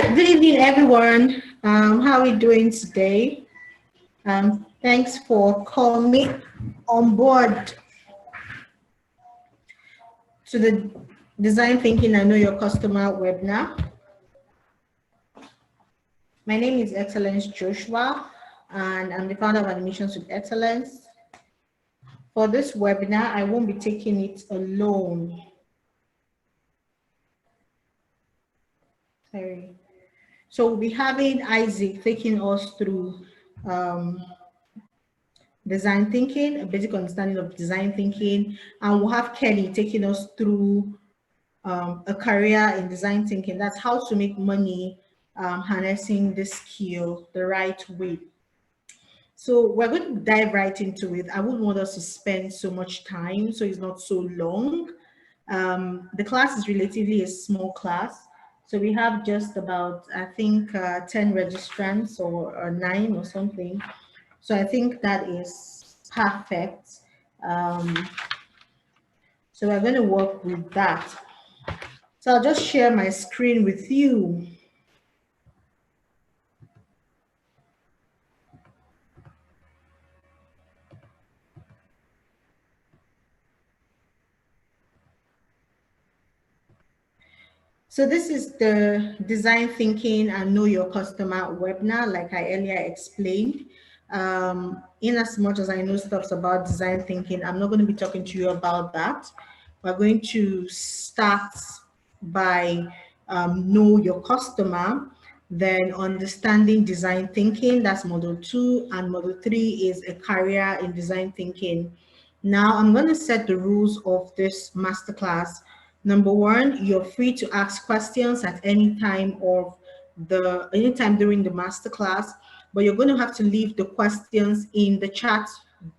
Good evening, everyone. How are we doing today? Thanks for coming on board to the Design Thinking I Know Your Customer webinar. My name is Excellence Joshua, and I'm the founder of Admissions with Excellence. For this webinar, I won't be taking it alone. Sorry. So we'll be having Isaac taking us through design thinking, a basic understanding of design thinking, and we'll have Kenny taking us through a career in design thinking. That's how to make money harnessing this skill the right way. So we're going to dive right into it. I wouldn't want us to spend so much time, so it's not so long. The class is relatively a small class. So we have just about, I think, 10 registrants or 9 or something. So I think that is perfect. So we're going to work with that. So I'll just share my screen with you. So this is the Design Thinking and Know Your Customer webinar, like I earlier explained. In as much as I know stuff about design thinking, I'm not going to be talking to you about that. We're going to start by know your customer, then understanding design thinking, that's model 2, and model 3 is a career in design thinking. Now I'm going to set the rules of this masterclass. Number 1, you're free to ask questions at any time during the masterclass, but you're going to have to leave the questions in the chat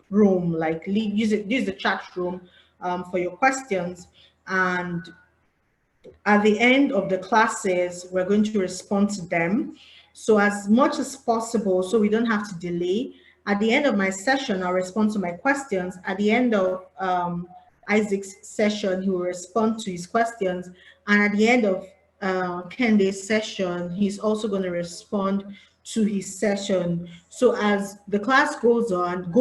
room, like use the chat room for your questions. And at the end of the classes, we're going to respond to them. So as much as possible, so we don't have to delay. At the end of my session, I'll respond to my questions. At the end of Isaac's session, he will respond to his questions. And at the end of Kende's session, he's also going to respond to his session. So as the class goes on,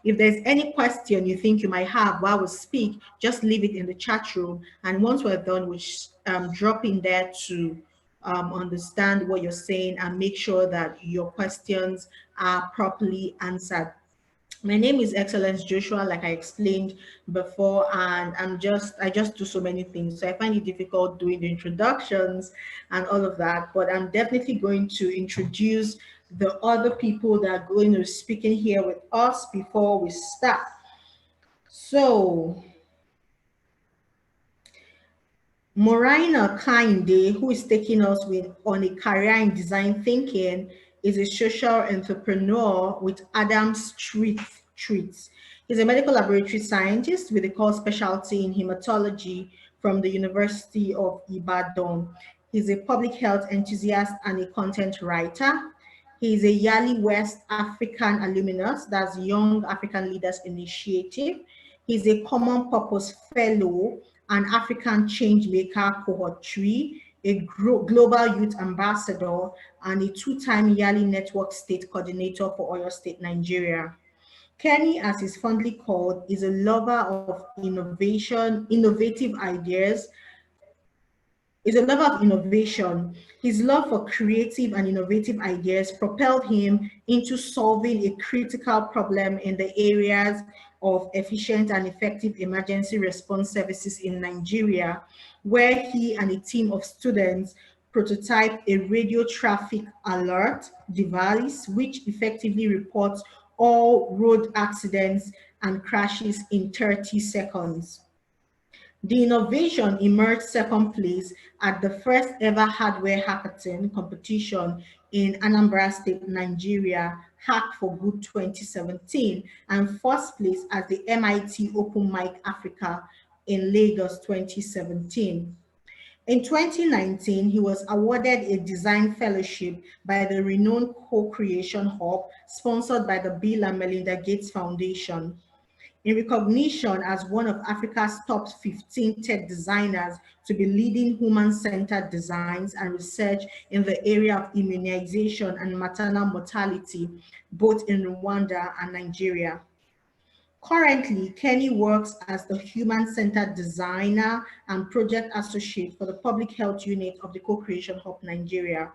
if there's any question you think you might have while we speak, just leave it in the chat room. And once we're done, we drop in there to understand what you're saying and make sure that your questions are properly answered. My name is Excellence Joshua, like I explained before, and I just do so many things. So I find it difficult doing the introductions and all of that, but I'm definitely going to introduce the other people that are going to be speaking here with us before we start. So, Moraina Kinde, who is taking us on a career in design thinking, is a social entrepreneur with Adams Treats. He's a medical laboratory scientist with a core specialty in hematology from the University of Ibadan. He's a public health enthusiast and a content writer. He's a Yali West African alumnus, that's Young African Leaders Initiative. He's a Common Purpose Fellow, an African Changemaker Cohort 3, a Global Youth Ambassador, and a 2-time Yali Network State Coordinator for Oyo State, Nigeria. Kenny, as he's fondly called, is a lover of innovative ideas. His love for creative and innovative ideas propelled him into solving a critical problem in the areas of efficient and effective emergency response services in Nigeria, where he and a team of students prototyped a radio traffic alert device which effectively reports all road accidents and crashes in 30 seconds. The innovation emerged second place at the first ever hardware hackathon competition in Anambra State, Nigeria, Hack for Good 2017, and first place at the MIT Open Mic Africa in Lagos 2017. In 2019, he was awarded a design fellowship by the renowned Co-Creation Hub, sponsored by the Bill and Melinda Gates Foundation. in recognition as one of Africa's top 15 tech designers to be leading human-centered designs and research in the area of immunization and maternal mortality, both in Rwanda and Nigeria. Currently, Kenny works as the human-centered designer and project associate for the public health unit of the Co-Creation Hub Nigeria.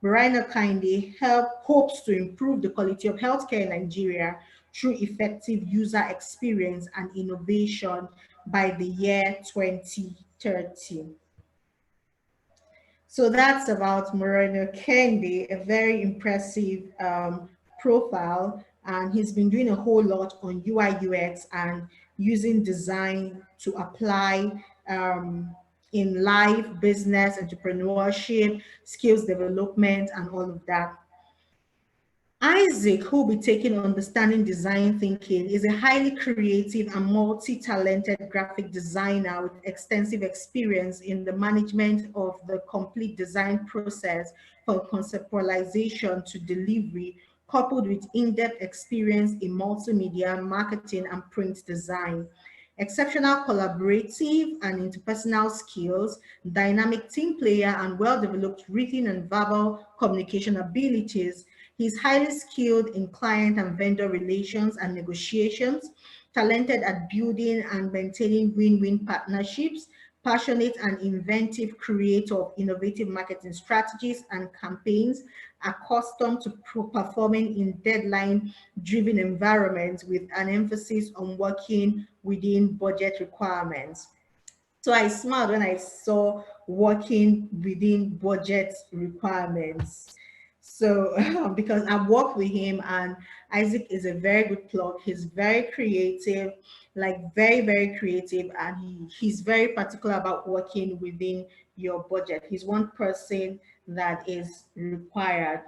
Maraina Kinde hopes to improve the quality of healthcare in Nigeria through effective user experience and innovation by the year 2030. So that's about Moreno Kende, a very impressive profile, and he's been doing a whole lot on UI UX and using design to apply in life, business, entrepreneurship, skills development, and all of that. Isaac, who will be taking Understanding Design Thinking, is a highly creative and multi-talented graphic designer with extensive experience in the management of the complete design process from conceptualization to delivery, coupled with in-depth experience in multimedia, marketing, and print design. Exceptional collaborative and interpersonal skills, dynamic team player, and well-developed written and verbal communication abilities. He's highly skilled in client and vendor relations and negotiations, talented at building and maintaining win-win partnerships, passionate and inventive creator of innovative marketing strategies and campaigns, accustomed to performing in deadline-driven environments with an emphasis on working within budget requirements. So I smiled when I saw working within budget requirements. So because I've worked with him, and Isaac is a very good plug. He's very creative, like very, very creative, and he's very particular about working within your budget. He's one person that is required.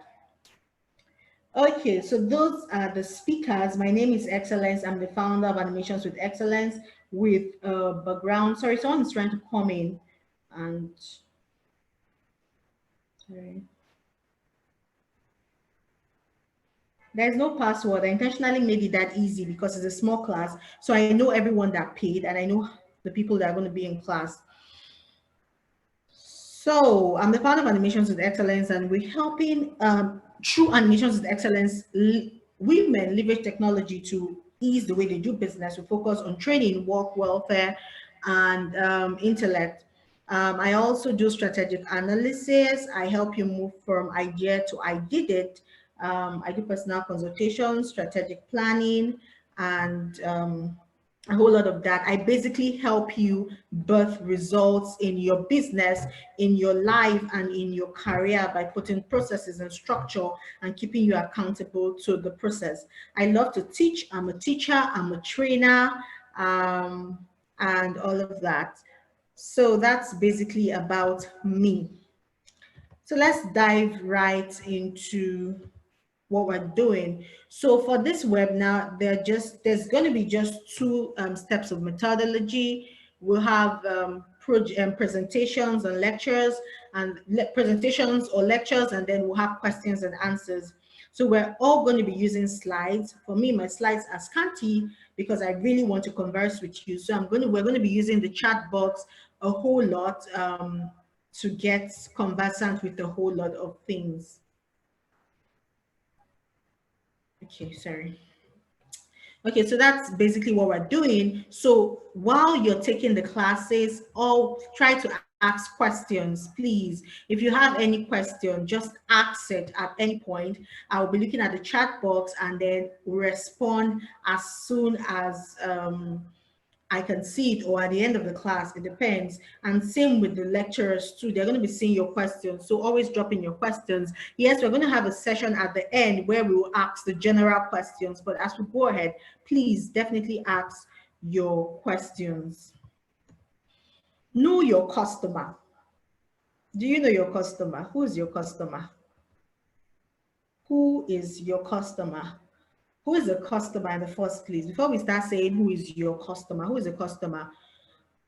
Okay, so those are the speakers. My name is Excellence. I'm the founder of Animations with Excellence with background. Sorry, someone is trying to come in and sorry. There's no password. I intentionally made it that easy because it's a small class. So I know everyone that paid and I know the people that are going to be in class. So I'm the founder of Animations with Excellence, and we're helping through Animations with Excellence, women leverage technology to ease the way they do business. We focus on training, work welfare, and intellect. I also do strategic analysis. I help you move from idea to I did it. I do personal consultations, strategic planning, and a whole lot of that. I basically help you birth results in your business, in your life, and in your career by putting processes and structure and keeping you accountable to the process. I love to teach. I'm a teacher, I'm a trainer, and all of that. So that's basically about me. So let's dive right into what we're doing. So for this webinar, there's going to be just two steps of methodology. We'll have presentations and lectures, and presentations or lectures, and then we'll have questions and answers. So we're all going to be using slides. For me, my slides are scanty because I really want to converse with you. So we're going to be using the chat box a whole lot to get conversant with a whole lot of things. Okay, sorry. Okay, so that's basically what we're doing. So while you're taking the classes, try to ask questions, please. If you have any question, just ask it at any point. I'll be looking at the chat box and then respond as soon as I can see it, or at the end of the class, it depends. And same with the lecturers too, they're going to be seeing your questions. So always drop in your questions. Yes, we're going to have a session at the end where we will ask the general questions, but as we go ahead, please definitely ask your questions. Know your customer. Do you know your customer? Who is your customer? Who is your customer? Who is a customer in the first place? Before we start saying who is your customer, who is a customer?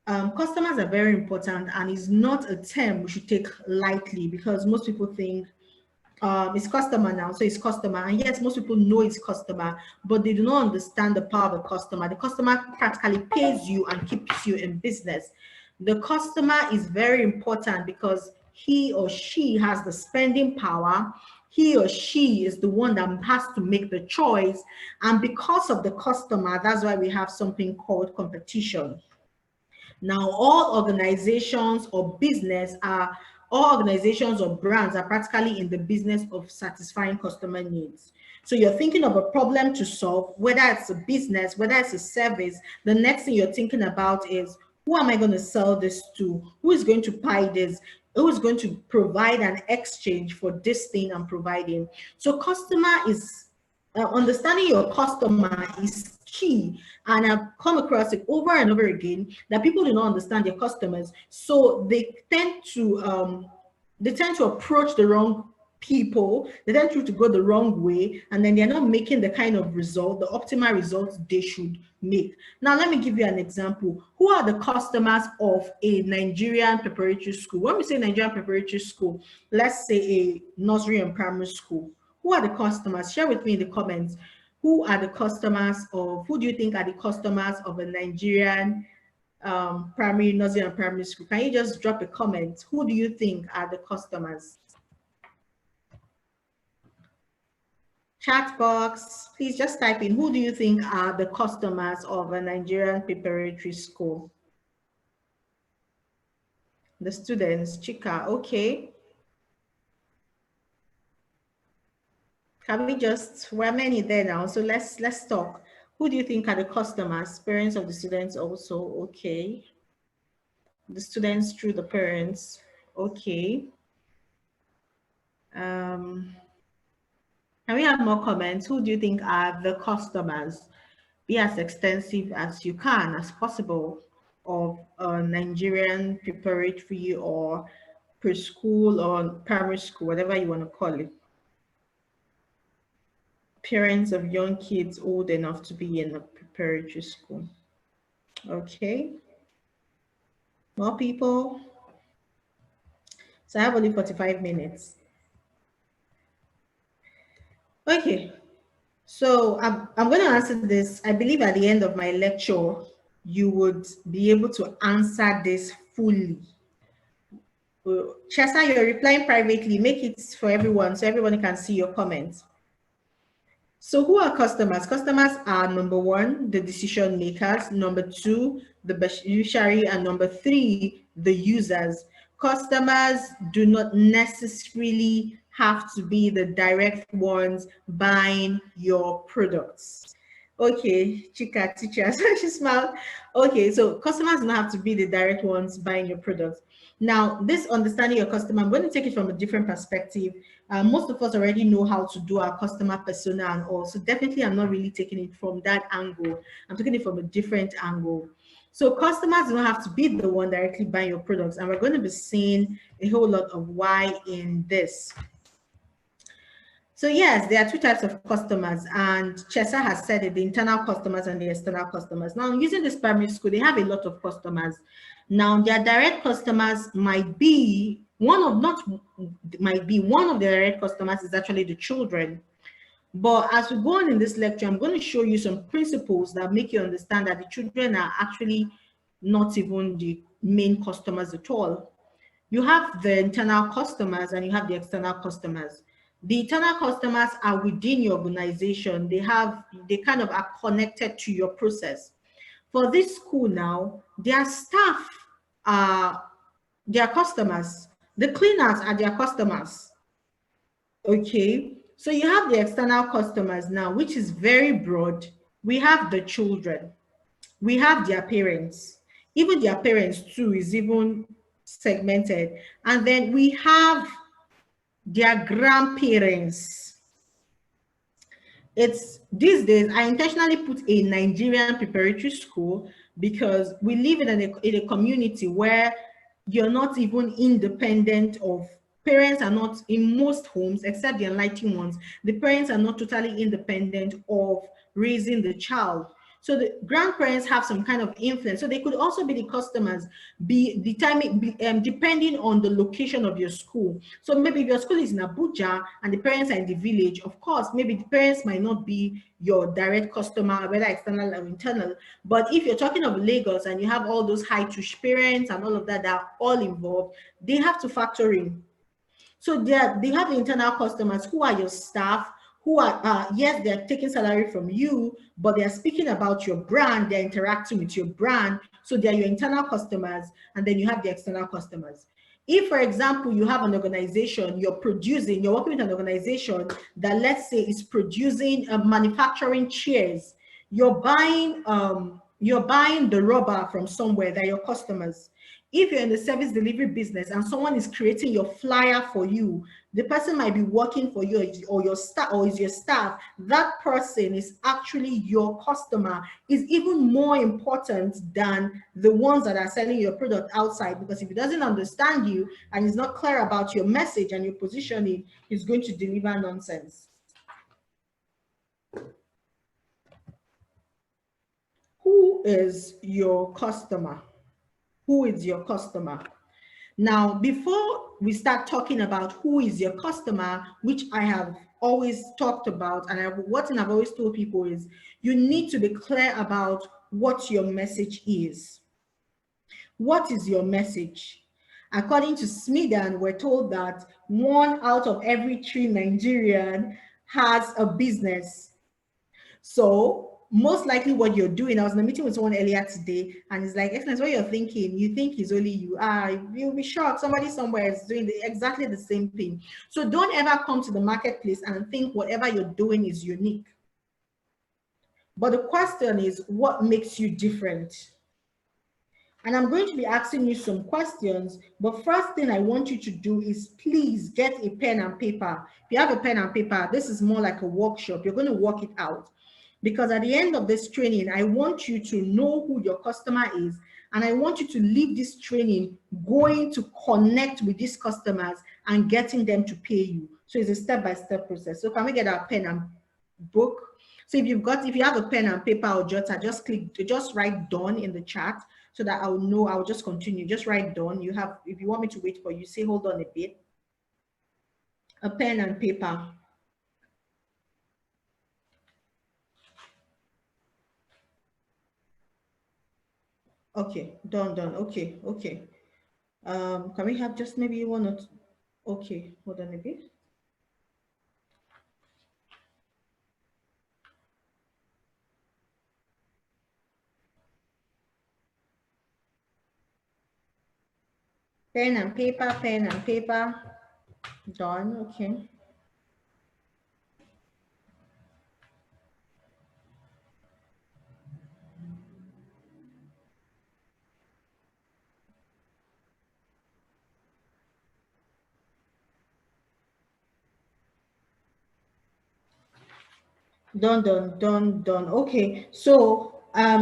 Customers are very important, and it's not a term we should take lightly because most people think it's customer now, so it's customer. And yes, most people know it's customer, but they do not understand the power of the customer. The customer practically pays you and keeps you in business. The customer is very important because he or she has the spending power. He or she is the one that has to make the choice. And because of the customer, that's why we have something called competition. Now, all organizations or brands are practically in the business of satisfying customer needs. So you're thinking of a problem to solve, whether it's a business, whether it's a service, the next thing you're thinking about is, who am I going to sell this to? Who is going to buy this? Who is going to provide an exchange for this thing I'm providing? So understanding your customer is key, and I've come across it over and over again that people do not understand their customers, so they tend to approach the wrong people. They tend to go the wrong way, and then they're not making the kind of result, the optimal results they should make. Now, let me give you an example. Who are the customers of a Nigerian preparatory school? When we say Nigerian preparatory school, let's say a nursery and primary school. Who are the customers? Share with me in the comments. Who are the customers of, who do you think are the customers of a Nigerian primary, nursery and primary school? Can you just drop a comment? Who do you think are the customers? Chat box, please just type in, who do you think are the customers of a Nigerian preparatory school? The students, Chika, okay. Can we just, we're many there now, so let's talk. Who do you think are the customers? Parents of the students also, okay. The students through the parents, okay. Can we have more comments? Who do you think are the customers? Be as extensive as you can, as possible, of a Nigerian preparatory or preschool or primary school, whatever you want to call it. Parents of young kids old enough to be in a preparatory school. Okay. More people. So I have only 45 minutes. Okay. So I'm going to answer this. I believe at the end of my lecture, you would be able to answer this fully. Chester, you're replying privately. Make it for everyone so everyone can see your comments. So who are customers? Customers are, number one, the decision makers, number two, the beneficiary, and number three, the users. Customers do not necessarily have to be the direct ones buying your products. Okay, Chika, teacher, so she smiled. Okay, so customers don't have to be the direct ones buying your products. Now, this understanding your customer, I'm going to take it from a different perspective. Most of us already know how to do our customer persona and all, so definitely I'm not really taking it from that angle. I'm taking it from a different angle. So customers don't have to be the one directly buying your products, and we're going to be seeing a whole lot of why in this. So yes, there are two types of customers, and Chesa has said it, the internal customers and the external customers. Now, using this primary school, they have a lot of customers. Now, their direct customers might be one of the direct customers is actually the children. But as we go on in this lecture, I'm going to show you some principles that make you understand that the children are actually not even the main customers at all. You have the internal customers and you have the external customers. The internal customers are within your organization. They kind of are connected to your process. For this school now, their staff are their customers. The cleaners are their customers. Okay, so you have the external customers now, which is very broad. We have the children. We have their parents. Even their parents too is even segmented. And then we have their grandparents. It's these days, I intentionally put a Nigerian preparatory school because we live in a community where you're not even independent of, parents are not, in most homes, except the enlightened ones, the parents are not totally independent of raising the child. So the grandparents have some kind of influence. So they could also be the customers, depending on the location of your school. So maybe if your school is in Abuja and the parents are in the village, of course, maybe the parents might not be your direct customer, whether external or internal. But if you're talking of Lagos and you have all those high tuition parents and all of that are all involved, they have to factor in. So they have internal customers who are your staff, who are, yes, they're taking salary from you, but they're speaking about your brand, they're interacting with your brand. So they're your internal customers, and then you have the external customers. If, for example, you have an organization, you're working with an organization that, let's say, is producing, manufacturing chairs, you're buying the rubber from somewhere, they're your customers. If you're in the service delivery business and someone is creating your flyer for you, the person might be working for you or your staff, or is your staff. That person is actually your customer, is even more important than the ones that are selling your product outside, because if he doesn't understand you and is not clear about your message and your positioning, he's going to deliver nonsense. Who is your customer? Who is your customer? Now, before we start talking about who is your customer, which I have always talked about, and one thing I've always told people is you need to be clear about what your message is. What is your message? According to Smithan, we're told that 1 out of every 3 Nigerian has a business. So most likely what you're doing, I was in a meeting with someone earlier today, and it's like, Excellence, what you're thinking, you think it's only you. You'll be shocked. Somebody somewhere is doing exactly the same thing. So don't ever come to the marketplace and think whatever you're doing is unique. But the question is, what makes you different? And I'm going to be asking you some questions, but first thing I want you to do is please get a pen and paper. If you have a pen and paper, this is more like a workshop. You're going to work it out. Because at the end of this training, I want you to know who your customer is, and I want you to leave this training going to connect with these customers and getting them to pay you. So it's a step-by-step process. So can we get our pen and book? So if you have a pen and paper or jotter, just write done in the chat so that I'll know. I'll just continue. Just write done. If you want me to wait for you, say hold on a bit. A pen and paper. Okay, done. Okay. Can we have just maybe one or two? Okay, hold on a bit. Pen and paper. Done. Okay. Done. Okay, so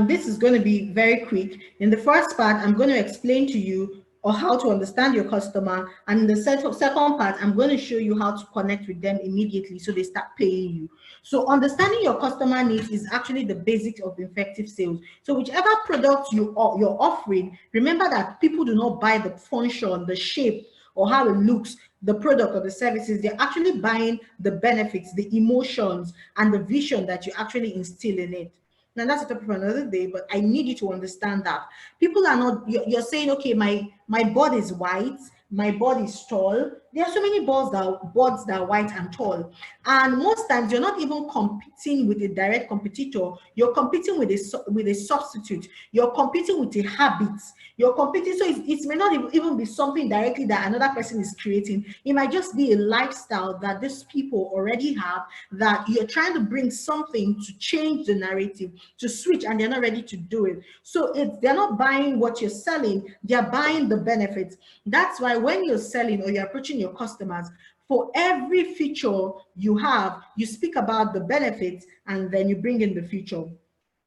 this is going to be very quick. In the first part, I'm going to explain to you or how to understand your customer, and in the second part, I'm going to show you how to connect with them immediately so they start paying you. So understanding your customer needs is actually the basics of effective sales. So whichever product you're offering, remember that people do not buy the function, the shape, or how it looks, the product or the services. They're actually buying the benefits, the emotions, and the vision that you actually instill in it. Now that's a topic for another day, but I need you to understand that people are not, you're saying, okay, my board is white, my board is tall. There are so many boards that are white and tall. And most times you're not even competing with a direct competitor. You're competing with a substitute. You're competing with a habit. You're competing. So it may not even be something directly that another person is creating. It might just be a lifestyle that these people already have, that you're trying to bring something to change the narrative, to switch, and they're not ready to do it. So they're not buying what you're selling, they're buying the benefits. That's why when you're selling or you're approaching your customers, for every feature you have, you speak about the benefits and then you bring in the feature.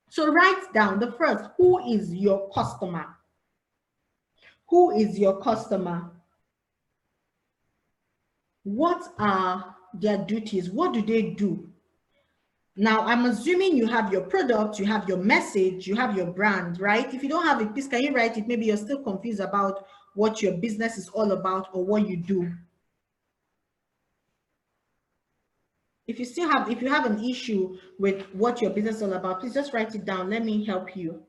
So write down the first, who is your customer? Who is your customer? What are their duties? What do they do? Now, I'm assuming you have your product, you have your message, you have your brand, right? If you don't have it, please can you write it? Maybe you're still confused about what your business is all about or what you do. If you have an issue with what your business is all about, please just write it down. Let me help you.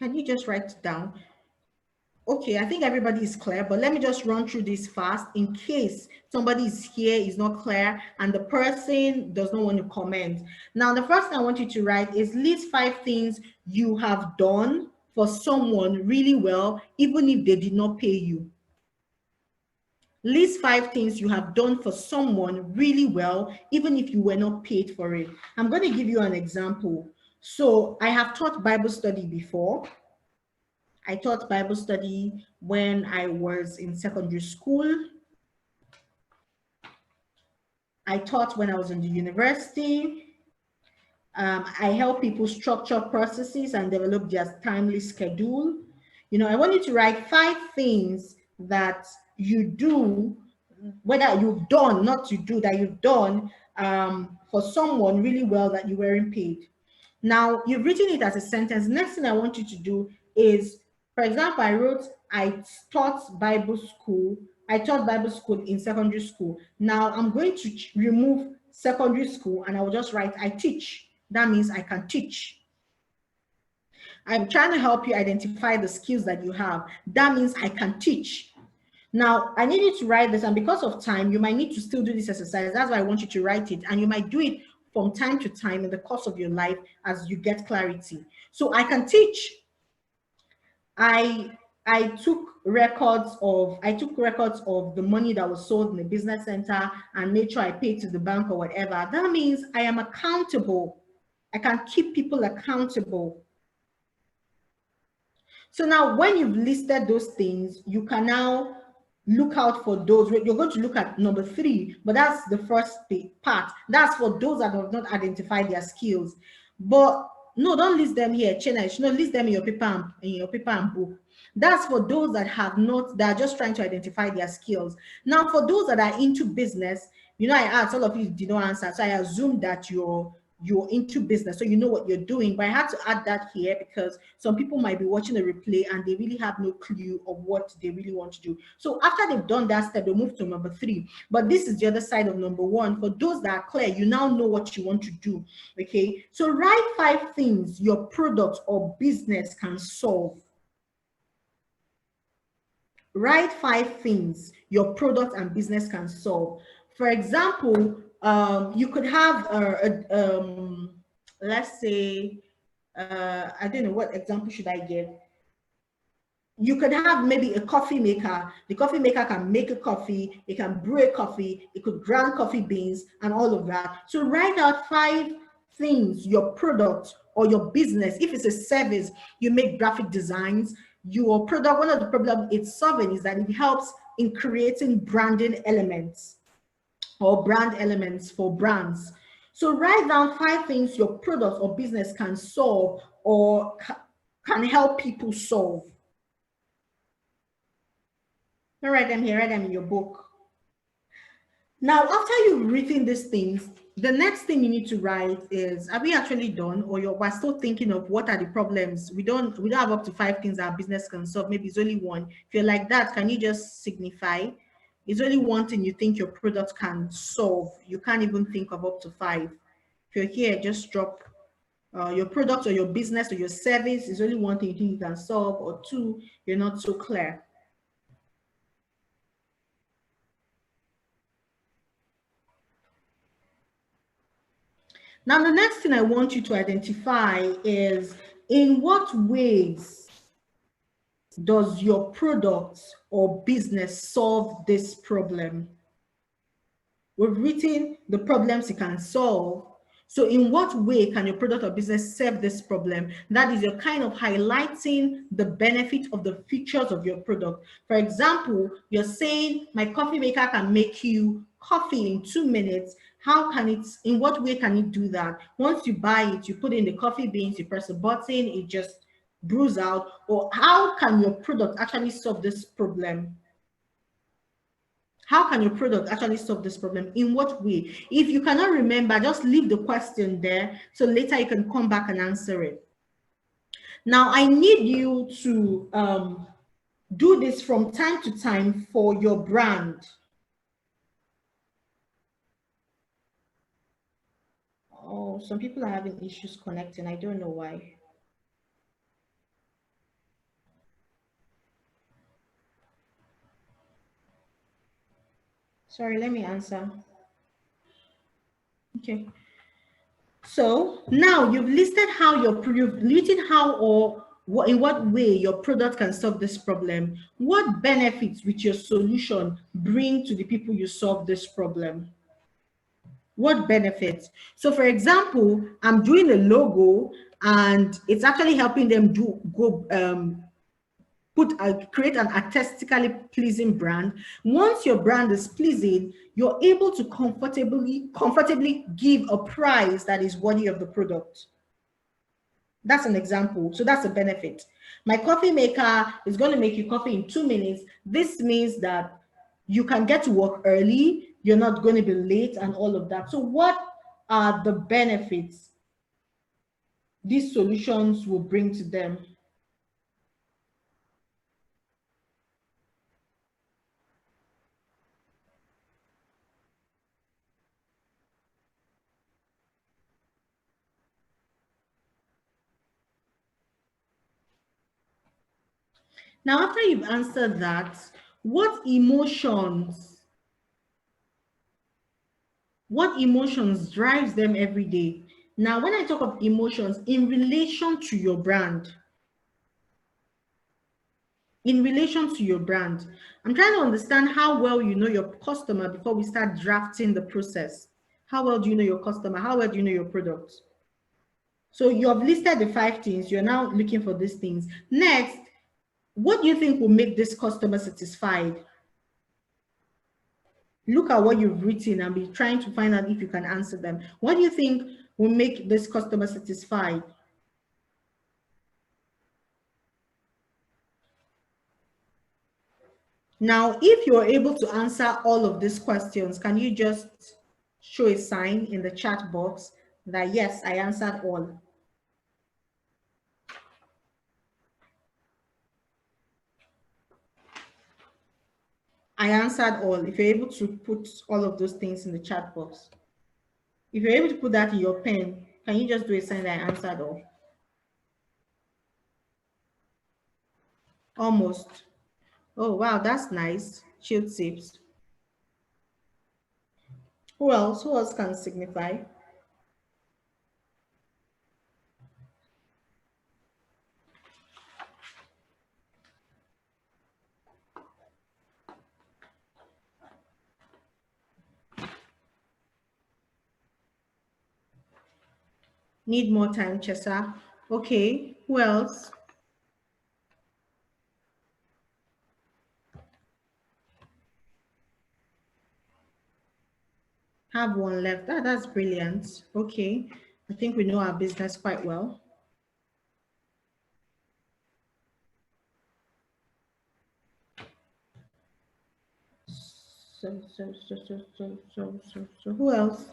Can you just write it down? Okay, I think everybody is clear, but let me just run through this fast in case somebody is here, is not clear, and the person does not want to comment. Now, the first thing I want you to write is list 5 things you have done for someone really well, even if they did not pay you. List 5 things you have done for someone really well, even if you were not paid for it. I'm going to give you an example. So I have taught Bible study before. I taught Bible study when I was in secondary school. I taught when I was in the university. I help people structure processes and develop their timely schedule. You know, I want you to write 5 things that you do, whether you've done, not you do, that you've done for someone really well that you weren't paid. Now, you've written it as a sentence. Next thing I want you to do is, for example, I taught Bible school. I taught Bible school in secondary school. Now, I'm going to remove secondary school and I will just write, I teach. That means I can teach. I'm trying to help you identify the skills that you have. That means I can teach. Now, I need you to write this, and because of time, you might need to still do this exercise. That's why I want you to write it, and you might do it from time to time in the course of your life as you get clarity. So I can teach. I took records of the money that was sold in the business center and made sure I paid to the bank or whatever. That means I am accountable. I can keep people accountable. So now when you've listed those things, you can now look out for those. You're going to look at number 3, but that's the first part. That's for those that have not identified their skills. But no, don't list them here, Chena. No, list them in your paper and book. That's for those that have not, that are just trying to identify their skills. Now, for those that are into business, you know, I asked, all of you did not answer, so I assume that you're into business, so you know what you're doing. But I had to add that here because some people might be watching a replay and they really have no clue of what they really want to do. So after they've done that step, they'll move to number 3. But this is the other side of number 1. For those that are clear, you now know what you want to do. Okay, so write 5 things your product or business can solve. Write 5 things your product and business can solve. For example, you could have let's say, I don't know, what example should I give? You could have maybe a coffee maker. The coffee maker can make a coffee, it can brew a coffee, it could grind coffee beans and all of that. So write out 5 things your product or your business, if it's a service, you make graphic designs, your product, one of the problems it's solving is that it helps in creating branding elements or brand elements for brands. So write down 5 things your product or business can solve or can help people solve. Don't write them here, write them in your book. Now, after you've written these things, the next thing you need to write is, are we actually done, or we're still thinking of what are the problems? We don't have up to 5 things our business can solve. Maybe it's only 1. If you're like that, can you just signify? It's only 1 thing you think your product can solve. You can't even think of up to 5. If you're here, just drop your product or your business or your service is only 1 thing you think you can solve, or 2, you're not so clear. Now, the next thing I want you to identify is, in what ways does your product or business solve this problem? We've written the problems it can solve. So in what way can your product or business solve this problem? That is, you're kind of highlighting the benefit of the features of your product. For example, you're saying my coffee maker can make you coffee in 2 minutes. How can it, in what way can it do that? Once you buy it, you put in the coffee beans, you press a button, it just brews out. Or how can your product actually solve this problem? How can your product actually solve this problem? In what way? If you cannot remember, just leave the question there so later you can come back and answer it. Now, I need you to do this from time to time for your brand. Oh, some people are having issues connecting. I don't know why. Sorry, let me answer. Okay. So now you've listed how you've listed how or in what way your product can solve this problem. What benefits with your solution bring to the people you solve this problem? What benefits? So for example, I'm doing a logo and it's actually helping them create an artistically pleasing brand. Once your brand is pleasing, you're able to comfortably give a price that is worthy of the product. That's an example. So that's a benefit. My coffee maker is going to make you coffee in 2 minutes. This means that you can get to work early, you're not going to be late and all of that. So what are the benefits these solutions will bring to them? Now, after you've answered that, what emotions drives them every day? Now, when I talk of emotions in relation to your brand, I'm trying to understand how well you know your customer before we start drafting the process. How well do you know your customer? How well do you know your product? So you have listed the 5 things. You're now looking for these things. Next, what do you think will make this customer satisfied? Look at what you've written and be trying to find out if you can answer them. What do you think will make this customer satisfied? Now, if you're able to answer all of these questions, can you just show a sign in the chat box that yes, I answered all? I answered all. If you're able to put all of those things in the chat box. If you're able to put that in your pen, can you just do a sign that I answered all? Almost. Oh, wow, that's nice. Shield tips. Who else? Who else can signify? Need more time, Chesa. Okay, who else? Have one left. That's brilliant. Okay, I think we know our business quite well. So who else?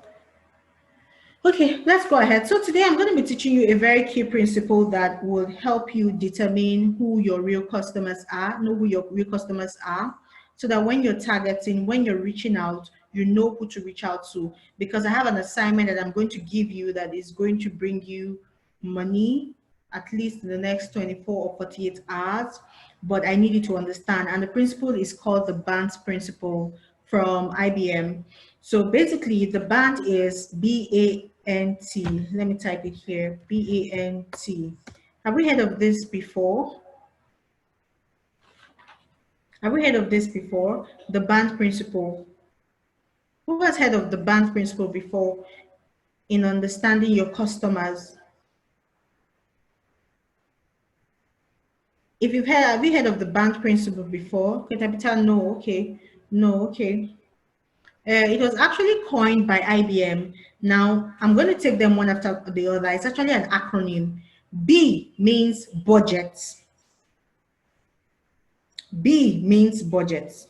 Okay, let's go ahead. So today I'm going to be teaching you a very key principle that will help you determine who your real customers are, know who your real customers are, so that when you're targeting, when you're reaching out, you know who to reach out to. Because I have an assignment that I'm going to give you that is going to bring you money, at least in the next 24 or 48 hours, but I need you to understand. And the principle is called the BANT principle from IBM. So basically the BANT is B-A-N-T. Let me type it here, B-A-N-T. Have we heard of this before? Have we heard of this before? The BANT principle. Who has heard of the BANT principle before in understanding your customers? If you've heard, have you heard of the BANT principle before? Capital, no, okay. No, okay. It was actually coined by IBM. Now, I'm going to take them one after the other. It's actually an acronym. B means budget. B means budget.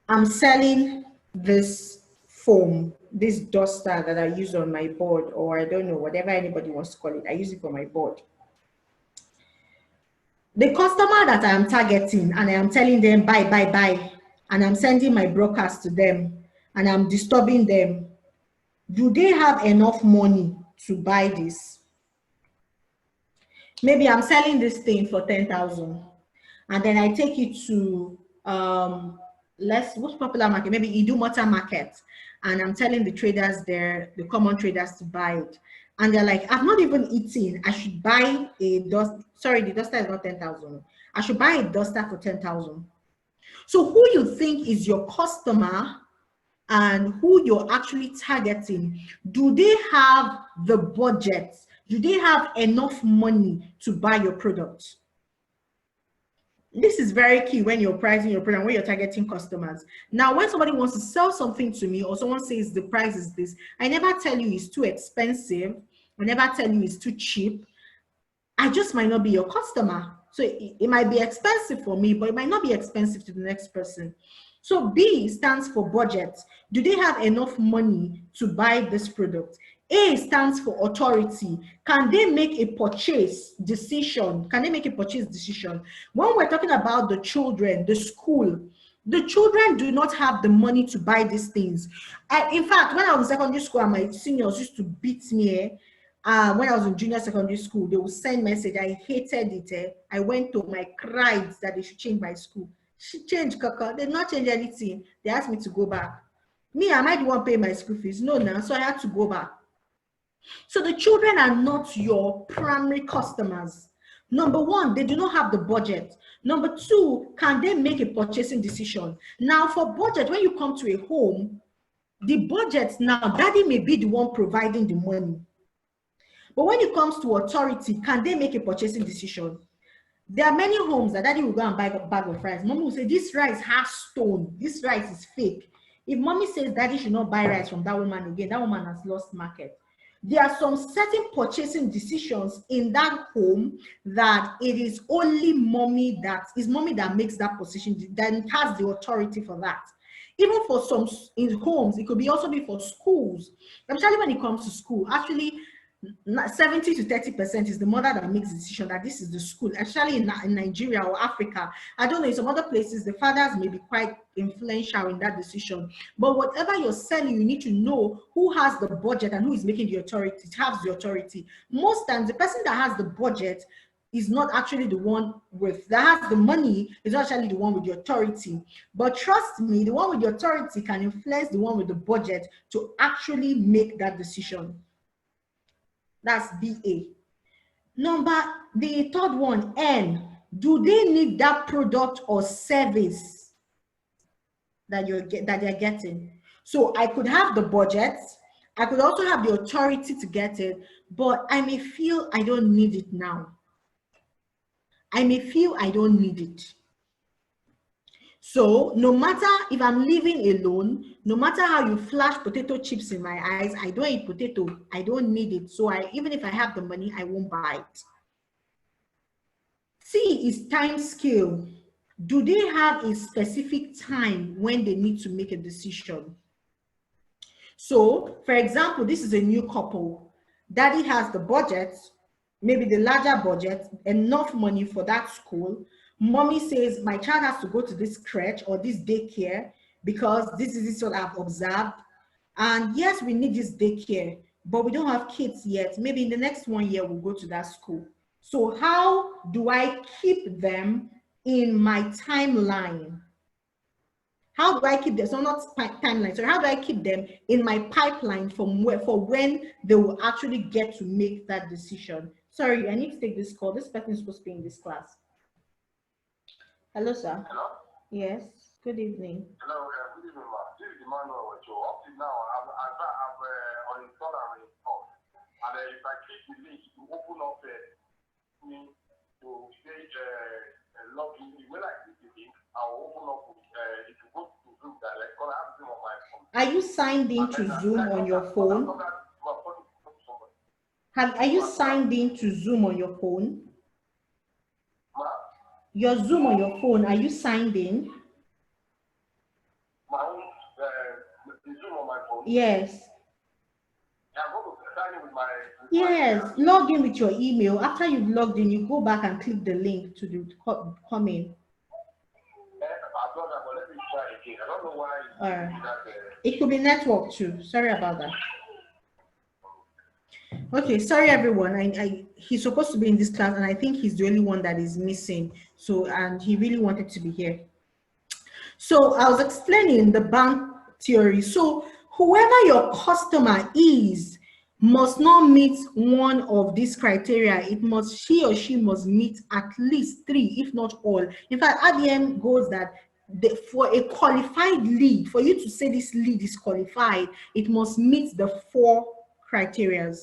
I'm selling this foam, this duster that I use on my board, or I don't know, whatever anybody wants to call it. I use it for my board. The customer that I am targeting and I am telling them buy, buy, buy, and I'm sending my broadcast to them and I'm disturbing them, do they have enough money to buy this? Maybe I'm selling this thing for 10,000 and then I take it to what's popular market, maybe Idumota market, and I'm telling the traders there, the common traders, to buy it. And they're like, I've not even eaten. I should buy a dust. Sorry, the duster is not 10,000. I should buy a duster for 10,000. So who you think is your customer and who you're actually targeting, do they have the budget? Do they have enough money to buy your product? This is very key when you're pricing your product, when you're targeting customers. Now, when somebody wants to sell something to me or someone says the price is this, I never tell you it's too expensive. I never tell you it's too cheap. I just might not be your customer. So it might be expensive for me, but it might not be expensive to the next person. So B stands for budget. Do they have enough money to buy this product? A stands for authority. Can they make a purchase decision? Can they make a purchase decision? When we're talking about the children, the school, the children do not have the money to buy these things. In fact, when I was in secondary school and my seniors used to beat me, when I was in junior secondary school, they would send message. I hated it. I went to my cried that they should change my school. She changed, Kaka. They did not change anything. They asked me to go back. Me, am I the one paying my school fees? No, now. So I had to go back. So the children are not your primary customers. Number one, they do not have the budget. Number two, can they make a purchasing decision? Now, for budget, when you come to a home, the budget now, daddy may be the one providing the money. But when it comes to authority, can they make a purchasing decision? There are many homes that daddy will go and buy a bag of rice. Mommy will say, this rice has stone. This rice is fake. If mommy says daddy should not buy rice from that woman again, that woman has lost market. There are some certain purchasing decisions in that home that it is only mommy that makes that position, that has the authority for that. Even for some in homes, it could be also be for schools. Especially when it comes to school, actually 70 to 30% is the mother that makes the decision that this is the school. Actually in Nigeria or Africa, I don't know, in some other places, the fathers may be quite influential in that decision. But whatever you're selling, you need to know who has the budget and who is making the authority, has the authority. Most times, the person that has the budget is not actually the one that has the money, is actually the one with the authority. But trust me, the one with the authority can influence the one with the budget to actually make that decision. That's BA. The third one, N. Do they need that product or service that they're getting? So I could have the budget, I could also have the authority to get it, but I may feel I don't need it now. I may feel I don't need it. So no matter if I'm living alone, no matter how you flash potato chips in my eyes, I don't eat potato. I don't need it. So even if I have the money, I won't buy it. C is time scale. Do they have a specific time when they need to make a decision? So, for example, this is a new couple. Daddy has the budget, maybe the larger budget, enough money for that school. Mommy says, my child has to go to this crèche or this daycare because this is what I've observed. And yes, we need this daycare, but we don't have kids yet. Maybe in the next 1 year, we'll go to that school. So how do I keep them in my timeline? How do I keep them? So not timeline. So how do I keep them in my pipeline for when they will actually get to make that decision? Sorry, I need to take this call. This person is supposed to be in this class. Hello, sir. Hello? Yes. Good evening. Hello, good evening, ma. This is Emmanuel. So up to now, I've uninstalled and reinstalled. And if I click the link to open up me to say login, when I click the link, I'll open up. If you go to Zoom, like, I have Zoom on my phone. Are you signed in to Zoom on your phone? Are you signed in to Zoom on your phone? Your Zoom on your phone, are you signed in? Yes. Yeah, I'm going to sign in with my. Yes. Log in with your email. After you've logged in, you go back and click the link to the come in. I've done that, but let me try again. I don't know why. It could be network too. Sorry about that. Okay, sorry everyone. He's supposed to be in this class, and I think he's the only one that is missing. So, and he really wanted to be here. So I was explaining the bank theory. So whoever your customer is must not meet one of these criteria. He or she must meet at least 3, if not all. In fact, RDM goes that for a qualified lead, for you to say this lead is qualified, it must meet the 4 criteria.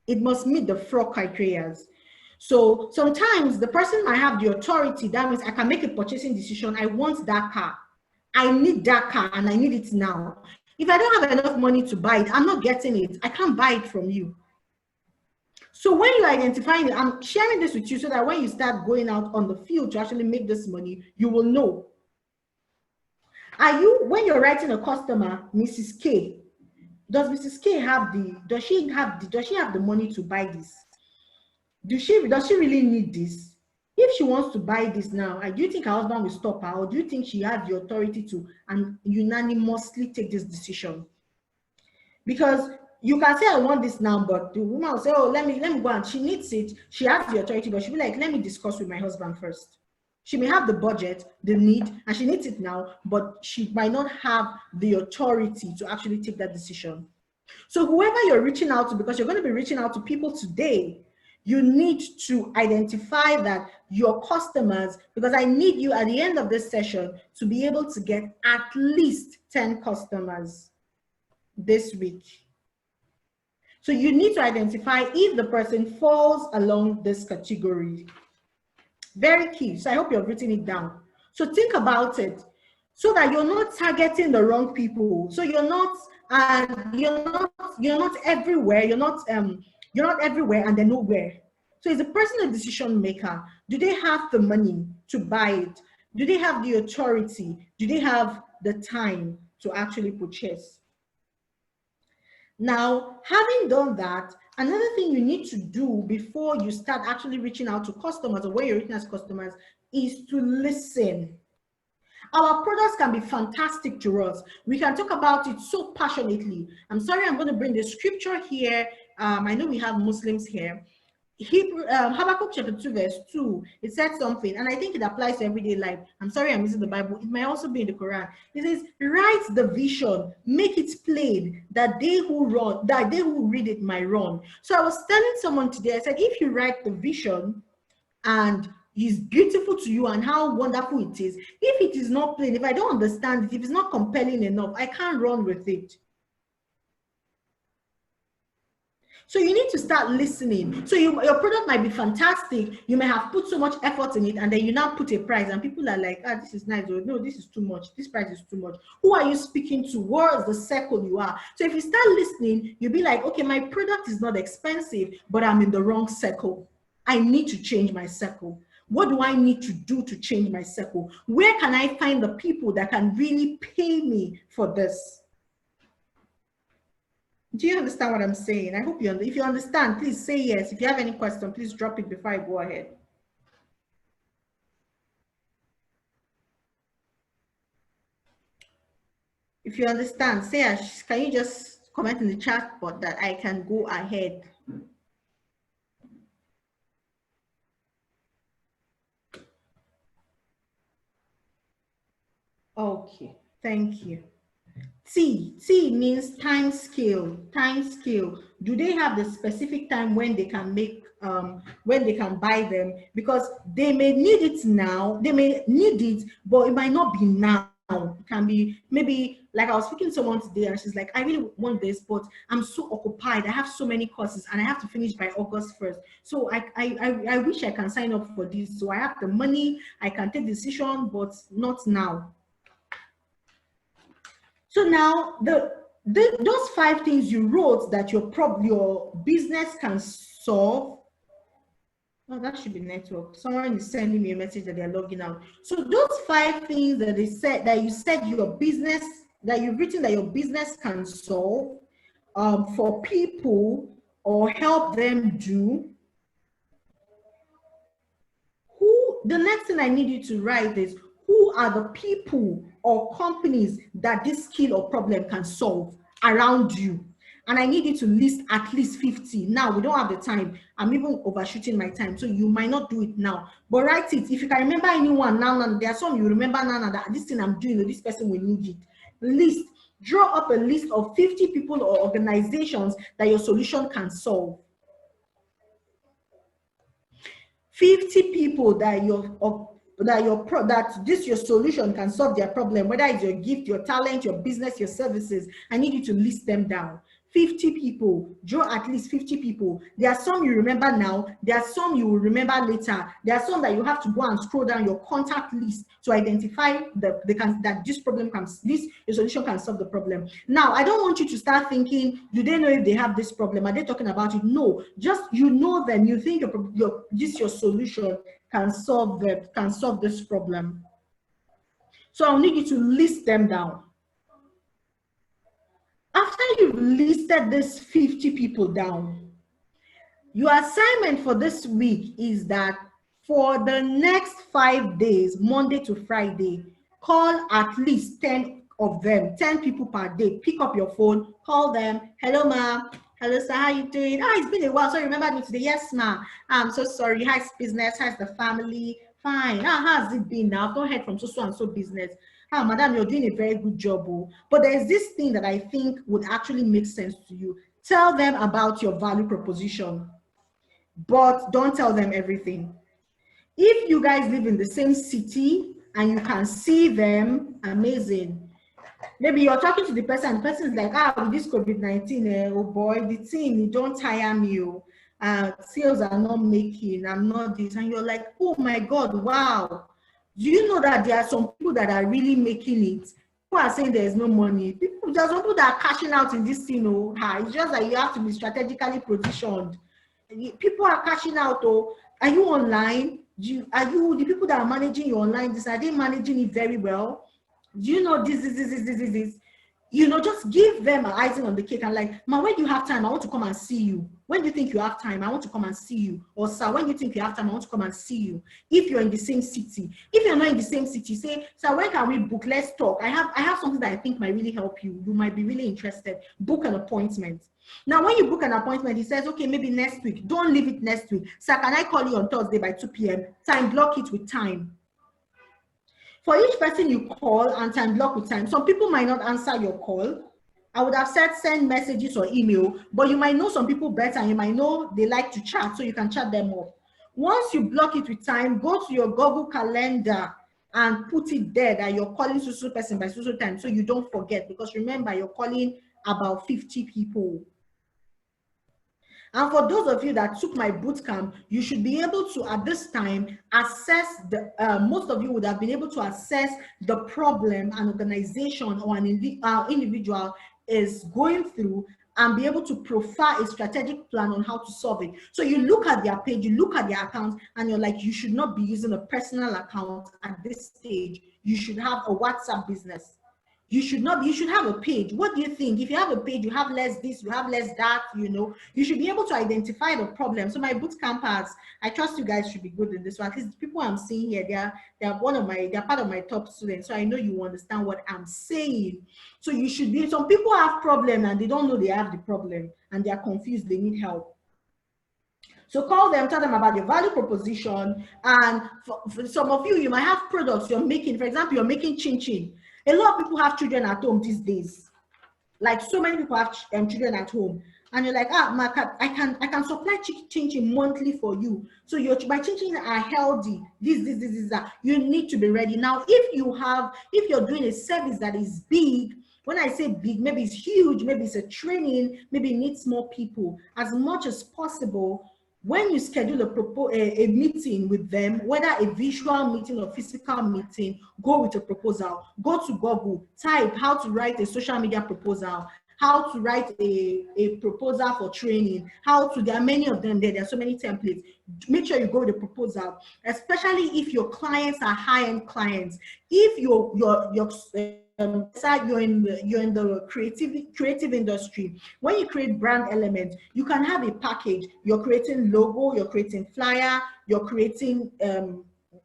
It must meet the 4 criteria. So sometimes the person might have the authority. That means I can make a purchasing decision. I want that car. I need that car and I need it now. If I don't have enough money to buy it, I'm not getting it. I can't buy it from you. So when you identify it, I'm sharing this with you so that when you start going out on the field to actually make this money, you will know. When you're writing a customer, Mrs. K, does Mrs. K does she have the money to buy this? Does she really need this? If she wants to buy this now, do you think her husband will stop her, or do you think she has the authority to unanimously take this decision? Because you can say I want this now, but the woman will say, oh, let me go, and she needs it. She has the authority, but she'll be like, let me discuss with my husband first. She may have the budget, the need, and she needs it now, but she might not have the authority to actually take that decision. So whoever you're reaching out to, because you're going to be reaching out to people today, you need to identify that your customers, because I need you at the end of this session to be able to get at least 10 customers this week. So you need to identify if the person falls along this category. Very key. So I hope you've written it down. So think about it so that you're not targeting the wrong people. So you're not everywhere. You're not everywhere and they're nowhere. So is the person a decision maker? Do they have the money to buy it? Do they have the authority? Do they have the time to actually purchase? Now, having done that, another thing you need to do before you start actually reaching out to customers, or where you're reaching out to customers, is to listen. Our products can be fantastic to us. We can talk about it so passionately. I'm sorry, I'm going to bring the scripture here. I know we have Muslims here. Habakkuk chapter 2 verse 2, it said something, and I think it applies to everyday life. I'm sorry I'm using the Bible. It might also be in the Quran. It says, write the vision, make it plain, that they who read it might run. So I was telling someone today, I said, if you write the vision and it's beautiful to you and how wonderful it is, if it is not plain, if I don't understand it, if it's not compelling enough, I can't run with it. So you need to start listening. So your product might be fantastic. You may have put so much effort in it, and then you now put a price, and people are like, ah, this is nice, or no, this is too much. This price is too much. Who are you speaking to? Where's the circle you are? So if you start listening, you'll be like, okay, my product is not expensive, but I'm in the wrong circle. I need to change my circle. What do I need to do to change my circle? Where can I find the people that can really pay me for this? Do you understand what I'm saying? I hope if you understand, please say yes. If you have any question, please drop it before I go ahead. If you understand, say yes. Can you just comment in the chat box that I can go ahead? Okay, thank you. T means time scale. Time scale. Do they have the specific time when they can make when they can buy them? Because they may need it now, they may need it, but it might not be now. It can be maybe, like I was speaking to someone today and she's like, I really want this, but I'm so occupied. I have so many courses and I have to finish by August 1st. So I wish I can sign up for this. So I have the money, I can take the decision, but not now. So now those 5 things you wrote that your business can solve. Oh, that should be network. Someone is sending me a message that they're logging out. So those 5 things that you said your business that you've written that your business can solve for people or help them do, the next thing I need you to write is, who are the people or companies that this skill or problem can solve around you? And I need you to list at least 50. Now, we don't have the time. I'm even overshooting my time, so you might not do it now. But write it. If you can remember anyone now, there are some you remember now, that this thing I'm doing, this person will need it. List. Draw up a list of 50 people or organizations that your solution can solve. 50 people that your solution can solve their problem, whether it's your gift, your talent, your business, your services. I need you to list them down. 50 people, draw at least 50 people. There are some you remember now, there are some you will remember later, there are some that you have to go and scroll down your contact list to identify that your solution can solve the problem. Now, I don't want you to start thinking, do they know if they have this problem? Are they talking about it? No, just you know them, you think your solution can solve this problem. So I'll need you to list them down. After you've listed these 50 people down, your assignment for this week is that for the next 5 days, Monday to Friday, call at least 10 of them, 10 people per day. Pick up your phone, call them. Hello, ma. Hello, sir. How you doing? Oh, it's been a while. So you remember me today? Yes, ma. I'm so sorry. How's business? How's the family? Fine. How's it been now? I've not heard from so and so business. Madam, you're doing a very good job. But there's this thing that I think would actually make sense to you. Tell them about your value proposition, but don't tell them everything. If you guys live in the same city and you can see them, amazing. Maybe you're talking to the person, and the person is like, with this COVID-19, oh boy, the team, don't tire me. Sales are not making, I'm not this. And you're like, oh my God, wow. Do you know that there are some people that are really making it? People are saying there's no money. There's some people that are cashing out in this thing. It's just that you have to be strategically positioned. People are cashing out. Are you online? The people that are managing your online, are they managing it very well? Do you know this? Just give them an icing on the cake and like, ma, when do you have time? I want to come and see you. When do you think you have time? I want to come and see you. Or sir, when do you think you have time? I want to come and see you. If you're in the same city. If you're not in the same city, say, sir, when can we book? Let's talk. I have something that I think might really help you. You might be really interested. Book an appointment. Now, when you book an appointment, he says, okay, maybe next week. Don't leave it next week. Sir, can I call you on Thursday by 2 p.m.? Time block it with time. For each person you call and time block with time, some people might not answer your call. I would have said send messages or email, but you might know some people better and you might know they like to chat, so you can chat them up. Once you block it with time, go to your Google Calendar and put it there that you're calling so person by so time, so you don't forget, because remember, you're calling about 50 people. And for those of you that took my bootcamp, you should be able to, at this time, assess most of you would have been able to assess the problem an organization or an individual is going through and be able to profile a strategic plan on how to solve it. So you look at their page, you look at their account, and you're like, you should not be using a personal account at this stage. You should have a WhatsApp business. You should have a page. What do you think? If you have a page, you have less this, you have less that, you should be able to identify the problem. So my boot campers, I trust you guys should be good in this one. At least the people I'm seeing here, they're part of my top students. So I know you understand what I'm saying. So you should be, some people have problem and they don't know they have the problem and they are confused, they need help. So call them, tell them about your value proposition. And for some of you, you might have products you're making. For example, you're making chin-chin. A lot of people have children at home these days. Like so many people have children at home. And you're like, I can supply chin-chin monthly for you. So my chin-chin are healthy. This, that. You need to be ready. Now, if you're doing a service that is big, when I say big, maybe it's huge, maybe it's a training, maybe it needs more people. As much as possible, when you schedule a meeting with them, whether a visual meeting or physical meeting, go with a proposal. Go to Google, type how to write a social media proposal, how to write a proposal for training, there are many of them there are so many templates. Make sure you go with the proposal, especially if your clients are high-end clients. If your you're in the creative industry. When you create brand elements, you can have a package. You're creating logo, you're creating flyer, you're creating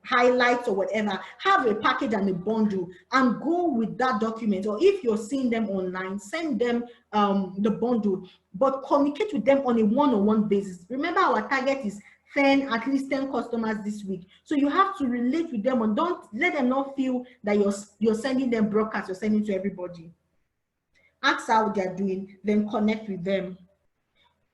highlights or whatever. Have a package and a bundle and go with that document. Or if you're seeing them online, send them the bundle, but communicate with them on a one-on-one basis. Remember, our target is at least 10 customers this week. So you have to relate with them, and don't let them not feel that you're sending them broadcast, you're sending to everybody. Ask how they're doing, then connect with them.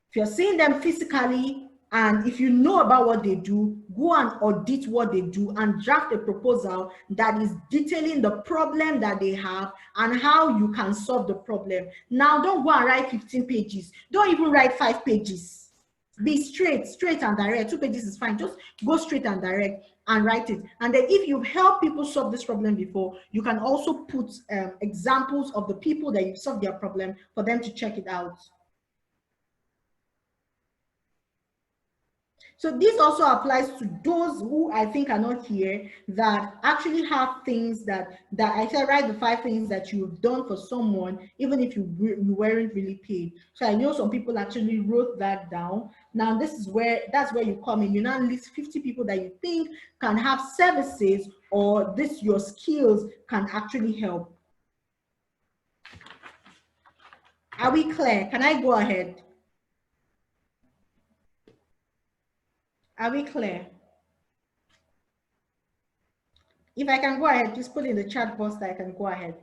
If you're seeing them physically, and if you know about what they do, go and audit what they do and draft a proposal that is detailing the problem that they have and how you can solve the problem. Now, don't go and write 15 pages. Don't even write 5 pages. Be straight and direct. 2 pages is fine. Just go straight and direct and write it. And then if you've helped people solve this problem before, you can also put examples of the people that you've solved their problem for them to check it out. So this also applies to those who I think are not here, that actually have things that I said, write the 5 things that you've done for someone, even if you weren't really paid. So I know some people actually wrote that down. Now that's where you come in. You now list 50 people that you think can have services, or your skills can actually help. Are we clear? Can I go ahead? Are we clear? If I can go ahead, just put in the chat box that I can go ahead.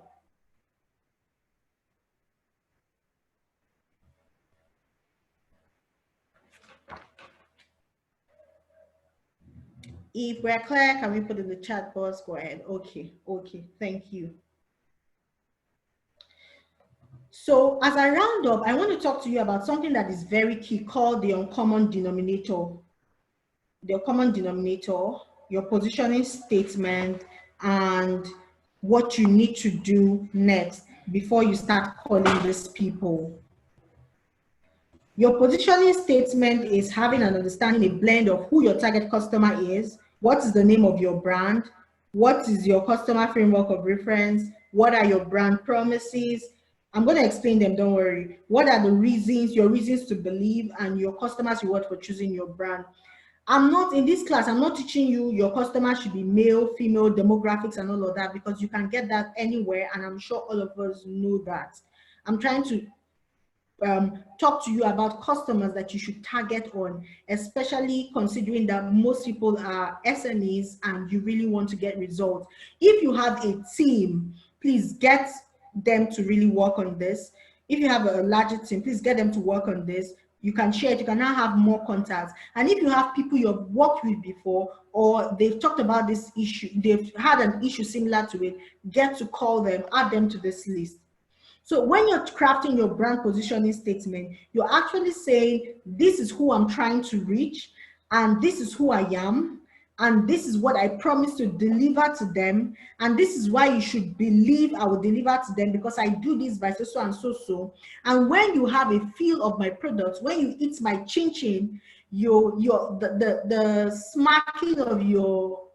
If we're clear, can we put in the chat box? Go ahead. Okay, thank you. So as I round up, I want to talk to you about something that is very key, called the uncommon denominator. The uncommon denominator, your positioning statement, and what you need to do next before you start calling these people. Your positioning statement is having an understanding, a blend of who your target customer is, what is the name of your brand, what is your customer framework of reference, what are your brand promises. I'm going to explain them, don't worry. What are the reasons, your reasons to believe, and your customers' reward for choosing your brand. In this class, I'm not teaching you your customer should be male, female, demographics, and all of that, because you can get that anywhere, and I'm sure all of us know that. I'm trying to talk to you about customers that you should target on, especially considering that most people are SMEs and you really want to get results. If you have a team, please get them to really work on this. If you have a larger team, please get them to work on this. You can share it. You can now have more contacts. And if you have people you've worked with before, or they've talked about this issue, they've had an issue similar to it, get to call them, add them to this list. So when you're crafting your brand positioning statement, you're actually saying, this is who I'm trying to reach, and this is who I am, and this is what I promise to deliver to them, and this is why you should believe I will deliver to them, because I do this by so and so. And when you have a feel of my products, when you eat my chin-chin, the smacking of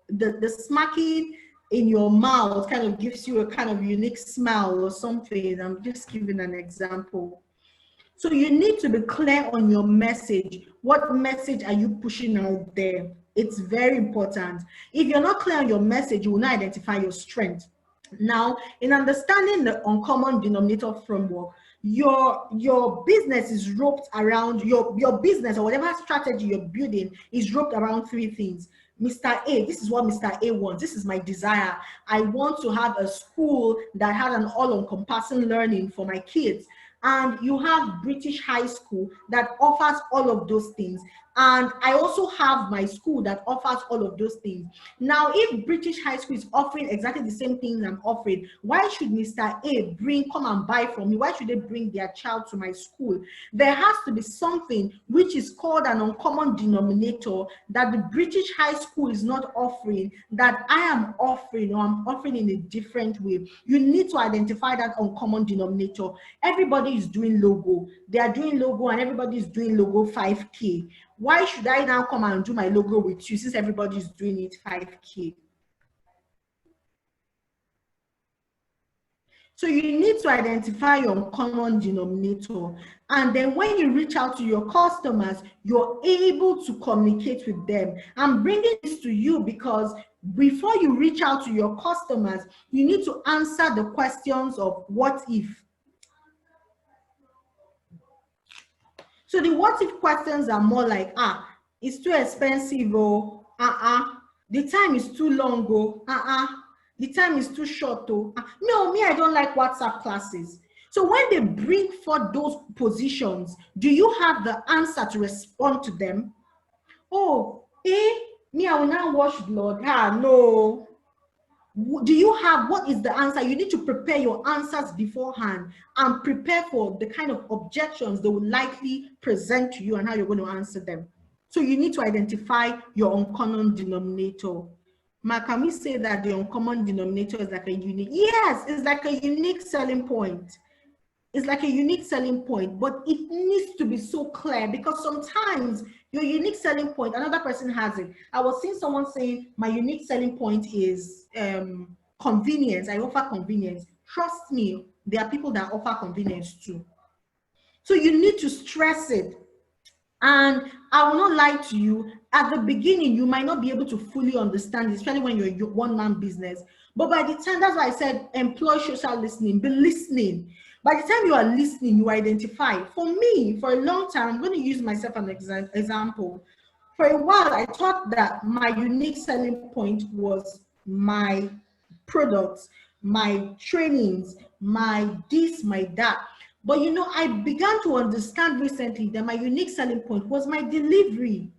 the smacking in your mouth kind of gives you a kind of unique smell or something. I'm just giving an example. So you need to be clear on your message. What message are you pushing out there? It's very important. If you're not clear on your message, you will not identify your strength. Now, in understanding the uncommon denominator framework, your business is roped around, your business or whatever strategy you're building is roped around 3 things. Mr. A, this is what Mr. A wants. This is my desire. I want to have a school that has an all-encompassing learning for my kids. And you have British High School that offers all of those things. And I also have my school that offers all of those things. Now, if British High School is offering exactly the same things I'm offering, why should Mr. A come and buy from me? Why should they bring their child to my school? There has to be something which is called an uncommon denominator that the British High School is not offering, that I am offering, or I'm offering in a different way. You need to identify that uncommon denominator. Everybody is doing logo. They are doing logo, and everybody is doing logo 5K. Why should I now come and do my logo with you since everybody is doing it 5K? So you need to identify your uncommon denominator. And then when you reach out to your customers, you're able to communicate with them. I'm bringing this to you because before you reach out to your customers, you need to answer the questions of what if. So the what if questions are more like, it's too expensive, oh, the time is too long, oh, the time is too short, oh, no, me, I don't like WhatsApp classes. So when they bring forth those positions, do you have the answer to respond to them? Oh, me, I will now watch blood. No. Do you have, what is the answer? You need to prepare your answers beforehand and prepare for the kind of objections they will likely present to you and how you're going to answer them. So you need to identify your uncommon denominator. Ma, can we say that the uncommon denominator is like a unique? Yes, it's like a unique selling point. It's like a unique selling point, but it needs to be so clear because sometimes your unique selling point, another person has it. I was seeing someone saying, my unique selling point is convenience. I offer convenience. Trust me, there are people that offer convenience too. So you need to stress it. And I will not lie to you, at the beginning, you might not be able to fully understand, especially when you're a one-man business. But by the time, that's why I said employ social listening, be listening. By the time you are listening, you identify. For me, for a long time, I'm going to use myself as an example. For a while, I thought that my unique selling point was my products, my trainings, my this, my that. But you know, I began to understand recently that my unique selling point was my delivery.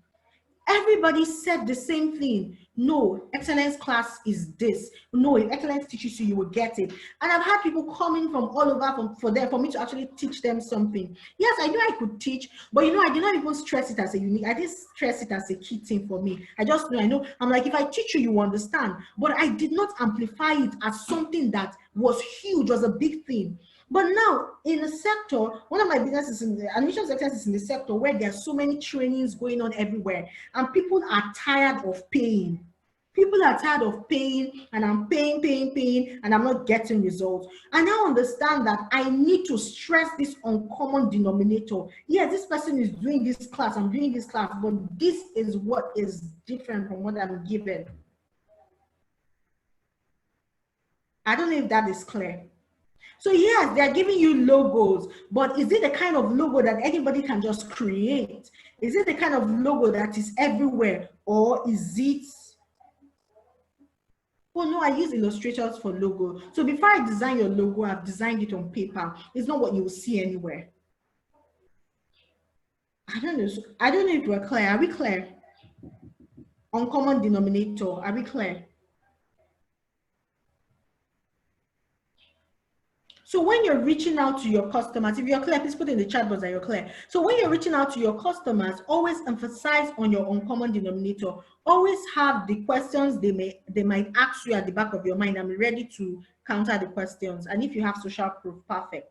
Everybody said the same thing. No, excellence class is this. No, if excellence teaches you, you will get it. And I've had people coming from all over for me to actually teach them something. Yes, I knew I could teach, but you know, I did not even stress it as a unique. I didn't stress it as a key thing for me. I just knew, I know. I'm like, if I teach you, you understand. But I did not amplify it as something that was huge, was a big thing. But now in the sector, one of my businesses in the admissions success is in the sector where there are so many trainings going on everywhere, and people are tired of paying. People are tired of paying, and I'm paying, and I'm not getting results. I now understand that I need to stress this uncommon denominator. Yes, this person is doing this class, I'm doing this class, but this is what is different from what I'm given. I don't know if that is clear. So yes, they're giving you logos, but is it the kind of logo that anybody can just create? Is it the kind of logo that is everywhere? Or is it, oh no, I use illustrators for logo. So before I design your logo, I've designed it on paper. It's not what you will see anywhere. I don't know. I don't know if we're clear. Are we clear? Uncommon denominator, are we clear? So when you're reaching out to your customers, if you're clear, please put in the chat box that you're clear. So when you're reaching out to your customers, always emphasize on your uncommon denominator. Always have the questions they might ask you at the back of your mind. I'm ready to counter the questions. And if you have social proof, perfect.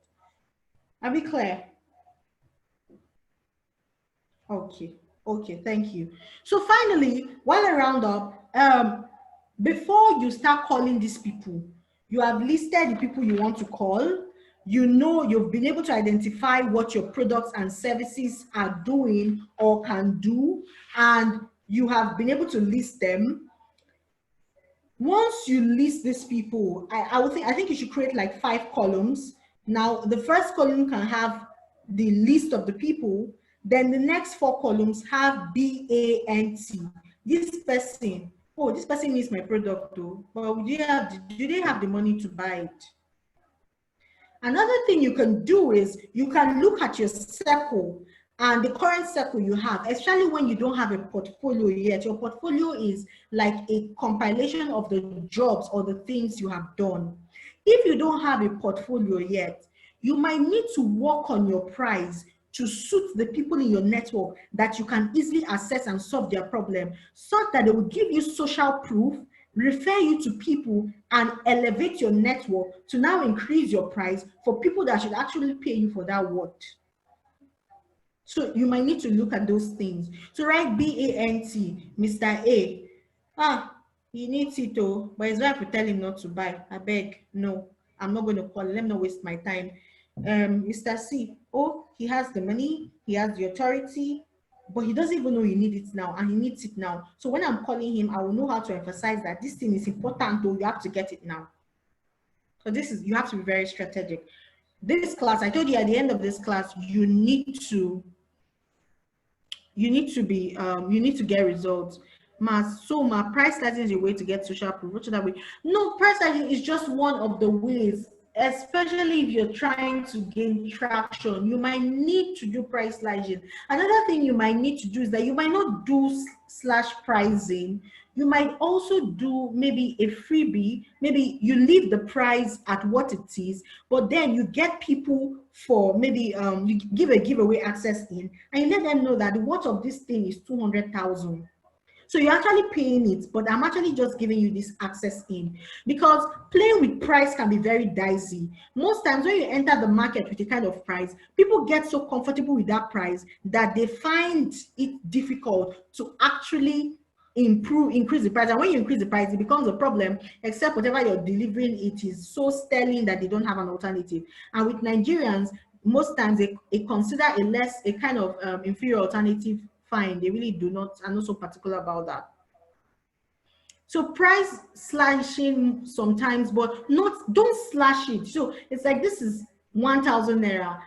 Are we clear? Okay, thank you. So finally, while I round up, before you start calling these people, you have listed the people you want to call. You know, you've been able to identify what your products and services are doing or can do, and you have been able to list them. Once you list these people, I think you should create like 5 columns. Now, the first column can have the list of the people. Then the next 4 columns have BANT. This person, oh, this person needs my product though, but do they have the money to buy it? Another thing you can do is you can look at your circle and the current circle you have, especially when you don't have a portfolio yet. Your portfolio is like a compilation of the jobs or the things you have done. If you don't have a portfolio yet, you might need to work on your price to suit the people in your network that you can easily access and solve their problem, such that they will give you social proof, refer you to people, and elevate your network to now increase your price for people that should actually pay you for that work. So you might need to look at those things. So write BANT, Mr. A. He needs it, but it's right to tell him not to buy. I beg, no. I'm not going to call. Let me not waste my time. Mr. C, oh, he has the money, he has the authority, but he doesn't even know he needs it now, and he needs it now. So when I'm calling him, I will know how to emphasize that this thing is important, though you have to get it now. So this is, you have to be very strategic. This class, I told you at the end of this class, you need to get results. My price sliding is a way to get social proof. What should that way? No, price sliding is just one of the ways, especially if you're trying to gain traction. You might need to do price sliding. Another thing you might need to do is that you might not do slash pricing. You might also do maybe a freebie. Maybe you leave the price at what it is, but then you get people for maybe you give a giveaway access in, and you let them know that the worth of this thing is 200,000. So you're actually paying it, but I'm actually just giving you this access in, because playing with price can be very dicey. Most times when you enter the market with a kind of price, people get so comfortable with that price that they find it difficult to actually increase the price. And when you increase the price, it becomes a problem, except whatever you're delivering, it is so sterling that they don't have an alternative. And with Nigerians, most times they consider a kind of inferior alternative fine. They really do not, are not so particular about that. So price slashing sometimes, but don't slash it. So it's like, this is 1,000 naira.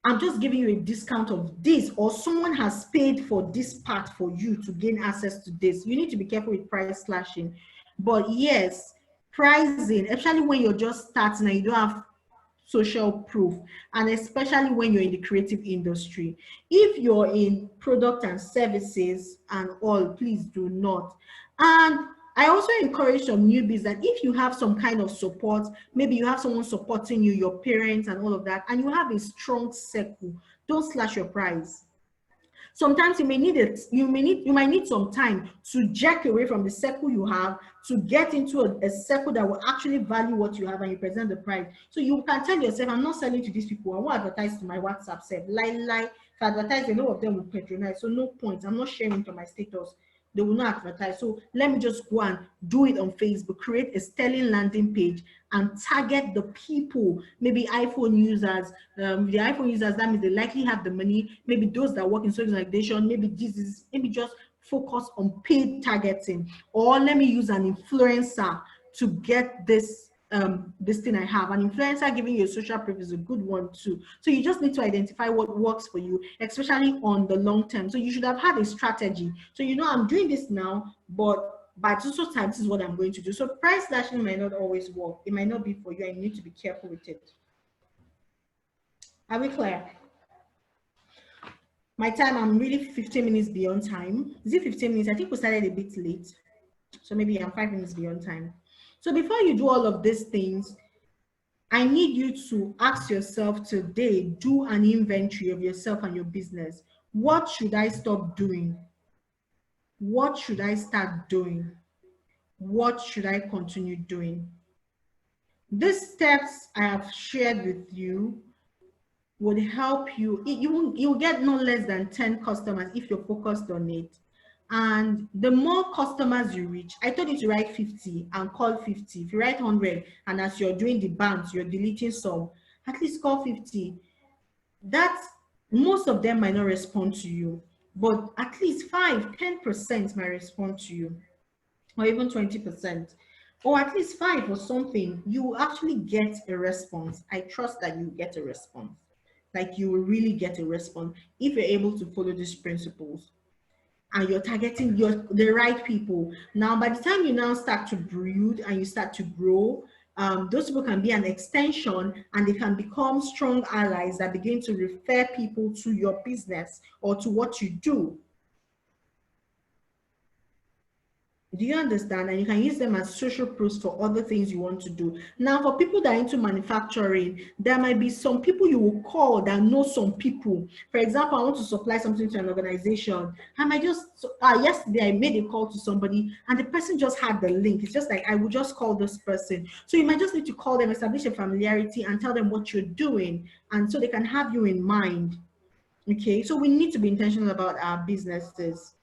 I'm just giving you a discount of this, or someone has paid for this part for you to gain access to this. You need to be careful with price slashing. But yes, pricing, especially when you're just starting and you don't have social proof, and especially when you're in the creative industry. If you're in product and services and all, please do not. And I also encourage some newbies that if you have some kind of support, maybe you have someone supporting you, your parents and all of that, and you have a strong circle, don't slash your price. Sometimes you may need it, you might need some time to jack away from the circle you have to get into a circle that will actually value what you have, and you present the price. So you can tell yourself, I'm not selling to these people, I won't advertise to my WhatsApp self. If I advertise, a lot of them will patronize, so no point. I'm not sharing to my status. They will not advertise. So let me just go and do it on Facebook, create a sterling landing page and target the people, maybe iPhone users. The iPhone users, that means they likely have the money. Maybe those that work in social organization, maybe just focus on paid targeting. Or let me use an influencer to get this thing I have. An influencer giving you a social proof is a good one too. So you just need to identify what works for you, especially on the long term. So you should have had a strategy. So you know, I'm doing this now, but by social time, this is what I'm going to do. So price slashing might not always work. It might not be for you, and you need to be careful with it. Are we clear? My time, I'm really 15 minutes beyond time. Is it 15 minutes? I think we started a bit late. So maybe I'm 5 minutes beyond time. So before you do all of these things, I need you to ask yourself today, do an inventory of yourself and your business. What should I stop doing? What should I start doing? What should I continue doing? These steps I have shared with you would help you. You'll get no less than 10 customers if you're focused on it. And the more customers you reach, I told you to write 50 and call 50. If you write 100 and as you're doing the bands, you're deleting some, at least call 50. That's, most of them might not respond to you, but at least 5-10% might respond to you, or even 20%, or at least 5 or something. You will actually get a response. I trust that you get a response. Like, you will really get a response if you're able to follow these principles and you're targeting the right people. Now, by the time you now start to brood and you start to grow, those people can be an extension, and they can become strong allies that begin to refer people to your business or to what you do. Do you understand? And you can use them as social proofs for other things you want to do. Now, for people that are into manufacturing, there might be some people you will call that know some people. For example, I want to supply something to an organization. I might just, yesterday I made a call to somebody and the person just had the link. It's just like, I would just call this person. So you might just need to call them, establish a familiarity and tell them what you're doing. And so they can have you in mind. Okay, so we need to be intentional about our businesses.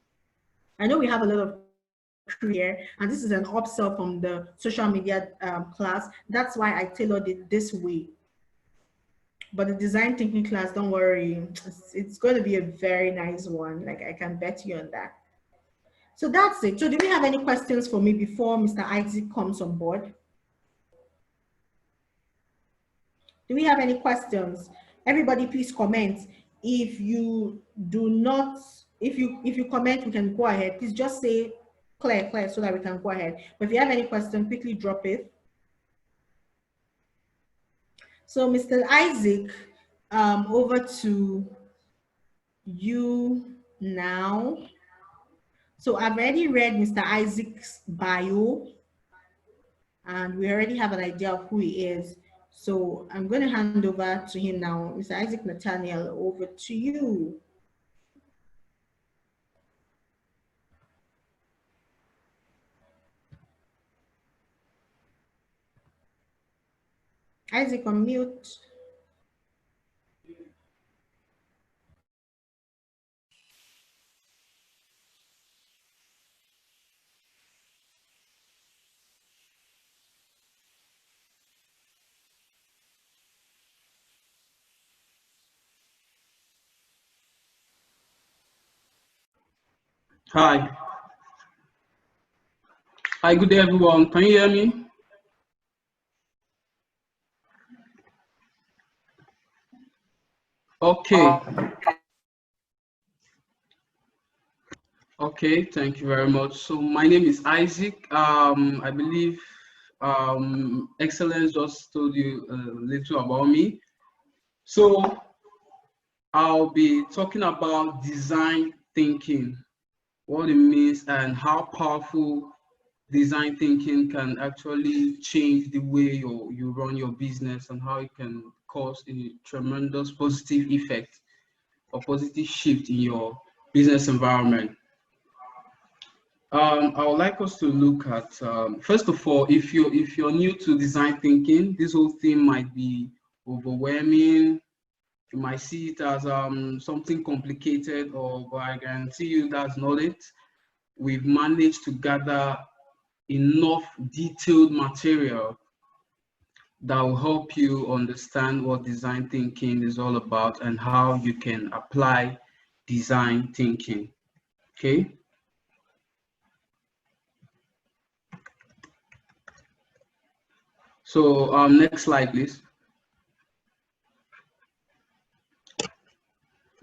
I know we have a lot of career, and this is an upsell from the social media class. That's why I tailored it this way. But the design thinking class, don't worry, it's going to be a very nice one. Like, I can bet you on that. So that's it. So do we have any questions for me before Mr. Isaac comes on board? Do we have any questions? Everybody, please comment. If you do not, if you comment, we can go ahead. Please just say clear, so that we can go ahead. But if you have any question, quickly drop it. So Mr. Isaac, over to you now. So I've already read Mr. Isaac's bio, and we already have an idea of who he is. So I'm going to hand over to him now. Mr. Isaac Nathaniel, over to you. Isaac, on mute. Hi. Hi, good day, everyone. Can you hear me? Okay. Okay, thank you very much. So my name is Isaac. I believe Excellence just told you a little about me. So I'll be talking about design thinking, what it means and how powerful design thinking can actually change the way you run your business and how it can cause a tremendous positive effect or positive shift in your business environment. I would like us to look at first of all, if you're new to design thinking, this whole thing might be overwhelming. You might see it as something complicated, but I guarantee you that's not it. We've managed to gather enough detailed material that will help you understand what design thinking is all about and how you can apply design thinking. Okay. So next slide, please.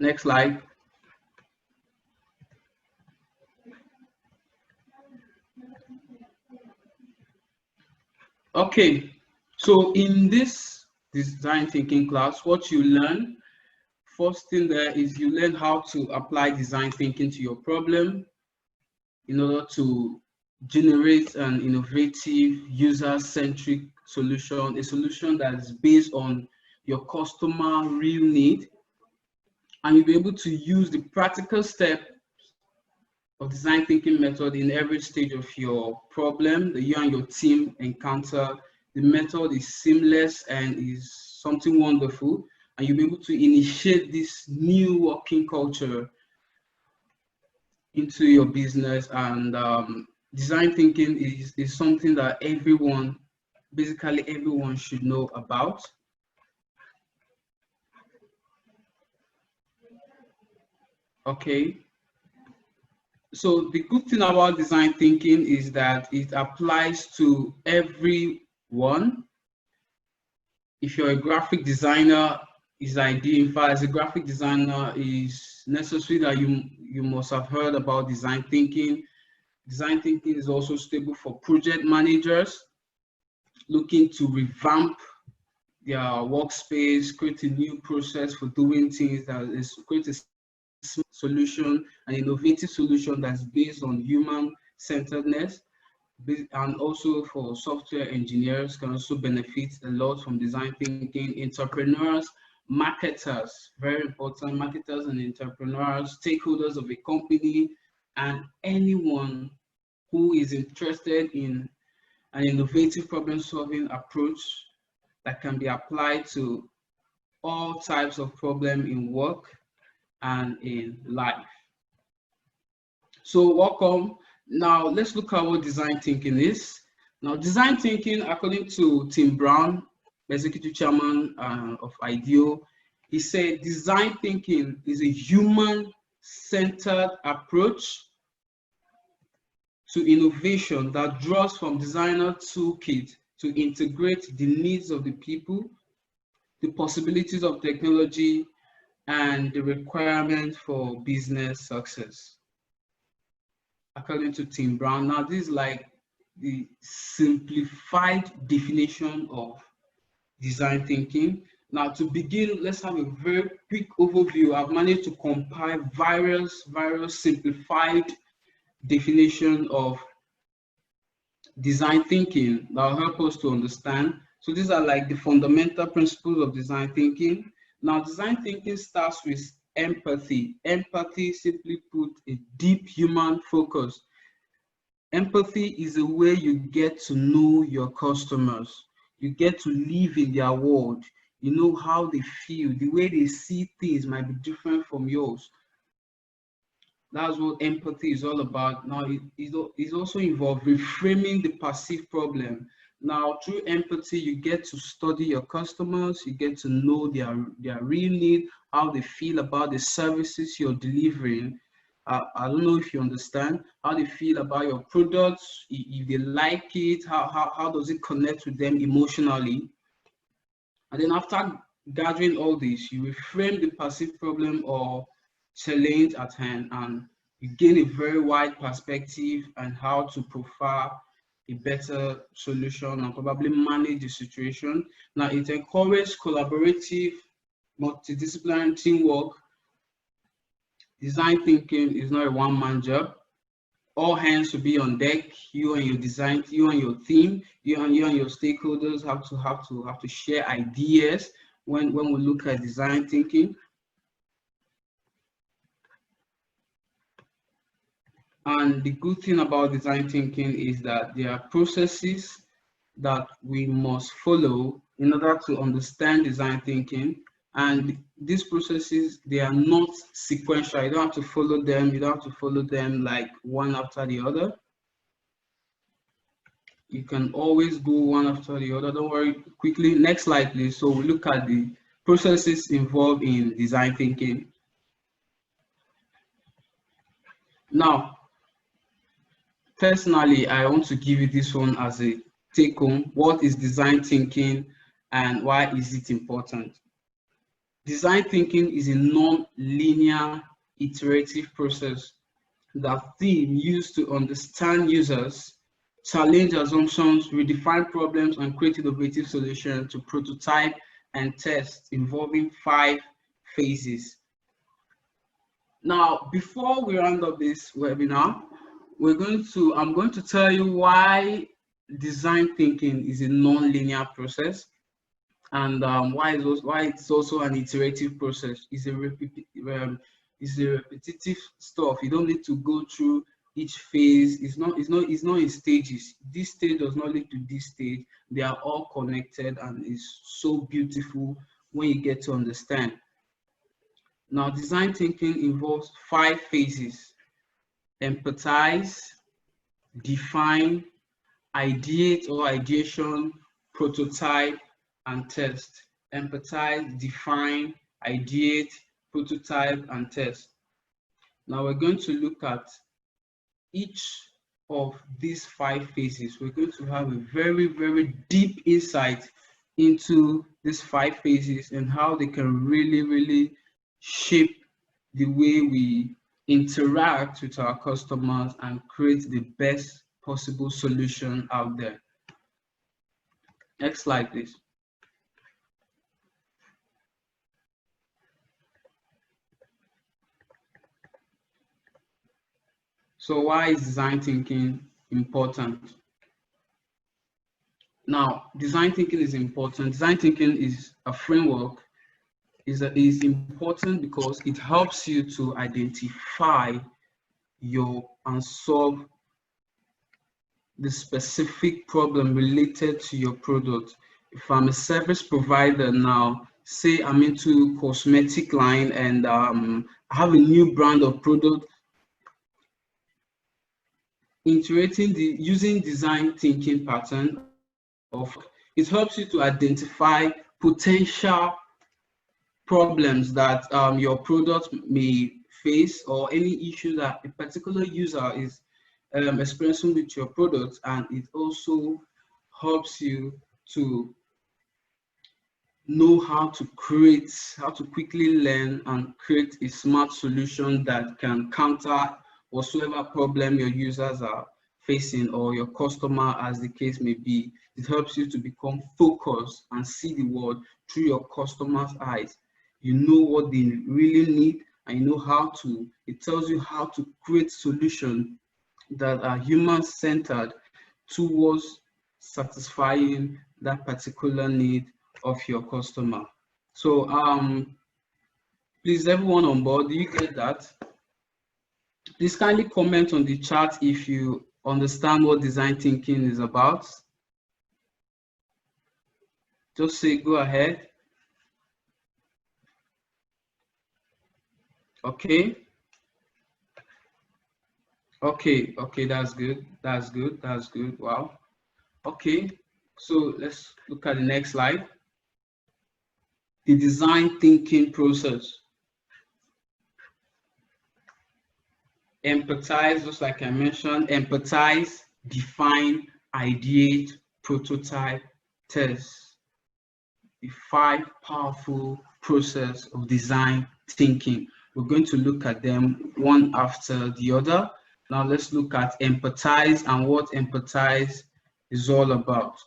Next slide. Okay, so in this design thinking class, what you learn, first thing there is you learn how to apply design thinking to your problem in order to generate an innovative, user-centric solution, a solution that is based on your customer real need, and you'll be able to use the practical step of design thinking method in every stage of your problem that you and your team encounter. The method is seamless and is something wonderful, and you'll be able to initiate this new working culture into your business. And design thinking is something that basically everyone should know about. Okay. So the good thing about design thinking is that it applies to everyone. If you're a graphic designer, it's ideal. In fact, as a graphic designer, it's necessary that you must have heard about design thinking. Design thinking is also stable for project managers looking to revamp their workspace, create a new process for doing things, that is create a solution, an innovative solution that's based on human-centeredness. And also for software engineers can also benefit a lot from design thinking. Entrepreneurs, marketers, very important, marketers and entrepreneurs, stakeholders of a company, and anyone who is interested in an innovative problem-solving approach that can be applied to all types of problems in work and in life. So welcome. Now, let's look at what design thinking is. Now, design thinking, according to Tim Brown, Executive Chairman of IDEO, he said design thinking is a human-centered approach to innovation that draws from designer toolkit to integrate the needs of the people, the possibilities of technology, and the requirement for business success. According to Tim Brown, now this is like the simplified definition of design thinking. Now to begin, let's have a very quick overview. I've managed to compile various simplified definition of design thinking that will help us to understand. So these are like the fundamental principles of design thinking. Now, design thinking starts with empathy. Empathy, simply put, a deep human focus. Empathy is a way you get to know your customers. You get to live in their world. You know how they feel. The way they see things might be different from yours. That's what empathy is all about. Now, it also involves reframing the perceived problem. Now, through empathy, you get to study your customers, you get to know their real need, how they feel about the services you're delivering. I don't know if you understand how they feel about your products, if they like it, how does it connect with them emotionally. And then after gathering all this, you reframe the perceived problem or challenge at hand, and you gain a very wide perspective on how to profile a better solution and probably manage the situation. Now, it encourages collaborative, multidisciplinary teamwork. Design thinking is not a one-man job. All hands should be on deck. You and your design, you and your team, you and your stakeholders have to share ideas when we look at design thinking. And the good thing about design thinking is that there are processes that we must follow in order to understand design thinking. And these processes, they are not sequential. You don't have to follow them. You don't have to follow them like one after the other. You can always go one after the other. Don't worry. Quickly, next slide, please. So we look at the processes involved in design thinking. Now, personally, I want to give you this one as a take home. What is design thinking and why is it important? Design thinking is a non-linear iterative process that teams use to understand users, challenge assumptions, redefine problems, and create innovative solutions to prototype and test, involving 5 phases. Now, before we round up this webinar, I'm going to tell you why design thinking is a non-linear process, and why it's also an iterative process. It's a repetitive stuff. You don't need to go through each phase. It's not in stages. This stage does not lead to this stage. They are all connected, and it's so beautiful when you get to understand. Now, design thinking involves 5 phases: empathize, define, ideate or ideation, prototype, and test. Empathize, define, ideate, prototype, and test. Now we're going to look at each of these 5 phases. We're going to have a very deep insight into these 5 phases and how they can really shape the way we interact with our customers and create the best possible solution out there. Next slide, please. So why is design thinking important? Now, design thinking is important. Design thinking is a framework. Is important because it helps you to identify and solve the specific problem related to your product. If I'm a service provider now, say I'm into cosmetic line and I have a new brand of product, using design thinking pattern of it helps you to identify potential problems that your product may face, or any issue that a particular user is experiencing with your product, and it also helps you to know how to quickly learn and create a smart solution that can counter whatsoever problem your users are facing, or your customer, as the case may be. It helps you to become focused and see the world through your customer's eyes. You know what they really need, and you know how to, it tells you how to create solutions that are human-centered towards satisfying that particular need of your customer. So please, everyone on board, do you get that? Please kindly comment on the chat if you understand what design thinking is about. Just say go ahead. Okay. Okay, that's good. That's good. That's good. Wow. Okay, so let's look at the next slide. The design thinking process. Empathize, just like I mentioned, empathize, define, ideate, prototype, test. The 5 powerful process of design thinking. We're going to look at them one after the other. Now let's look at empathize and what empathize is all about.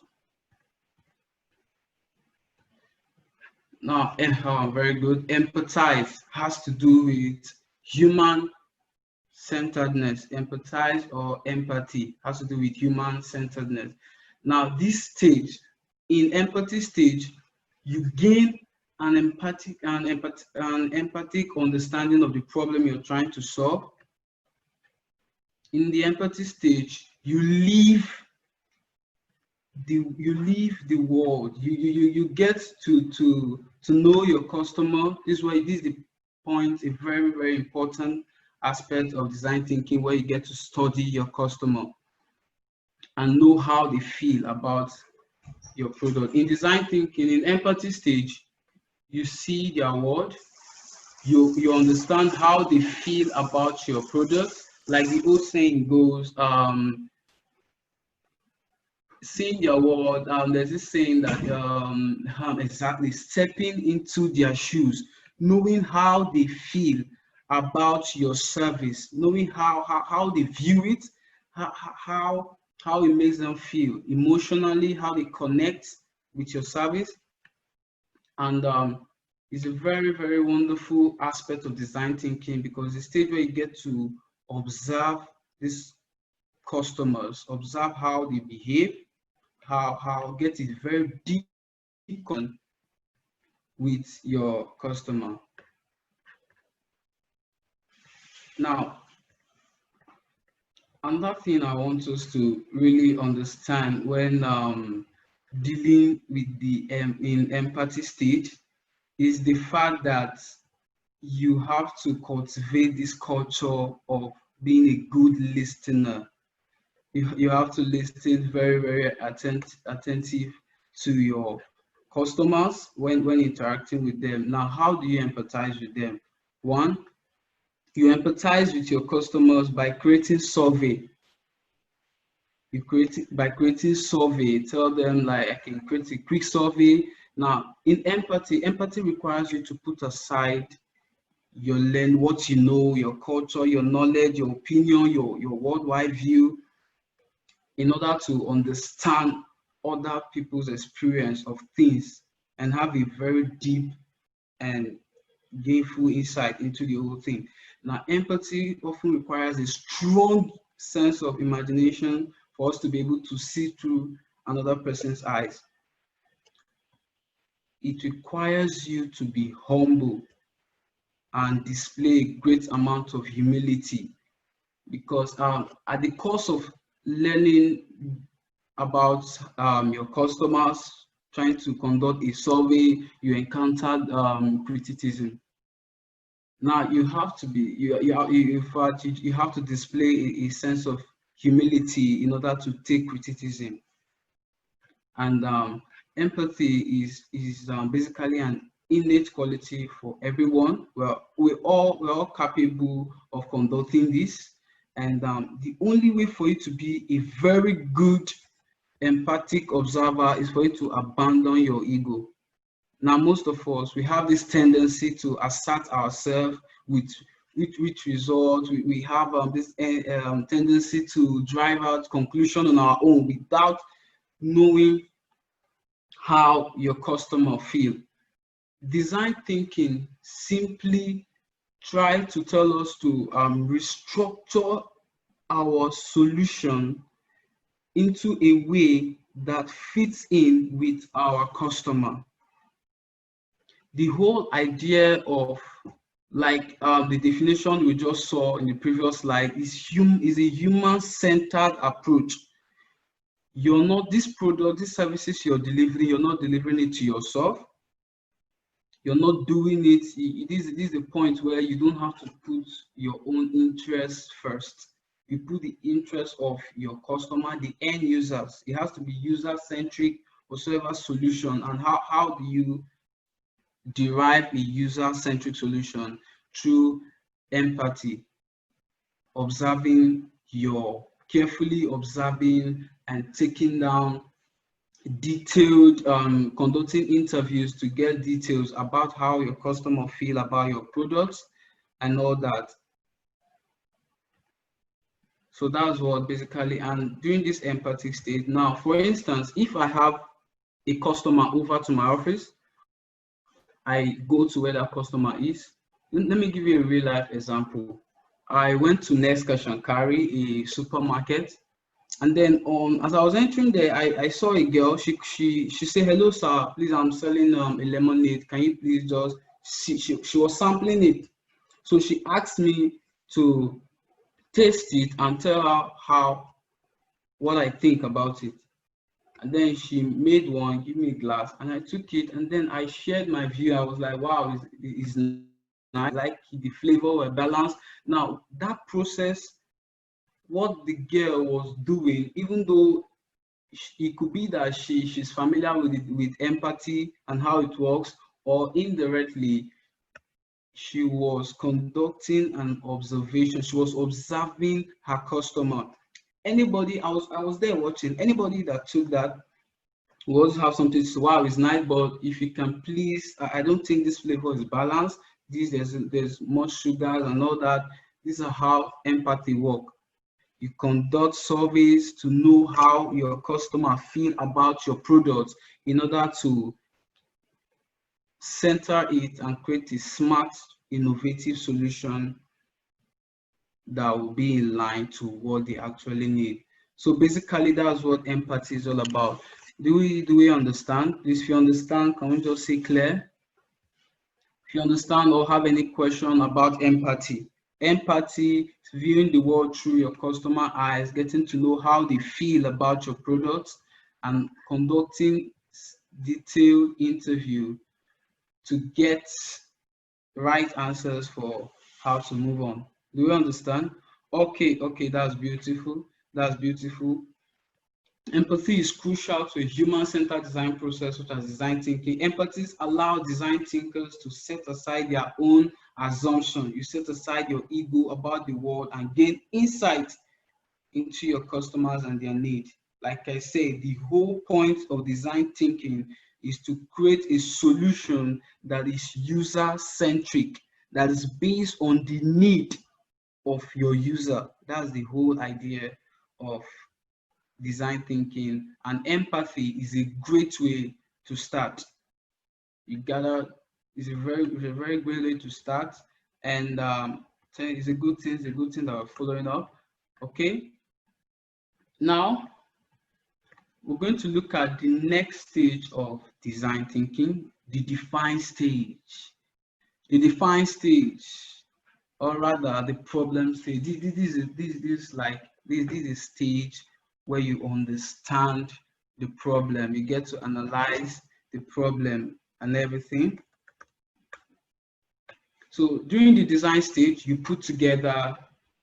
Now, very good. Empathize has to do with human centeredness. Empathize or empathy has to do with human centeredness. Now, this stage, in empathy stage, you gain an empathic understanding of the problem you're trying to solve. In the empathy stage, you leave the world. You get to know your customer. This is the point, a very, very important aspect of design thinking, where you get to study your customer and know how they feel about your product. In design thinking, in empathy stage, you see their world, you understand how they feel about your product. Like the old saying goes, seeing their world, there's this saying that exactly, stepping into their shoes, knowing how they feel about your service, knowing how they view it, how it makes them feel emotionally, how they connect with your service. And it's a very, very wonderful aspect of design thinking, because the stage where you get to observe these customers, observe how they behave, how get it very deep with your customer. Now, another thing I want us to really understand when dealing with the in empathy stage is the fact that you have to cultivate this culture of being a good listener. You have to listen very, very attentive to your customers when interacting with them. Now, how do you empathize with them? One, you empathize with your customers by creating survey. By creating survey, tell them, like, I can create a quick survey. Now, in empathy requires you to put aside your what you know, your culture, your knowledge, your opinion, your worldwide view, in order to understand other people's experience of things and have a very deep and gainful insight into the whole thing. Now, empathy often requires a strong sense of imagination for us to be able to see through another person's eyes. It requires you to be humble and display a great amount of humility, because at the course of learning about your customers, trying to conduct a survey, you encountered criticism. Now you have to be, you have to display a sense of humility in order to take criticism. And empathy is basically an innate quality for everyone. We're all capable of conducting this, and the only way for you to be a very good empathic observer is for you to abandon your ego. Now, most of us, we have this tendency to assert ourselves with results. We have this tendency to drive out conclusion on our own without knowing how your customer feel. Design thinking simply try to tell us to restructure our solution into a way that fits in with our customer. The whole idea of, like the definition we just saw in the previous slide, is a human-centered approach. You're not, this product, these services you're delivering, you're not delivering it to yourself. You're not doing it. It is a point where you don't have to put your own interests first. You put the interest of your customer, the end users. It has to be user-centric whatsoever solution. And how do you derive a user-centric solution? Through empathy, carefully observing and taking down detailed, conducting interviews to get details about how your customer feel about your products and all that. So that's what basically, and during this empathic state, now, for instance, if I have a customer over to my office, I go to where that customer is. Let me give you a real life example. I went to Next Cash and Carry, a supermarket, and then as I was entering there, I saw a girl. She said, "Hello, sir. Please, I'm selling a lemonade. Can you please just?" She was sampling it, so she asked me to taste it and tell her what I think about it. And then she made one, give me a glass, and I took it, and then I shared my view. I was like, "Wow, it's nice. I like the flavor were balanced." Now that process, what the girl was doing, even though it could be that she's familiar with empathy and how it works, or indirectly she was conducting an observation. She was observing her customer. Anybody, I was there watching. Anybody that took that will also have something to say, "Wow, it's nice, but if you can please, I don't think this flavor is balanced. There's much sugar and all that." These are how empathy works. You conduct surveys to know how your customer feel about your product in order to center it and create a smart, innovative solution that will be in line to what they actually need. So basically, that's what empathy is all about. Do we understand? Please, if you understand, can we just say clear? If you understand or have any question about empathy. Empathy is viewing the world through your customer eyes, getting to know how they feel about your products, and conducting detailed interview to get right answers for how to move on. Do you understand? Okay, that's beautiful. That's beautiful. Empathy is crucial to a human-centered design process such as design thinking. Empathy allows design thinkers to set aside their own assumption. You set aside your ego about the world and gain insight into your customers and their need. Like I said, the whole point of design thinking is to create a solution that is user-centric, that is based on the need of your user. That's the whole idea of design thinking, and empathy is a great way to start. It's a very great way to start, and it's a good thing that we're following up. Okay, now we're going to look at the next stage of design thinking, the define stage. The define stage, or rather the problem stage. This is a stage where you understand the problem. You get to analyze the problem and everything. So during the design stage, you put together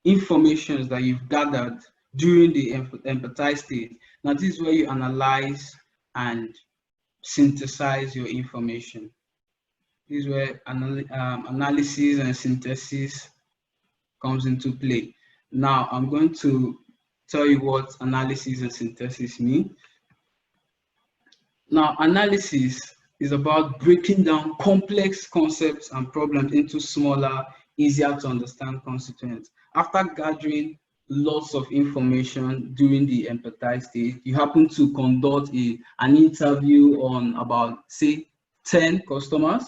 information that you've gathered during the empathize stage. Now, this is where you analyze and synthesize your information. This is where analysis and synthesis comes into play. Now, I'm going to tell you what analysis and synthesis mean. Now, analysis is about breaking down complex concepts and problems into smaller, easier to understand constituents. After gathering lots of information during the empathize stage, you happen to conduct an interview on about, say, 10 customers.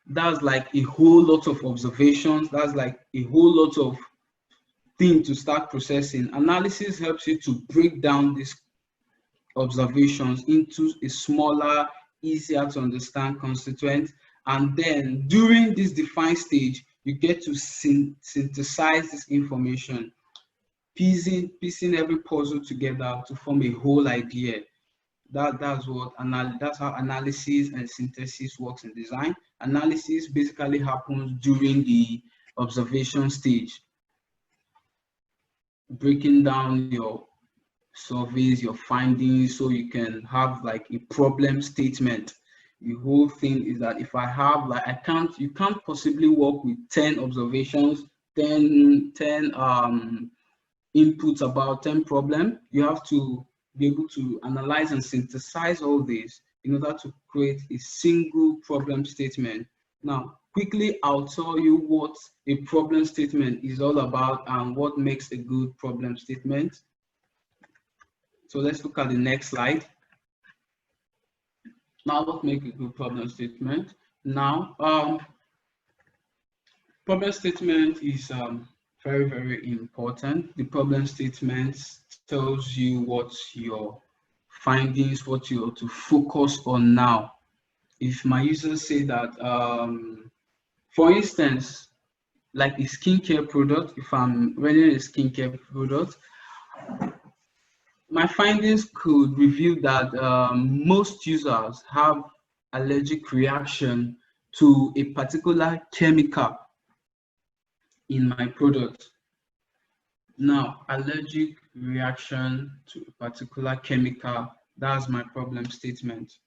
That's like a whole lot of observations. That's like a whole lot of things to start processing. Analysis helps you to break down these observations into a smaller, easier to understand constituent. And then during this defined stage, you get to synthesize this information, piecing every puzzle together to form a whole idea. That's how analysis and synthesis works in design. Analysis basically happens during the observation stage, breaking down your surveys, your findings, so you can have like a problem statement. The whole thing is that if I have like, you can't possibly work with 10 observations, 10 inputs about 10 problems. You have to be able to analyze and synthesize all this in order to create a single problem statement. Now, quickly, I'll tell you what a problem statement is all about and what makes a good problem statement. So let's look at the next slide. Now, what makes a good problem statement? Now, problem statement is very, very important. The problem statement tells you what your findings, what you're to focus on now. If my users say that, for instance, like a skincare product, if I'm running a skincare product, my findings could reveal that most users have allergic reaction to a particular chemical in my product. Now, allergic reaction to a particular chemical, that's my problem statement.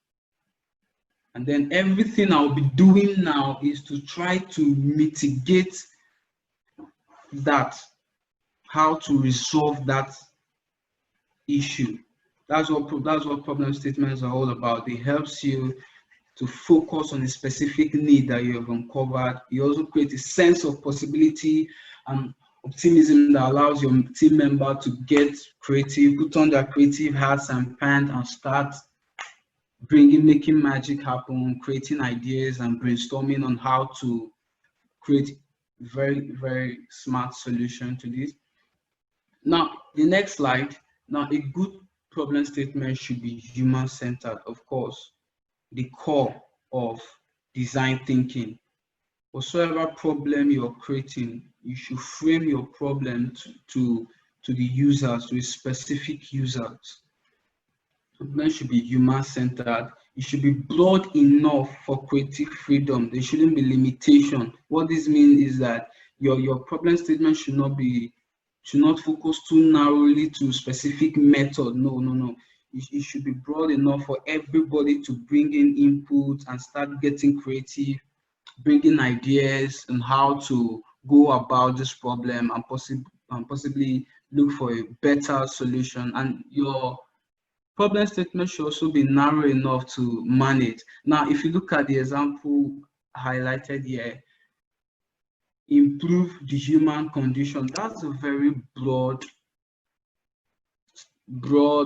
And then everything I'll be doing now is to try to mitigate that, how to resolve that issue. That's what problem statements are all about. It helps you to focus on a specific need that you have uncovered. You also create a sense of possibility and optimism that allows your team member to get creative, put on their creative hats and pants and start making magic happen, creating ideas and brainstorming on how to create very, very smart solution to this. Now, the next slide. Now, a good problem statement should be human-centered, of course, the core of design thinking. Whatsoever problem you're creating, you should frame your problem to the users, to a specific users. Problem should be human-centered. It should be broad enough for creative freedom. There shouldn't be limitation. What this means is that your problem statement should not focus too narrowly to specific method. No. It should be broad enough for everybody to bring in input and start getting creative, bringing ideas on how to go about this problem and possibly look for a better solution. And your problem statement should also be narrow enough to manage. Now, if you look at the example highlighted here, improve the human condition, that's a very broad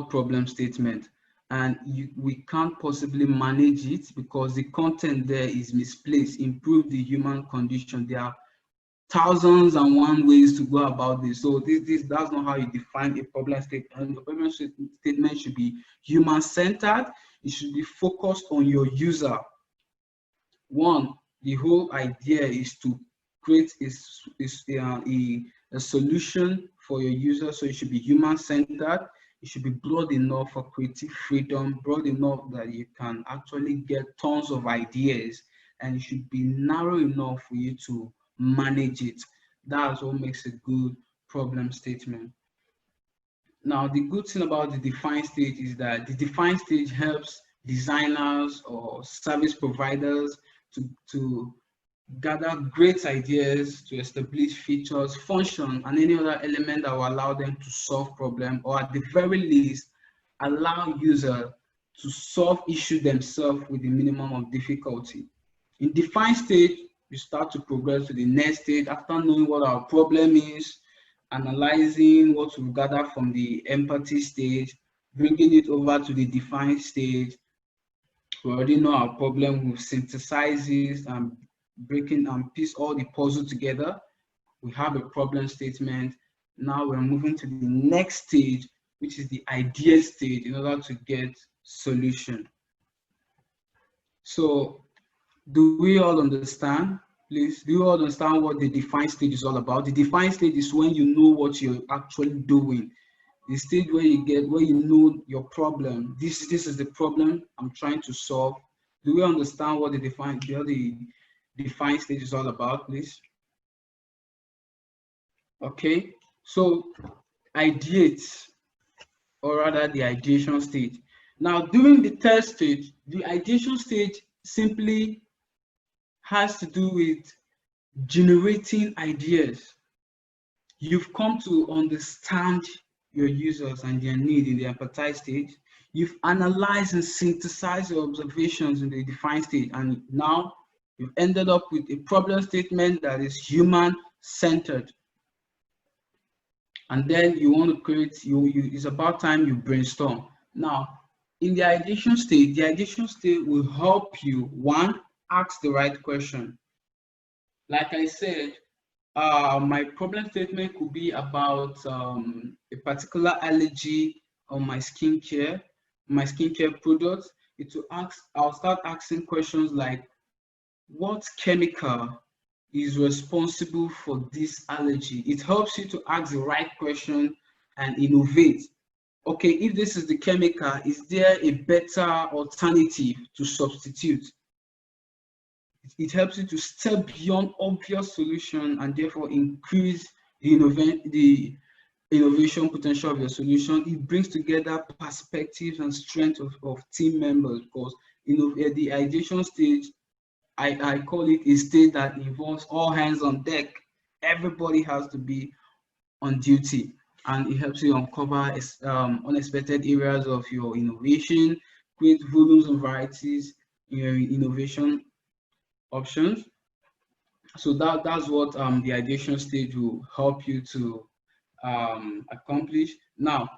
problem statement, and we can't possibly manage it because the content there is misplaced. Improve the human condition. There are thousands and one ways to go about this. So that's not how you define a problem statement. The problem statement should be human-centered. It should be focused on your user. One, the whole idea is to create a solution for your user, so it should be human-centered. It should be broad enough for creative freedom, broad enough that you can actually get tons of ideas, and it should be narrow enough for you to manage it. That's what makes a good problem statement. Now, the good thing about the define stage is that the define stage helps designers or service providers to gather great ideas, to establish features, function, and any other element that will allow them to solve problem, or at the very least, allow users to solve issue themselves with the minimum of difficulty. In define stage, we start to progress to the next stage after knowing what our problem is, analyzing what we've gathered from the empathy stage, bringing it over to the define stage. We already know our problem, we've synthesized it and breaking and piece all the puzzle together. We have a problem statement. Now we're moving to the next stage, which is the idea stage, in order to get solution. So do we all understand? Please, do you all understand what the define stage is all about? The define stage is when you know what you're actually doing. The stage where you know your problem. This is the problem I'm trying to solve. Do we understand what the define stage is all about, please? Okay, so ideate, or rather the ideation stage. Now, during the third stage, the ideation stage simply has to do with generating ideas. You've come to understand your users and their need in the empathize stage. You've analyzed and synthesized your observations in the define stage, and now you've ended up with a problem statement that is human-centered. And then you want to create, it's about time you brainstorm. Now, in the ideation stage will help you, one, ask the right question. Like I said, my problem statement could be about a particular allergy on my skincare products. I'll start asking questions like, what chemical is responsible for this allergy? It helps you to ask the right question and innovate. Okay, if this is the chemical, is there a better alternative to substitute? It helps you to step beyond obvious solution and therefore increase the innovation potential of your solution. It brings together perspectives and strength of team members, because at the ideation stage, I call it a stage that involves all hands on deck. Everybody has to be on duty, and it helps you uncover unexpected areas of your innovation, create volumes and varieties in your innovation options. So that's what the ideation stage will help you to accomplish. Now,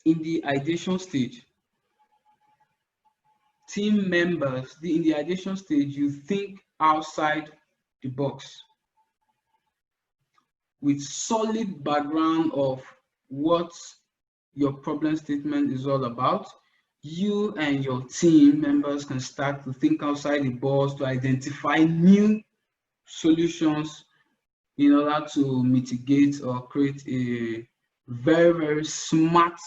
in the ideation stage, team members, in the ideation stage, you think outside the box with solid background of what your problem statement is all about. You and your team members can start to think outside the box to identify new solutions in order to mitigate or create a very, very smart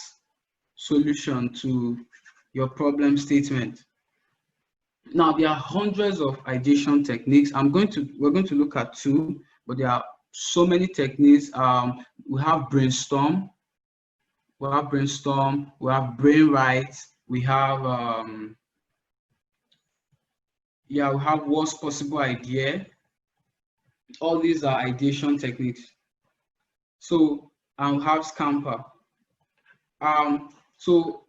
solution to your problem statement. Now, there are hundreds of ideation techniques. We're going to look at two, but there are so many techniques. We have brainstorm, we have brainwrite, we have we have worst possible idea. All these are ideation techniques. So we have scamper. So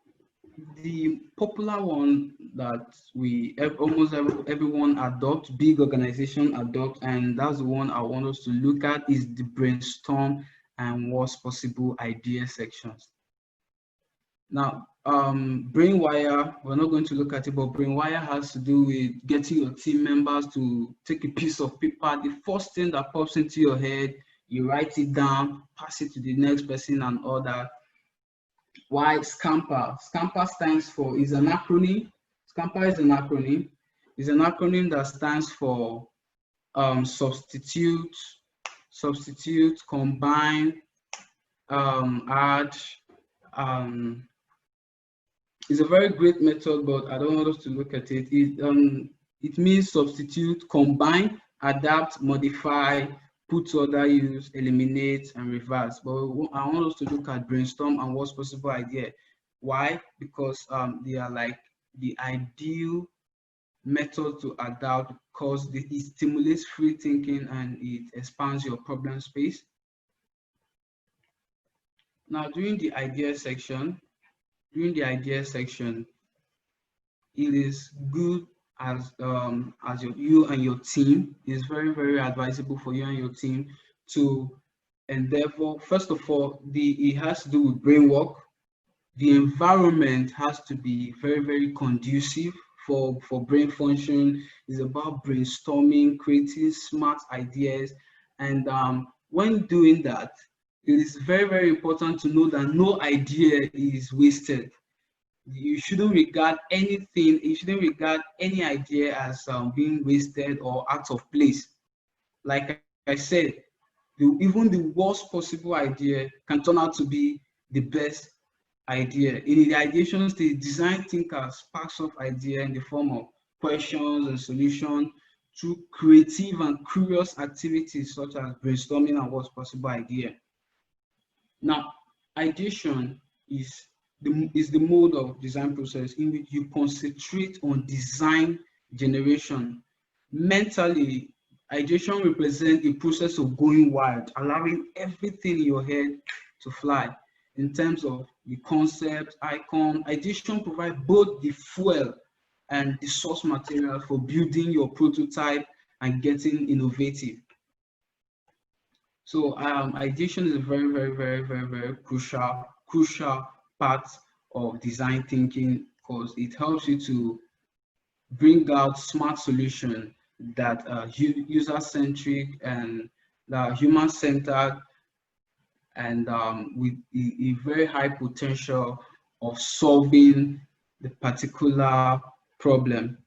the popular one that almost everyone adopt, big organization adopt, and that's the one I want us to look at, is the brainstorm and worst possible idea sections. Now, Brainwire, we're not going to look at it, but Brainwire has to do with getting your team members to take a piece of paper. The first thing that pops into your head, you write it down, pass it to the next person and all that. Why Scamper? Scamper stands for, is an acronym. Scamper is an acronym. It's an acronym that stands for substitute, combine, add. It's a very great method, but I don't want us to look at it. It means substitute, combine, adapt, modify, put to other use, eliminate, and reverse. But I want us to look at brainstorm and what's possible idea. Why? Because they are like the ideal method to adopt because it stimulates free thinking and it expands your problem space. Now, during the idea section, it is good as you and your team. It's very, very advisable for you and your team to endeavor. First of all, it has to do with brain work. The environment has to be very, very conducive for brain function. It's about brainstorming, creating smart ideas, and when doing that, it is very, very important to know that no idea is wasted. You shouldn't regard anything, you shouldn't regard any idea as being wasted or out of place. Like I said, even the worst possible idea can turn out to be the best idea. In the ideation stage, design thinkers sparks of idea in the form of questions and solutions through creative and curious activities such as brainstorming and what's possible idea. Now, ideation is the mode of design process in which you concentrate on design generation. Mentally, ideation represents a process of going wild, allowing everything in your head to fly. In terms of the concept, icon, ideation provides both the fuel and the source material for building your prototype and getting innovative. So ideation is a very, very, very, very, very crucial part of design thinking because it helps you to bring out smart solutions that are user-centric and that are human-centered and with a very high potential of solving the particular problem.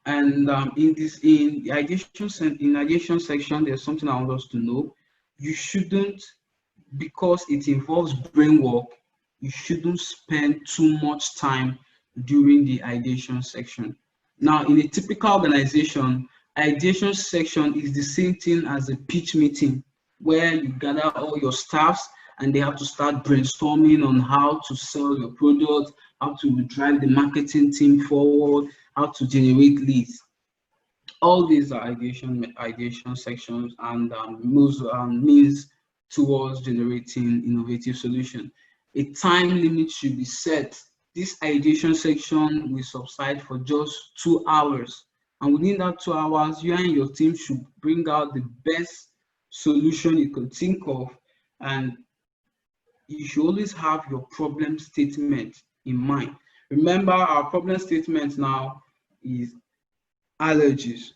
And in the ideation section, there's something I want us to know. You shouldn't, because it involves brain work, you shouldn't spend too much time during the ideation section. Now, in a typical organization, ideation section is the same thing as a pitch meeting where you gather all your staffs and they have to start brainstorming on how to sell your product, how to drive the marketing team forward, how to generate leads. All these are ideation sections and moves means towards generating innovative solution. A time limit should be set. This ideation section will subside for just 2 hours, and within that 2 hours, you and your team should bring out the best solution you could think of, and you should always have your problem statement in mind. Remember, our problem statement now is allergies.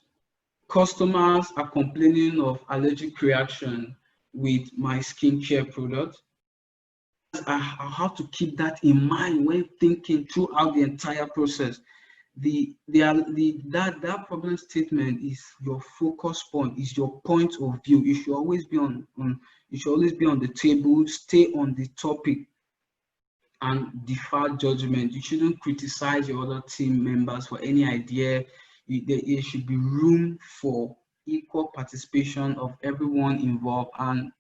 Customers are complaining of allergic reaction with my skincare product. I have to keep that in mind when thinking throughout the entire process. That problem statement is your focus point, is your point of view. It should always be on the table, stay on the topic and defer judgment. You shouldn't criticize your other team members for any idea. There should be room for equal participation of everyone involved, and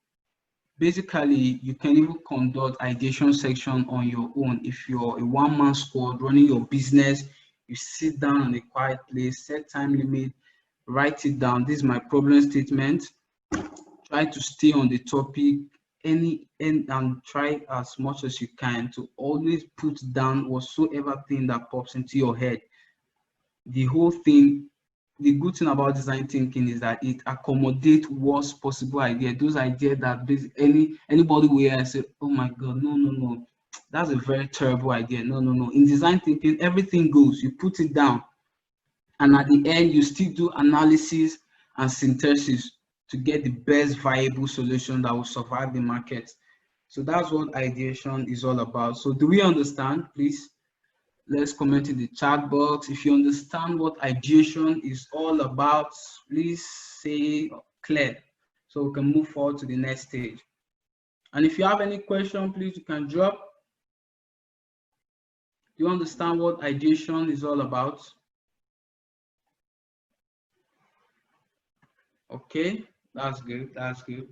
basically you can even conduct ideation section on your own. If you're a one-man squad running your business, you sit down in a quiet place, set time limit, write it down. This is my problem statement. Try to stay on the topic and try as much as you can to always put down whatsoever thing that pops into your head. The whole thing, the good thing about design thinking is that it accommodates worst possible idea. Those ideas that anybody will hear and say, oh my God, no, that's a very terrible idea. No. In design thinking, everything goes, you put it down, and at the end, you still do analysis and synthesis to get the best viable solution that will survive the market. So that's what ideation is all about. So do we understand? Please, let's comment in the chat box. If you understand what ideation is all about, please say clear so we can move forward to the next stage. And if you have any question, please, you can drop. Do you understand what ideation is all about? Okay, That's good. That's good.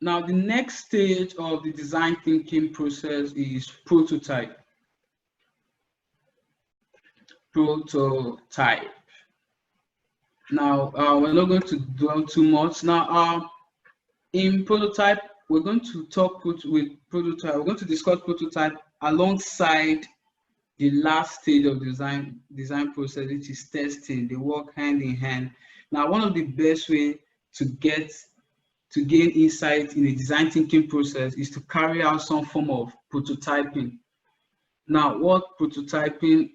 Now, the next stage of the design thinking process is prototype. Prototype. Now, we're not going to dwell too much. Now, in prototype, we're going to talk with prototype. We're going to discuss prototype alongside the last stage of design process, which is testing. They work hand in hand. Now, one of the best ways to gain insight in the design thinking process is to carry out some form of prototyping. Now, what prototyping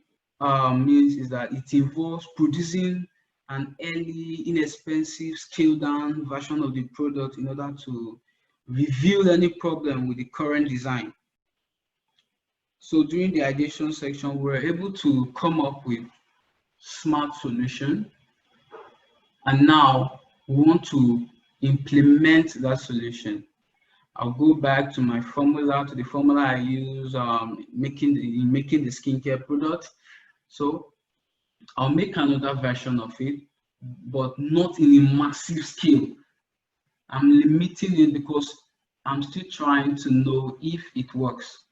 means is that it involves producing an early, inexpensive, scaled-down version of the product in order to reveal any problem with the current design. So during the ideation section, we're able to come up with smart solution, and now we want to implement that solution. I'll go back to my formula, to the formula I use in making the skincare product. So I'll make another version of it, but not in a massive scale. I'm limiting it because I'm still trying to know if it works.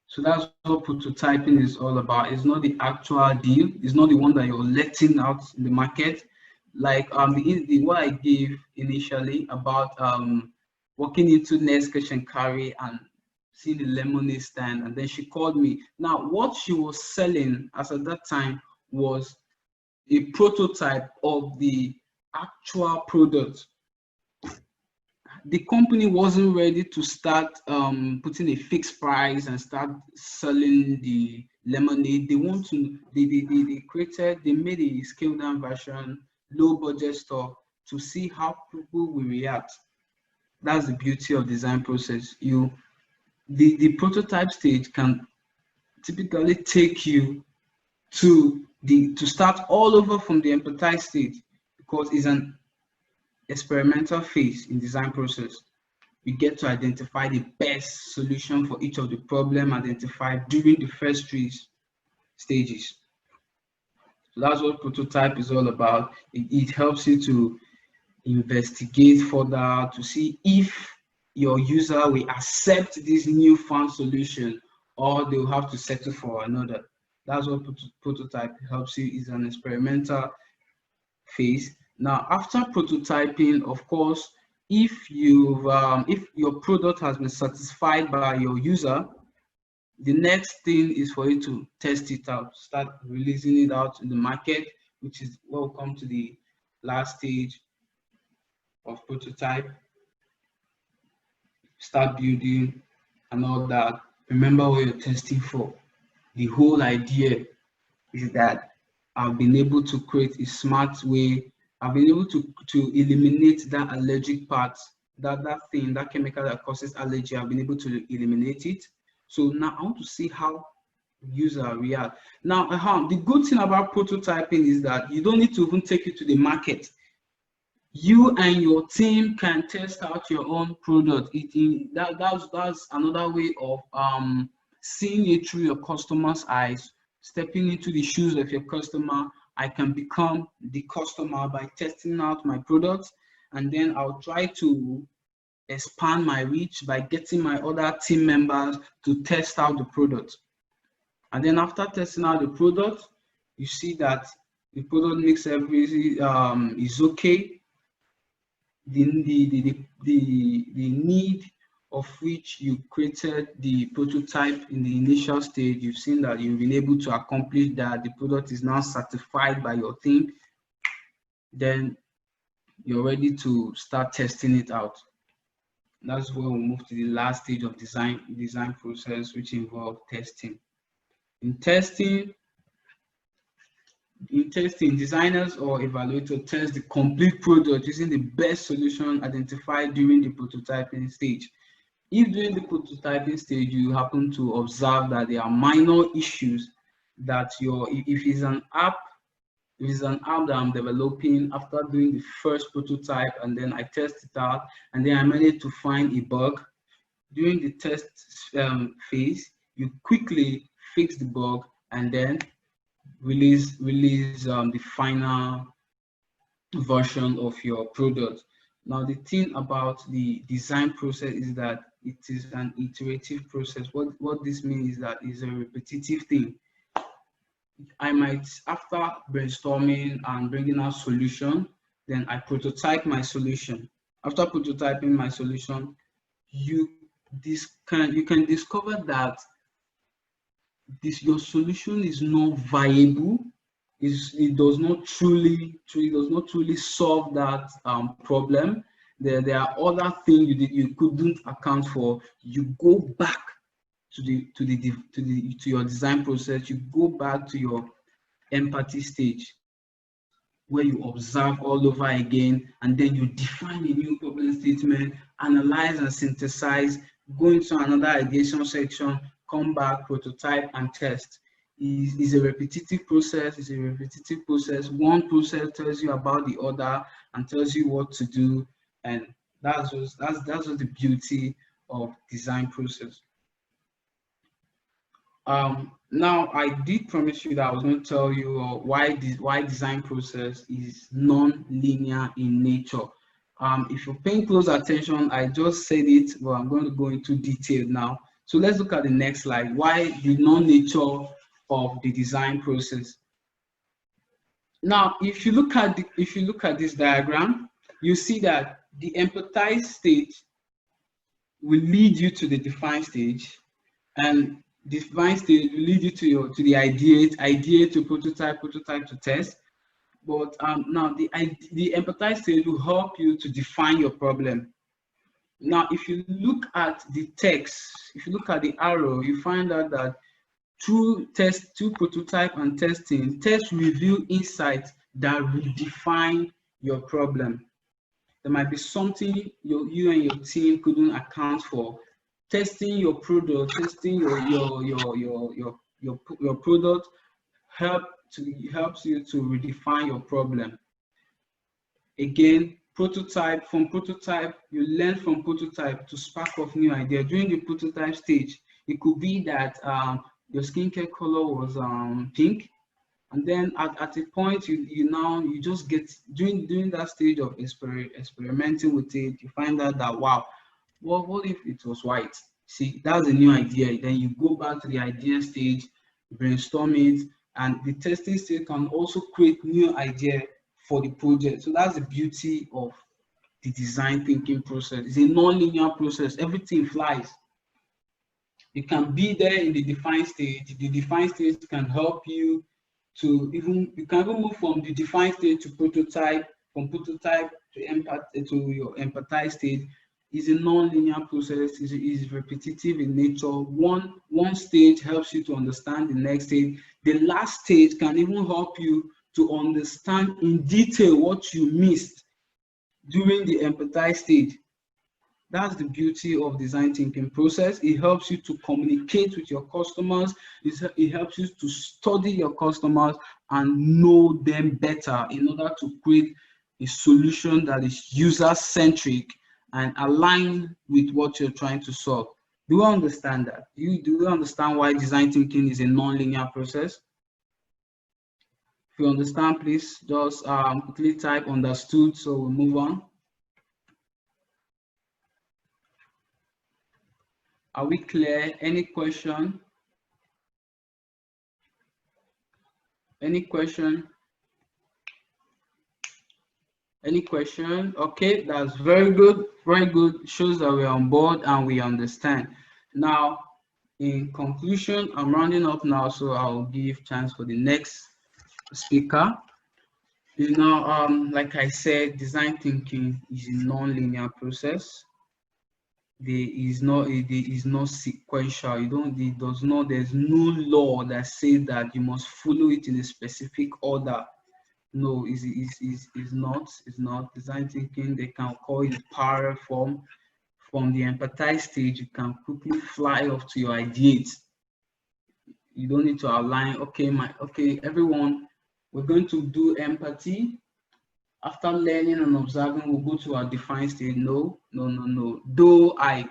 So that's what prototyping is all about. It's not the actual deal. It's not the one that you're letting out in the market. Like the what I gave initially about walking into Next Cash and Carry and seeing the lemonade stand, and then she called me. Now, what she was selling as at that time was a prototype of the actual product. The company wasn't ready to start putting a fixed price and start selling the lemonade. They made a scaled down version, low budget stuff, to see how people will react. That's the beauty of design process. The prototype stage can typically take you to start all over from the empathize stage, because it's an experimental phase in design process. We get to identify the best solution for each of the problem identified during the first three stages. So that's what prototype is all about. It helps you to investigate further to see if your user will accept this newfound solution or they'll have to settle for another. That's what prototype helps you. Is an experimental phase. Now, after prototyping, of course, if your product has been satisfied by your user, the next thing is for you to test it out, start releasing it out in the market, which is welcome to the last stage of prototype. Start building and all that. Remember what you're testing for. The whole idea is that I've been able to create a smart way. I've been able to eliminate that allergic part, that chemical that causes allergy. I've been able to eliminate it. So now I want to see how user react. Now, the good thing about prototyping is that you don't need to even take it to the market. You and your team can test out your own product. That's another way of seeing it through your customer's eyes, stepping into the shoes of your customer. I can become the customer by testing out my product, and then I'll try to expand my reach by getting my other team members to test out the product. And then after testing out the product, you see that the product makes everything is okay. The need of which you created the prototype in the initial stage, you've seen that you've been able to accomplish that. The product is now certified by your team. Then you're ready to start testing it out. That's where we move to the last stage of design process, which involves testing. In testing, designers or evaluators test the complete product using the best solution identified during the prototyping stage. If during the prototyping stage you happen to observe that there are minor issues that if it's an app that I'm developing after doing the first prototype and then I test it out and then I managed to find a bug, during the test phase, you quickly fix the bug and then release the final version of your product. Now, the thing about the design process is that it is an iterative process. What this means is that it's a repetitive thing. I might, after brainstorming and bringing out solution, then I prototype my solution. After prototyping my solution, you can discover that your solution is not viable. It does not truly solve that problem. There are other things you couldn't account for. You go back to your design process. You go back to your empathy stage, where you observe all over again, and then you define a new problem statement, analyze and synthesize, go into another ideation section, come back, prototype, and test. Is a repetitive process. It's a repetitive process. One process tells you about the other and tells you what to do, and that's just the beauty of design process. Now, I did promise you that I was going to tell you why design process is non-linear in nature. If you're paying close attention, I just said it, but I'm going to go into detail now. So let's look at the next slide. Why the non-nature of the design process? Now, if you look at this diagram, you see that the empathize stage will lead you to the define stage, and define stage will lead you to the ideate to prototype to test. But now the empathize stage will help you to define your problem. Now, if you look at the text, if you look at the arrow, you find out that through prototype and testing, test reveal insights that redefine your problem. There might be something you and your team couldn't account for. Testing your product, testing your product helps you to redefine your problem. Again, from prototype, you learn from prototype to spark off new idea. During the prototype stage, it could be that your skincare color was pink, and then at a point you just get during that stage of experimenting with it, you find out that, wow, what if it was white? See, that's a new idea. Then you go back to the idea stage, brainstorm it, and the testing stage can also create new idea for the project. So that's the beauty of the design thinking process. It's a non-linear process. Everything flies. You can be there in the define stage. The define stage can help you to you can even move from the define stage to prototype, from prototype to your empathize stage. Is a non-linear process. Is repetitive in nature. One stage helps you to understand the next stage. The last stage can even help you to understand in detail what you missed during the empathize stage. That's the beauty of design thinking process. It helps you to communicate with your customers. It helps you to study your customers and know them better in order to create a solution that is user-centric and aligned with what you're trying to solve. Do you understand that? Do you understand why design thinking is a non-linear process? If you understand, please just quickly type understood, so we'll move on. Are we clear? Any question? Any question? Any question? Okay, that's very good. Very good. Shows that we're on board and we understand. Now, in conclusion, I'm rounding up now, so I'll give chance for the next speaker. You know, like I said, design thinking is a non-linear process. There is no sequential. There's no law that says that you must follow it in a specific order. No, it's not. Design thinking, they can call it parallel form. From the empathize stage, you can quickly fly off to your ideas. You don't need to outline, okay, everyone, we're going to do empathy. After learning and observing, we'll go to our define stage. No. Though I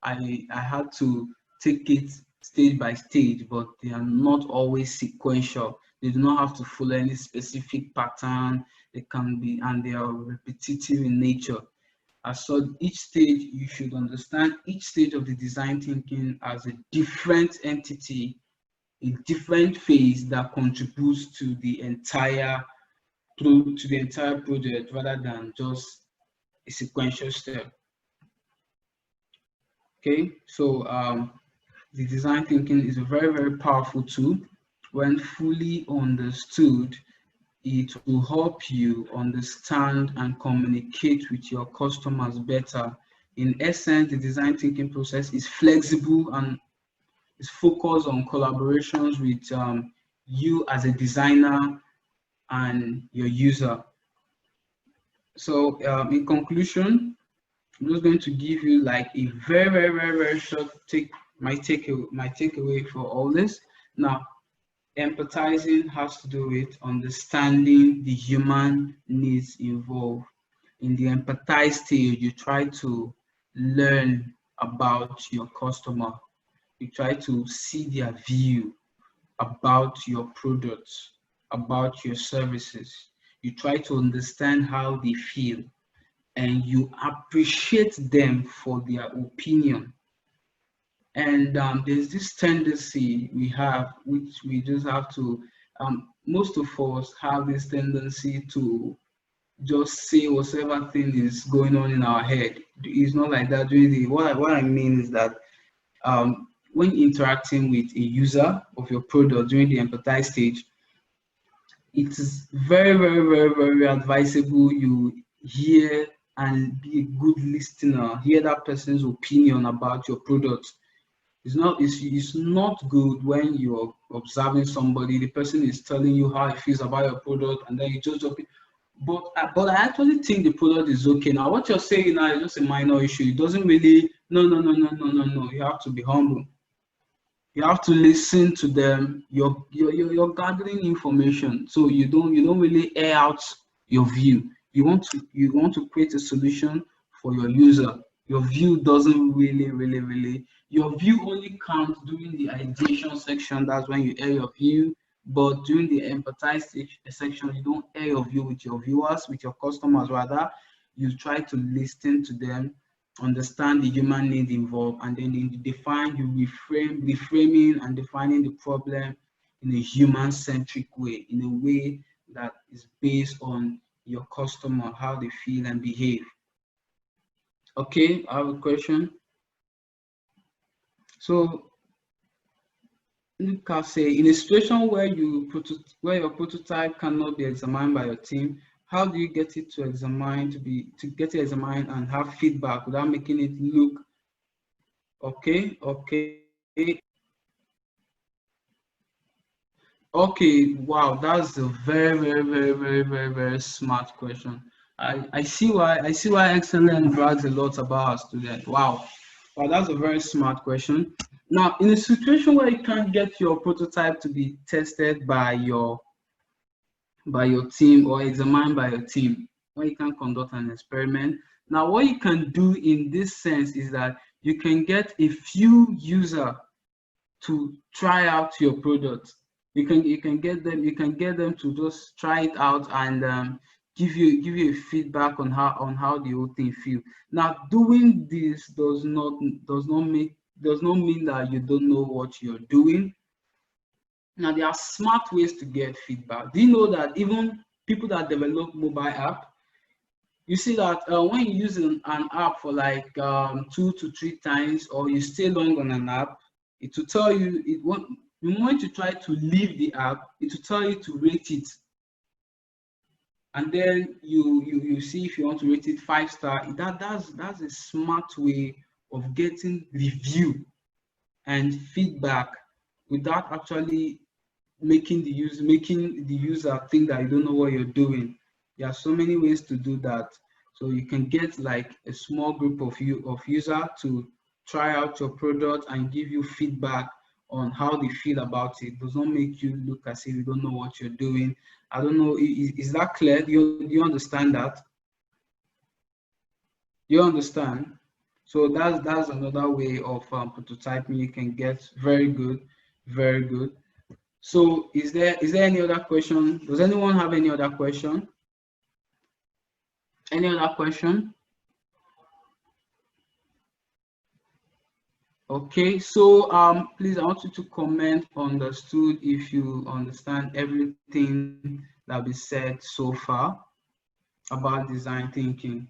had to take it stage by stage, but they are not always sequential. They do not have to follow any specific pattern. and they are repetitive in nature. So each stage, you should understand each stage of the design thinking as a different entity, a different phase that contributes to the entire project rather than just a sequential step. Okay, so the design thinking is a very, very powerful tool. When fully understood, it will help you understand and communicate with your customers better. In essence, the design thinking process is flexible and is focused on collaborations with you as a designer and your user. So in conclusion, I'm just going to give you like a very, very, very, very short takeaway for all this. Now, empathizing has to do with understanding the human needs involved. In the empathize stage, you try to learn about your customer. You try to see their view about your products, about your services. You try to understand how they feel, and you appreciate them for their opinion. And there's this tendency we have, which we just have to, most of us have this tendency to just say whatever thing is going on in our head. It's not like that. Really, what I mean is that when interacting with a user of your product during the empathize stage, it is very, very, very, very advisable you hear and be a good listener, hear that person's opinion about your product. It's not good when you're observing somebody, the person is telling you how he feels about your product, and then you just jump in. But I actually think the product is okay. Now, what you're saying now is just a minor issue. It doesn't really, no. You have to be humble. You have to listen to them. You're gathering information, so you don't really air out your view. You want to create a solution for your user. Your view doesn't really, your view only counts during the ideation section. That's when you air your view. But during the empathize section, you don't air your view with your viewers, with your customers. Rather, you try to listen to them, understand the human need involved, and then you reframing and defining the problem in a human-centric way, in a way that is based on your customer, how they feel and behave. Okay, I have a question. So Luca say, in a situation where your prototype cannot be examined by your team, how do you get it to get it examined and have feedback without making it look okay? Wow, that's a very smart question. I see why Excellent brags a lot about our students. Wow, that's a very smart question. Now, in a situation where you can't get your prototype to be tested by your team or examined by your team, when you can conduct an experiment. Now, what you can do in this sense is that you can get a few users to try out your product. You can get them to just try it out and give you a feedback on how the whole thing feels. Now, doing this does not mean that you don't know what you're doing. Now, there are smart ways to get feedback. Do you know that even people that develop mobile app, you see that when you use an app for like 2 to 3 times, or you stay long on an app, it will tell you, the moment you try to leave the app, it will tell you to rate it. And then you see if you want to rate it 5-star. That's a smart way of getting review and feedback without actually making the user think that you don't know what you're doing. There are so many ways to do that. So you can get like a small group of users to try out your product and give you feedback on how they feel about it. It does not make you look as if you don't know what you're doing. I don't know, is that clear? Do you understand that? You understand? So that's another way of prototyping. You can get very good. So is there any other question? Does anyone have any other question? Any other question? Okay, so please, I want you to comment understood if you understand everything that we said so far about design thinking.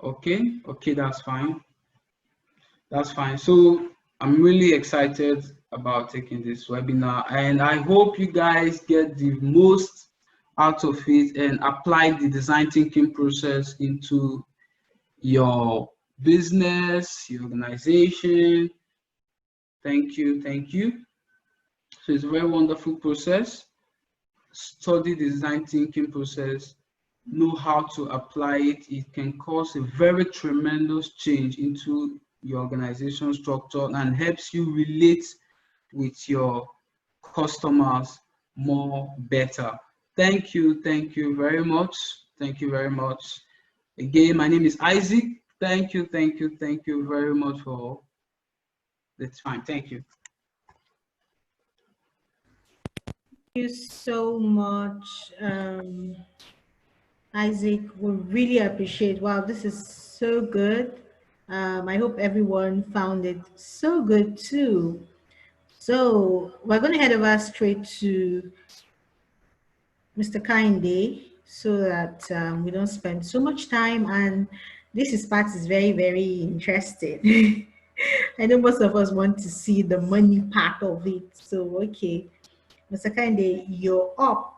Okay, that's fine. That's fine. So I'm really excited about taking this webinar, and I hope you guys get the most out of it and apply the design thinking process into your business, your organization. Thank you, thank you. So it's a very wonderful process. Study the design thinking process, know how to apply it. It can cause a very tremendous change into your organization structure and helps you relate with your customers more better. Thank you very much. Thank you very much. Again, my name is Isaac. Thank you very much for the time. Thank you. Thank you so much, Isaac. We really appreciate. Wow, this is so good. I hope everyone found it so good too. So we're going to head over straight to Mr. Kainde so that we don't spend so much time. And this part is very, very interesting. I know most of us want to see the money part of it. So, okay, Mr. Kainde, you're up.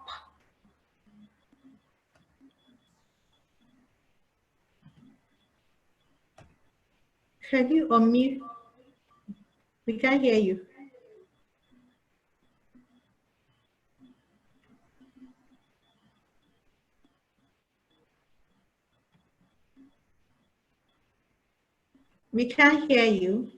Can you unmute? We can't hear you. We can't hear you.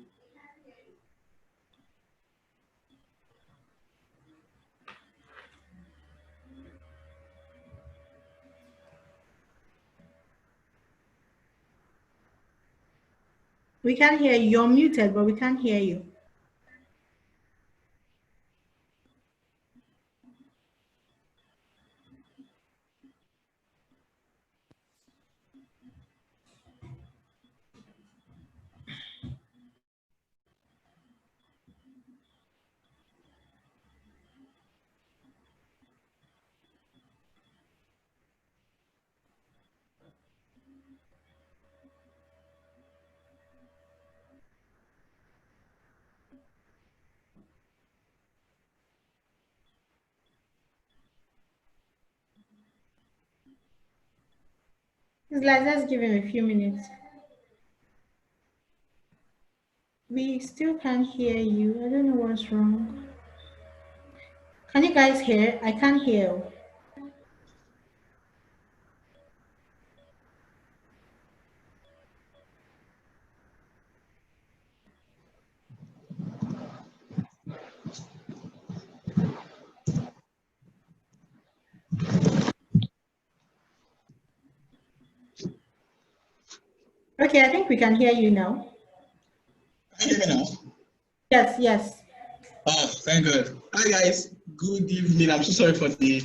We can't hear you. You're muted, but we can't hear you. It's like, let's give him a few minutes. We still can't hear you. I don't know what's wrong. Can you guys hear? I can't hear. Okay, I think we can hear you now. Can you hear me now? Yes, yes. Oh, thank God. Hi guys, good evening. I'm so sorry for the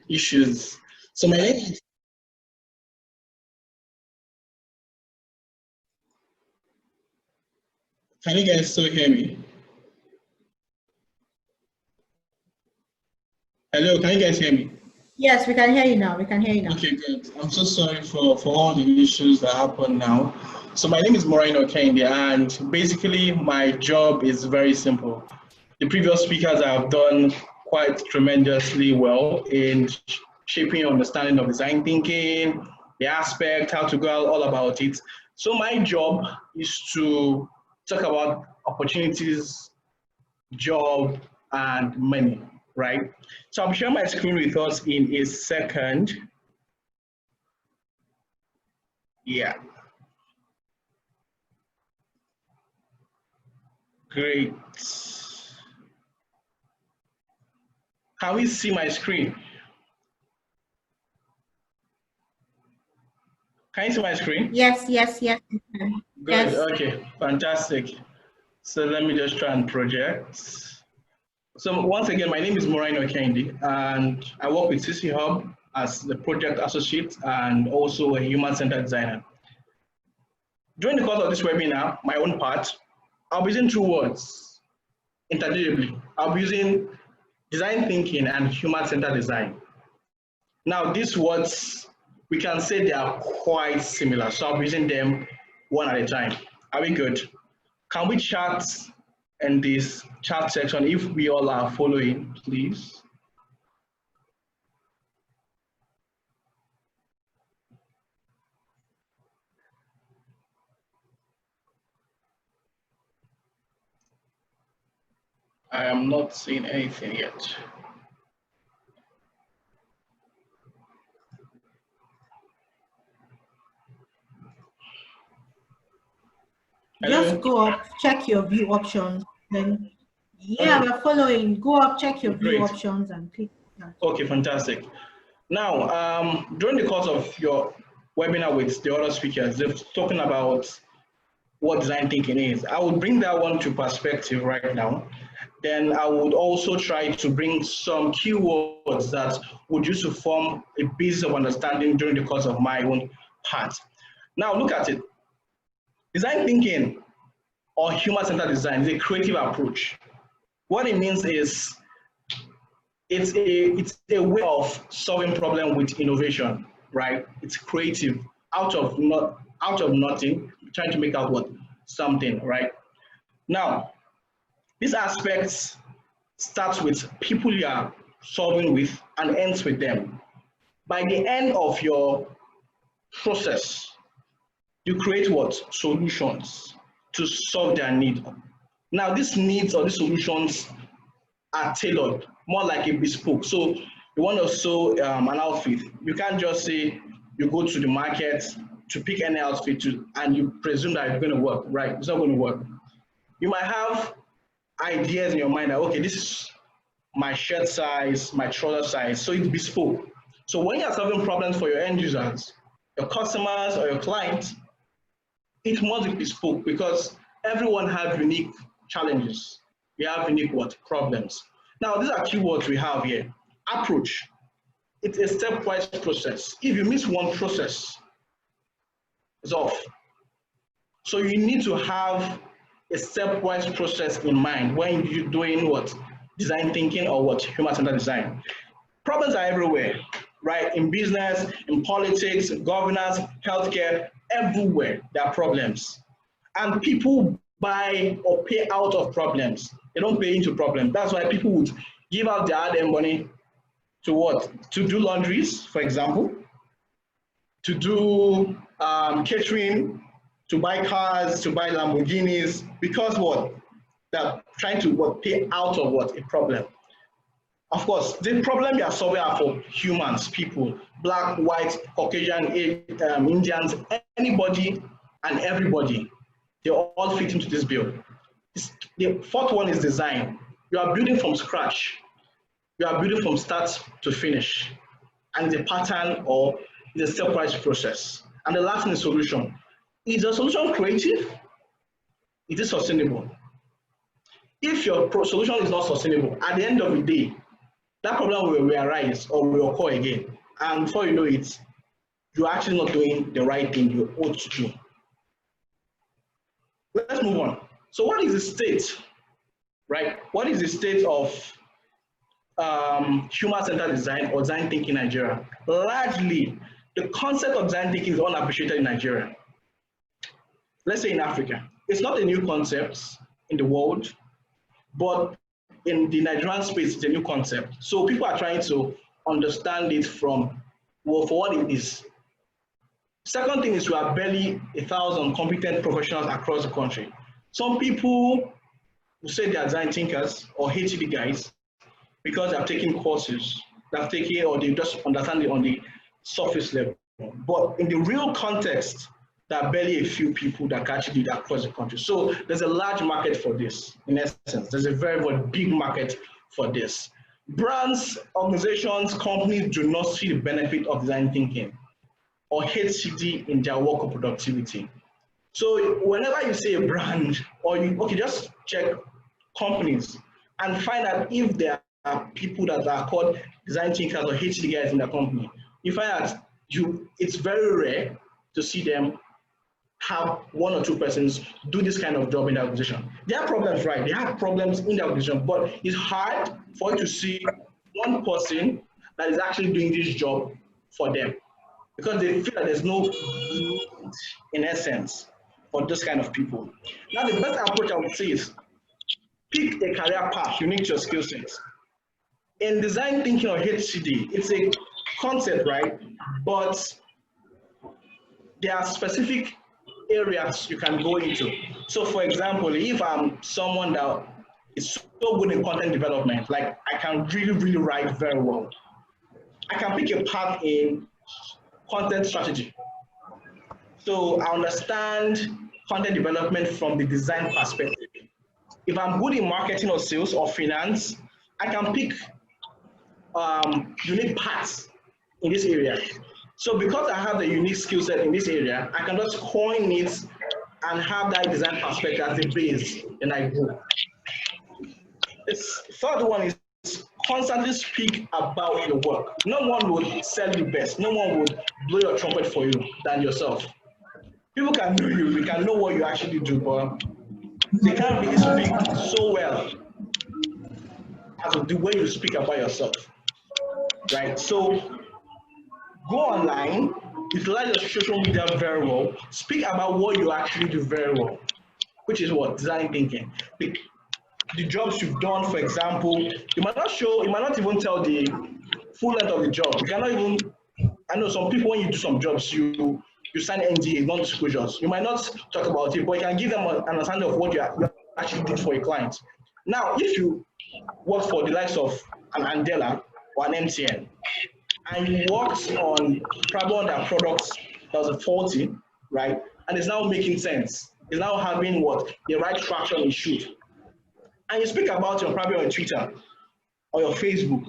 issues. So my name is... Can you guys still hear me? Hello, can you guys hear me? Yes, we can hear you now. We can hear you now. Okay, good. I'm so sorry for all the issues that happen now. So my name is Moreno Kende, and basically my job is very simple. The previous speakers have done quite tremendously well in shaping your understanding of design thinking, the aspect, how to go all about it. So my job is to talk about opportunities, job, and money, right? So I'm sharing my screen with us in a second. Yeah. Great. Can we see my screen? Can you see my screen? Yes, yes, yes. Good. Yes. Okay. Fantastic. So let me just try and project. So once again, my name is Morino Kendi, and I work with CC Hub as the project associate and also a human-centered designer. During the course of this webinar, my own part, I'll be using two words interchangeably. I'll be using design thinking and human-centered design. Now, these words, we can say they are quite similar, so I'll be using them one at a time. Are we good? Can we chat in this chat section if we all are following, please? I am not seeing anything yet. Just Hello? go up, check your view options. Then, yeah, Okay, we're following. Go up, check your view great. options, and click that. Okay, fantastic. Now, during the course of your webinar with the other speakers, they've talking about what design thinking is. I would bring that one to perspective right now. Then I would also try to bring some keywords that would use to form a basis of understanding during the course of my own part. Now look at it. Design thinking or human-centered design is a creative approach. What it means is it's a way of solving problem with innovation, right? It's creative, out of nothing, trying to make out what something, right? Now, these aspects starts with people you are solving with and ends with them. By the end of your process, you create what? Solutions to solve their need. Now, these needs or these solutions are tailored, more like a bespoke. So you want to sew an outfit. You can't just say you go to the market to pick any outfit and you presume that it's going to work, right? It's not going to work. You might have ideas in your mind that, okay, this is my shirt size, my trouser size, so it's bespoke. So when you're solving problems for your end users, your customers or your clients, it must be bespoke because everyone has unique challenges. We have unique what? Problems. Now, these are keywords we have here. Approach. It's a stepwise process. If you miss one process, it's off. So you need to have a stepwise process in mind when you're doing what? Design thinking or what? Human-centered design. Problems are everywhere, right? In business, in politics, governance, healthcare, everywhere there are problems. And people buy or pay out of problems. They don't pay into problems. That's why people would give out their hard-earned money to what? To do laundries, for example, to do catering, to buy cars, to buy Lamborghinis, because what? They're trying to what? Pay out of what? A problem. Of course, the problem you are solving are for humans, people, black, white, Caucasian, Indians, anybody and everybody. They all fit into this bill. The fourth one is design. You are building from scratch. You are building from start to finish. And it's a pattern or it's a stepwise process. And the last thing is solution. Is the solution creative? Is it sustainable? If your solution is not sustainable, at the end of the day, that problem will arise or will occur again. And before you know it, you're actually not doing the right thing you ought to do. Let's move on. So what is the state, right? What is the state of human-centered design or design thinking in Nigeria? Largely, the concept of design thinking is unappreciated in Nigeria. Let's say in Africa. It's not a new concept in the world, but in the Nigerian space, it's a new concept. So people are trying to understand it from, well, for what it is. Second thing is we have barely 1,000 competent professionals across the country. Some people who say they are design thinkers or HTD guys because they have taken courses, they have taken or they just understand it on the surface level. But in the real context, there are barely a few people that can actually do that across the country. So there's a large market for this, in essence. There's a very, very big market for this. Brands, organizations, companies do not see the benefit of design thinking or HCD in their work of productivity. So whenever you say a brand, or just check companies and find out if there are people that are called design thinkers or HD guys in the company. You find out it's very rare to see them have one or two persons do this kind of job in the organization. There are problems, right? They have problems in the organization, but it's hard for you to see one person that is actually doing this job for them because they feel that there's no need, in essence, for this kind of people. Now, the best approach I would say is pick a career path unique to your skill sets. In design thinking or HCD, it's a concept, right? But there are specific areas you can go into. So for example, if I'm someone that is so good in content development, like I can really write very well, I can pick a path in content strategy. So I understand content development from the design perspective. If I'm good in marketing or sales or finance, I can pick unique paths in this area. So because I have the unique skill set in this area, I can just coin it and have that design perspective as a base, and I go. The third one is constantly speak about your work. No one would sell you best. No one would blow your trumpet for you than yourself. People can know you, they can know what you actually do, but they can't really speak so well as the way you speak about yourself, right? So go online, utilize your social media very well, speak about what you actually do very well, which is what? Design thinking. The jobs you've done, for example, you might not even tell the full length of the job. You cannot even, I know some people, when you do some jobs, you sign NDA, non-disclosures. You might not talk about it, but you can give them an understanding of what you actually did for a client. Now, if you work for the likes of an Andela or an MTN, and you worked on probably on their products that was faulty, right? And it's now making sense. It's now having the right traction it should. And you speak about it probably on your Twitter or your Facebook.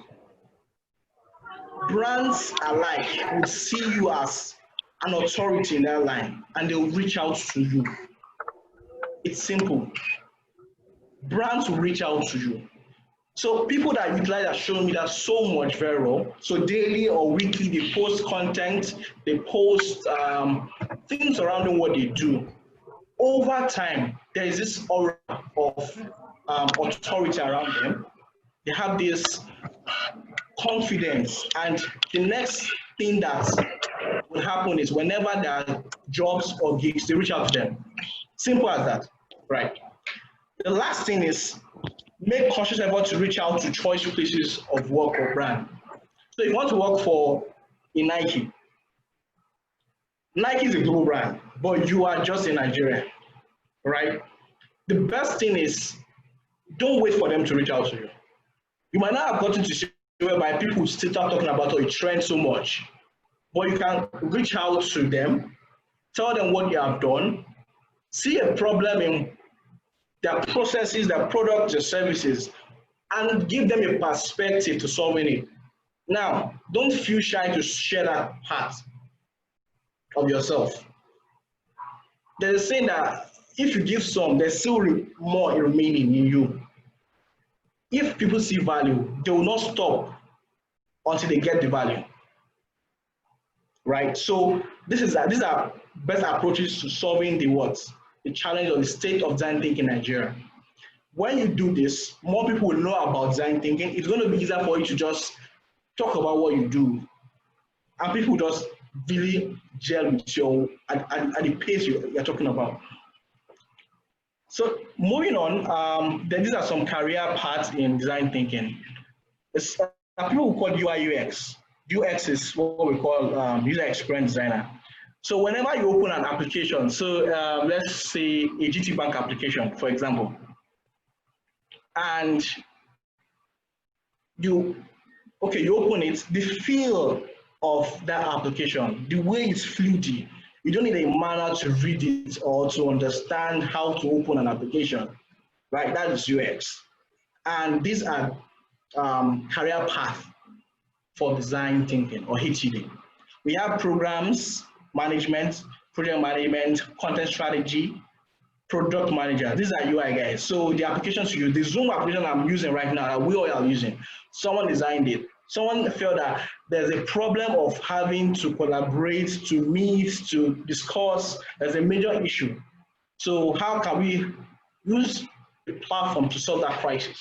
Brands alike will see you as an authority in their line and they'll reach out to you. It's simple. Brands will reach out to you. So people that utilize their social media so much very well, so daily or weekly, they post content, they post things surrounding what they do. Over time, there is this aura of authority around them. They have this confidence, and the next thing that will happen is whenever there are jobs or gigs, they reach out to them. Simple as that, right? The last thing is make conscious effort to reach out to choice places of work or brand. So if you want to work for a Nike, Nike is a global brand, but you are just in Nigeria, right? The best thing is don't wait for them to reach out to you. You might not have gotten to see whereby people still start talking about a trend so much, but you can reach out to them, tell them what you have done, see a problem in their processes, their products, their services, and give them a perspective to solving it. Now, don't feel shy to share that part of yourself. There's a saying that if you give some, there's still more remaining in you. If people see value, they will not stop until they get the value, right? So these are best approaches to solving the challenge of the state of design thinking in Nigeria. When you do this, more people will know about design thinking. It's going to be easier for you to just talk about what you do, and people just really gel with you at the pace you're talking about. So moving on, then these are some career paths in design thinking. People will call UI UX. UX is what we call user experience designer. So whenever you open an application, so let's say a GT Bank application, for example, and you open it, the feel of that application, the way it's fluid, you don't need a manual to read it or to understand how to open an application, right? That is UX. And these are career paths for design thinking or HTD. We have programs management, project management, content strategy, product manager. These are UI guys. So the applications you use, the Zoom application I'm using right now, that we all are using, someone designed it. Someone felt that there's a problem of having to collaborate, to meet, to discuss. There's a major issue. So how can we use the platform to solve that crisis?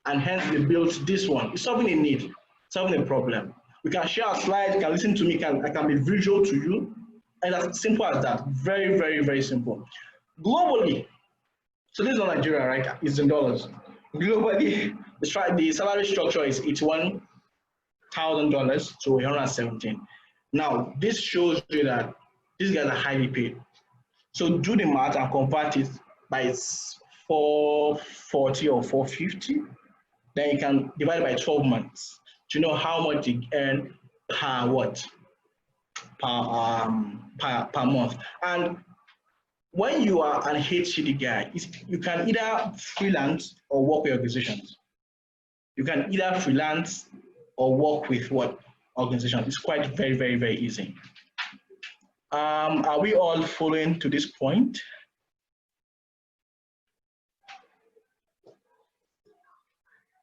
And hence they built this one. It's solving a need, solving a problem. We can share a slide, you can listen to me, I can be visual to you. And as simple as that. Very, very, very simple. Globally, so this is not Nigeria, right? It's in dollars. Globally, the salary structure is $81,000 to 117. Now, this shows you that these guys are highly paid. So do the math and convert it by 440 or 450. Then you can divide it by 12 months to know how much you earn per what? Per month. And when you are an HCD guy, you can either freelance or work with organizations. You can either freelance or work with what organization. It's quite very, very, very easy. Are we all following to this point?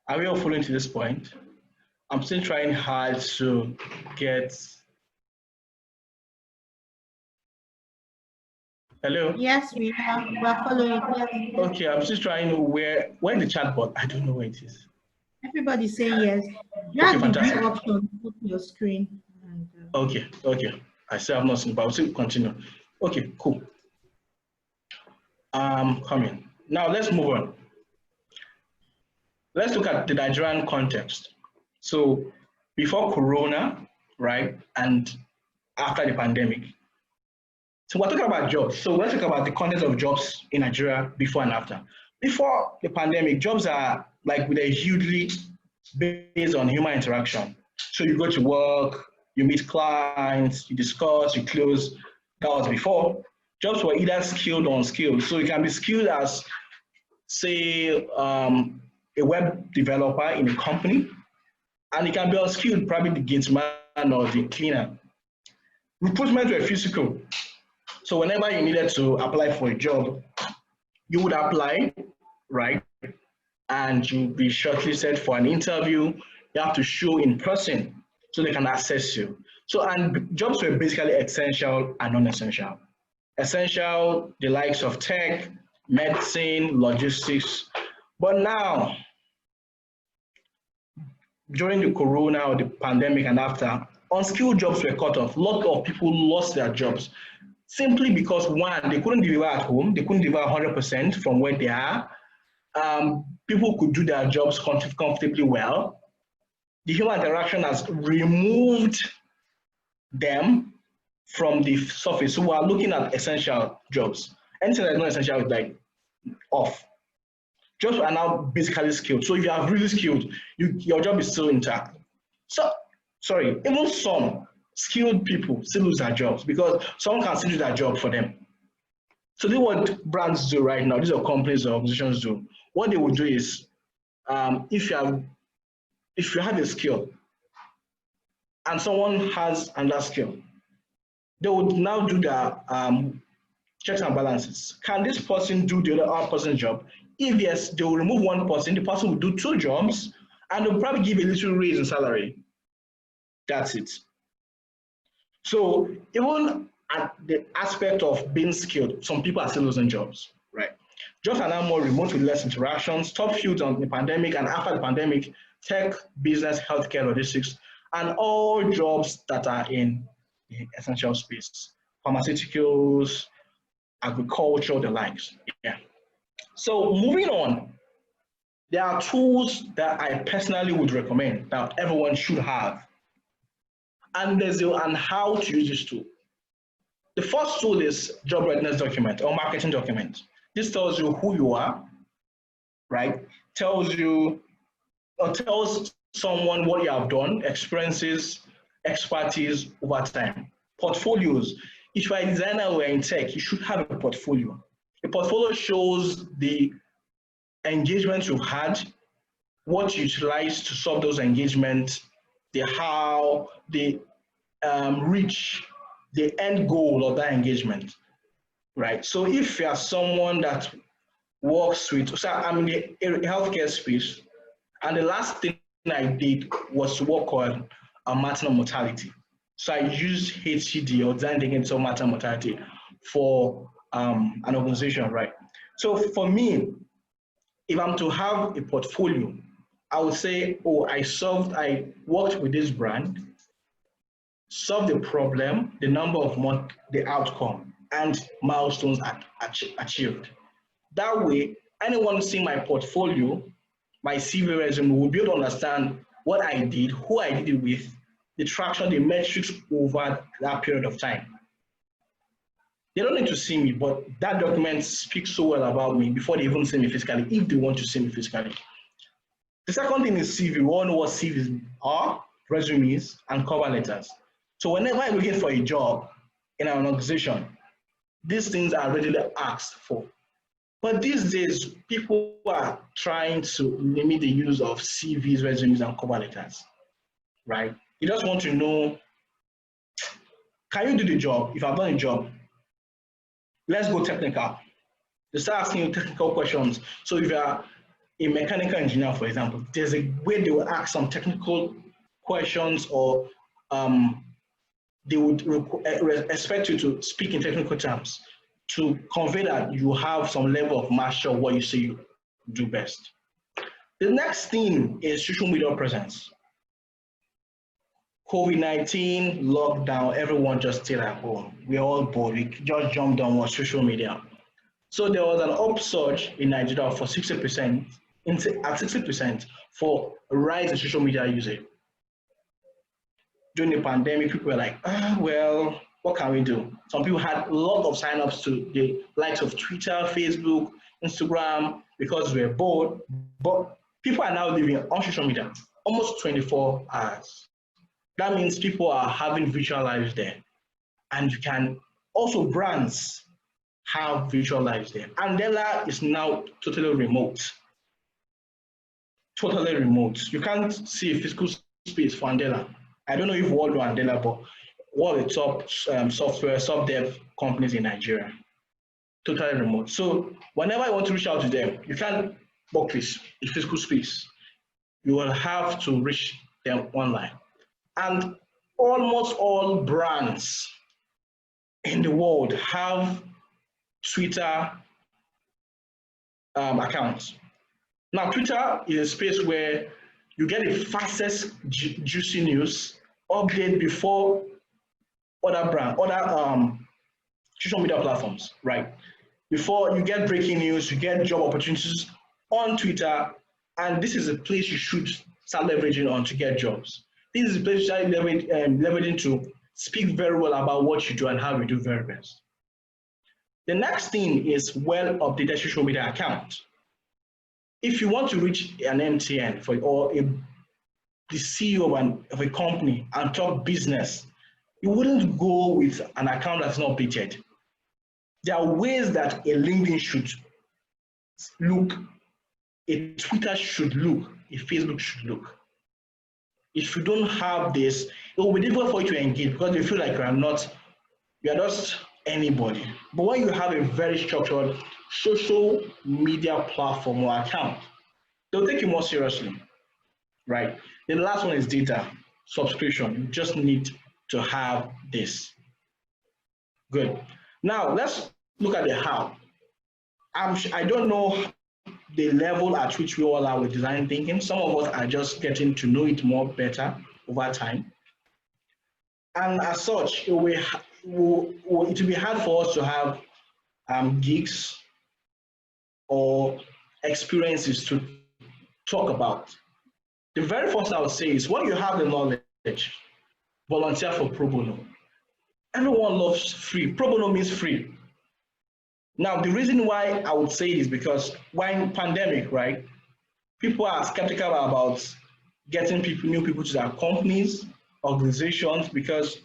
Are we all following to this point? I'm still trying hard to get. Hello? Yes, we are. We're following. Yes. Okay, I'm just trying to where the chatbot? I don't know where it is. Everybody say yes. Drag Okay, the view option to your screen. And, okay. I still have not seen, but I'll still continue. Okay, cool. Coming. Now let's move on. Let's look at the Nigerian context. So before Corona, right, and after the pandemic. So we're talking about jobs. So let's talk about the context of jobs in Nigeria before and after. Before the pandemic, jobs are like they're hugely based on human interaction. So you go to work, you meet clients, you discuss, you close. That was before. Jobs were either skilled or unskilled. So you can be skilled as, say, a web developer in a company, and you can be unskilled, probably the gate man or the cleaner. Recruitment were physical. So whenever you needed to apply for a job, you would apply, right? And you'd be shortlisted for an interview. You have to show in person so they can assess you. So, and jobs were basically essential and non-essential. Essential, the likes of tech, medicine, logistics. But now, during the Corona or the pandemic and after, unskilled jobs were cut off. A lot of people lost their jobs simply because, one, they couldn't deliver at home. They couldn't deliver 100% from where they are. People could do their jobs comfortably well. The human interaction has removed them from the surface. So we are looking at essential jobs. Anything that's not essential is like off. Jobs are now basically skilled. So if you are really skilled, your job is still intact. So, sorry, even some skilled people still lose their jobs because someone can still do their job for them. So this is what brands do right now. These are companies or organizations do. What they will do is, if you have a skill and someone has another skill, they would now do their checks and balances. Can this person do the other person's job? If yes, they will remove one person, the person will do two jobs, and they'll probably give a little raise in salary. That's it. So even at the aspect of being skilled, some people are still losing jobs, right? Jobs are now more remote with less interactions. Top fields on the pandemic and after the pandemic, tech, business, healthcare, logistics, and all jobs that are in the essential space, pharmaceuticals, agriculture, the likes. Yeah. So moving on, there are tools that I personally would recommend that everyone should have. And how to use this tool. The first tool is job readiness document or marketing document. This tells you who you are, right? Tells you or tells someone what you have done, experiences, expertise over time. Portfolios. If you are a designer or in tech, you should have a portfolio. A portfolio shows the engagements you've had, what you utilized to solve those engagements, the how, the reach the end goal of that engagement, right? So if you are someone that works with, so I'm in the healthcare space, and the last thing I did was to work on a maternal mortality. So I used HCD, or design thinking to maternal mortality, for an organization, right? So for me, if I'm to have a portfolio, I would say, oh, I worked with this brand, solved the problem, the number of months, the outcome, and milestones achieved. That way, anyone seeing my portfolio, my CV resume, will be able to understand what I did, who I did it with, the traction, the metrics over that period of time. They don't need to see me, but that document speaks so well about me before they even see me physically, if they want to see me physically. The second thing is CV. We all know what CVs are, resumes, and cover letters. So whenever I'm looking for a job in an organization, these things are readily asked for. But these days, people are trying to limit the use of CVs, resumes, and cover letters, right? You just want to know, can you do the job? If I've done a job, let's go technical. They start asking you technical questions. So if you're a mechanical engineer, for example, there's a way they will ask some technical questions, or they would expect you to speak in technical terms to convey that you have some level of mastery of what you say you do best. The next thing is social media presence. COVID-19, lockdown, everyone just stayed at home. We're all bored. We just jumped on social media. So there was an upsurge in Nigeria for 60%, at 60% for a rise in social media usage. During the pandemic, people were like, well, what can we do? Some people had a lot of signups to the likes of Twitter, Facebook, Instagram, because we're bored. But people are now living on social media almost 24 hours. That means people are having virtual lives there. And you can also, brands have virtual lives there. Andela is now totally remote. Totally remote. You can't see a physical space for Andela. I don't know if we all know Andela, but one of the top software, sub-dev companies in Nigeria. Totally remote. So whenever you want to reach out to them, you can't book this in physical space. You will have to reach them online. And almost all brands in the world have Twitter accounts. Now, Twitter is a space where you get the fastest juicy news update before other social media platforms, right? Before you get breaking news, you get job opportunities on Twitter, and this is a place you should start leveraging on to get jobs. This is a place you start leveraging to speak very well about what you do and how you do very best. The next thing is well-updated social media account. If you want to reach an MTN or the CEO of a company and talk business, you wouldn't go with an account that's not updated. There are ways that a LinkedIn should look, a Twitter should look, a Facebook should look. If you don't have this, it will be difficult for you to engage because you feel like you are just anybody. But when you have a very structured social media platform or account, they'll take you more seriously, right? The last one is data, subscription. You just need to have this. Good. Now let's look at the how. I don't know the level at which we all are with design thinking. Some of us are just getting to know it more better over time. And as such, it will be hard for us to have gigs or experiences to talk about. The very first I would say is when you have the knowledge, volunteer for pro bono. Everyone loves free. Pro bono means free. Now, the reason why I would say it is because when pandemic, right, people are skeptical about getting new people to their companies, organizations, because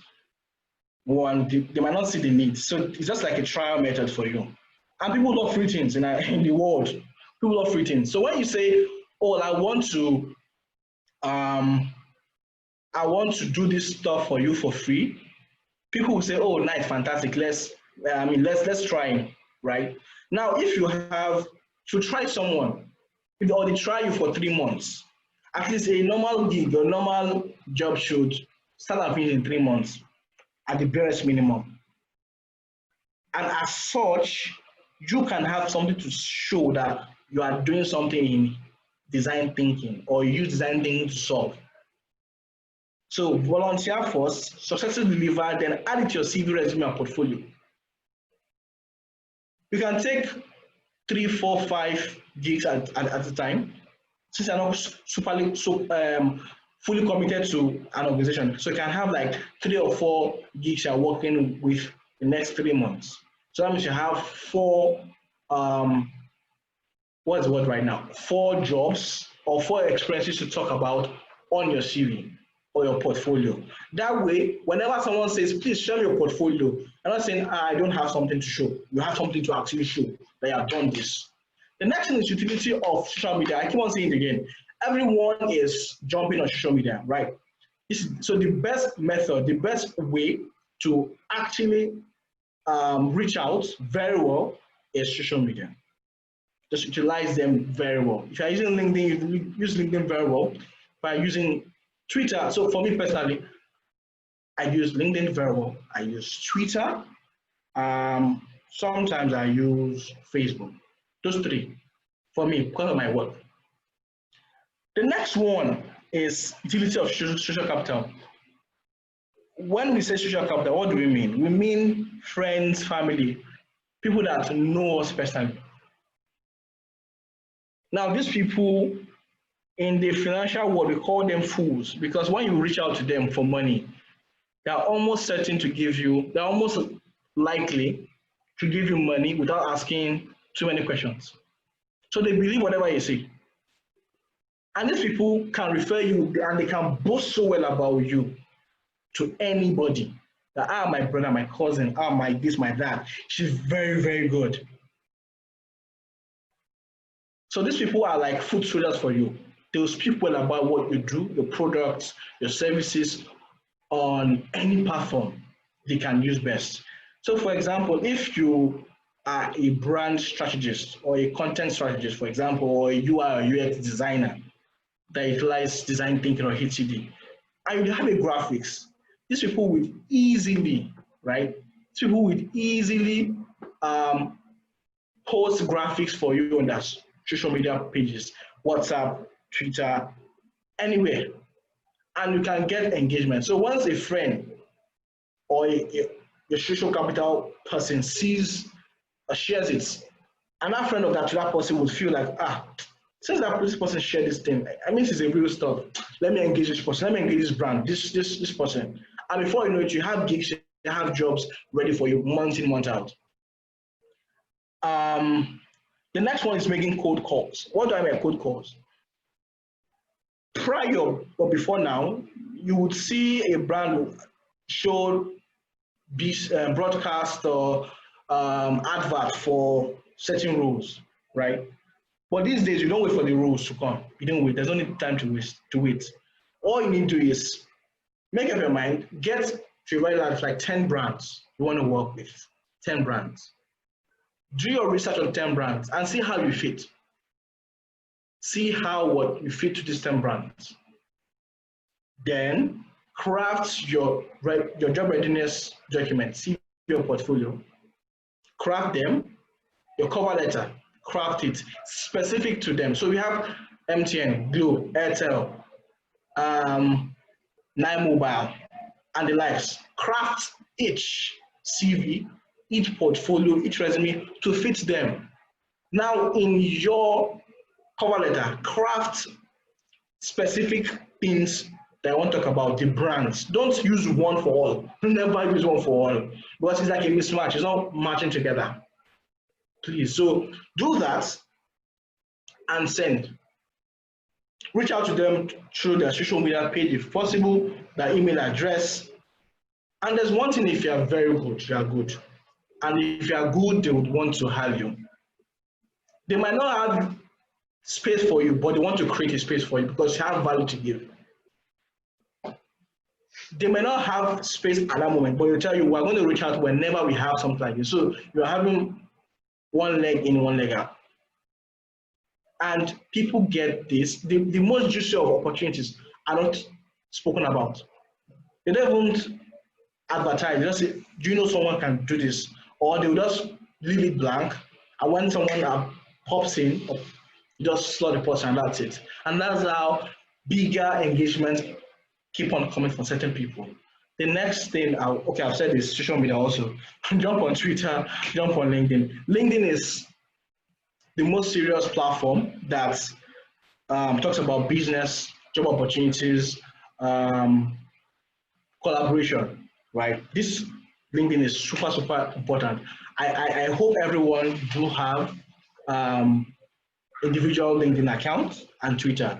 one, they might not see the need. So it's just like a trial method for you. And people love free things in the world. People love free things. So when you say, oh, I want to do this stuff for you for free, people will say, oh, nice, fantastic, let's try, right? Now, if you have to try someone, or they try you for 3 months, at least a normal gig or normal job should start and finish in 3 months at the barest minimum. And as such, you can have something to show that you are doing something in design thinking, or you use design thinking to solve. So volunteer first, successfully deliver, then add it to your CV, resume, and portfolio. You can take 3, 4, 5 gigs at a time, since you're not fully committed to an organization. So you can have like 3 or 4 gigs you're working with the next 3 months. So that means you have 4, what's the word right now? 4 jobs or 4 experiences to talk about on your CV or your portfolio. That way, whenever someone says, please show me your portfolio, I'm not saying, I don't have something to show. You have something to actually show that you have done this. The next thing is utility of social media. I keep on saying it again. Everyone is jumping on social media, right? So the best method, the best way to actually reach out very well is social media. Just utilize them very well. If you're using LinkedIn, you use LinkedIn very well. By using Twitter, so for me personally, I use LinkedIn very well. I use Twitter. Sometimes I use Facebook. Those 3 for me because of my work. The next one is utility of social capital. When we say social capital, what do we mean? We mean friends, family, people that know us personally. Now, these people in the financial world, we call them fools, because when you reach out to them for money, they're almost certain to give you, they're almost likely to give you money without asking too many questions. So they believe whatever you say. And these people can refer you and they can boast so well about you to anybody. That, my brother, my cousin, my this, my that. She's very, very good. So these people are like foot soldiers for you. They'll speak well about what you do, your products, your services on any platform they can use best. So for example, if you are a brand strategist or a content strategist, for example, or a UI or UX designer that utilizes design thinking or HCD, and you have a graphics, these people will easily, right? These people will easily post graphics for you on their social media pages, WhatsApp, Twitter, anywhere, and you can get engagement. So once a friend or a social capital person sees or shares it, another friend of that person would feel like, since this person shared this thing, I mean, it's a real stuff. Let me engage this person. Let me engage this brand, this person. And before you know it, you have gigs, you have jobs ready for you month in, month out. The next one is making cold calls. What do I mean by cold calls? Prior or before now, you would see a brand show broadcast or advert for certain roles, right? But these days, you don't wait for the roles to come. You don't wait. There's no time to wait. All you need to do is make up your mind, get to write like 10 brands you want to work with, 10 brands. Do your research on 10 brands and see how you fit. See how you fit to these 10 brands. Then craft your job readiness document, see your portfolio. Craft them, your cover letter, craft it specific to them. So we have MTN, Glo, Airtel, 9Mobile, and the likes. Craft each CV, each portfolio, each resume to fit them. Now in your cover letter, craft specific things that I want to talk about, the brands. Don't use one for all. Never use one for all, because it's like a mismatch. It's not matching together. Please, so do that and send. Reach out to them through their social media page if possible, their email address. And there's one thing, if you are very good, you are good. And if you are good, they would want to have you. They might not have space for you, but they want to create a space for you because you have value to give. they may not have space at that moment, but they'll tell you, we're going to reach out whenever we have something like this. So you're having one leg in, one leg out. And people get this. The most juicy of opportunities are not spoken about. They don't even advertise. They just say, do you know someone can do this? Or they will just leave it blank. And when someone pops in, you just slot the person and that's it. And that's how bigger engagements keep on coming from certain people. The next thing, I've said is social media also. Jump on Twitter, jump on LinkedIn. LinkedIn is the most serious platform that talks about business, job opportunities, collaboration, right? This LinkedIn is super, super important. I hope everyone do have individual LinkedIn accounts and Twitter.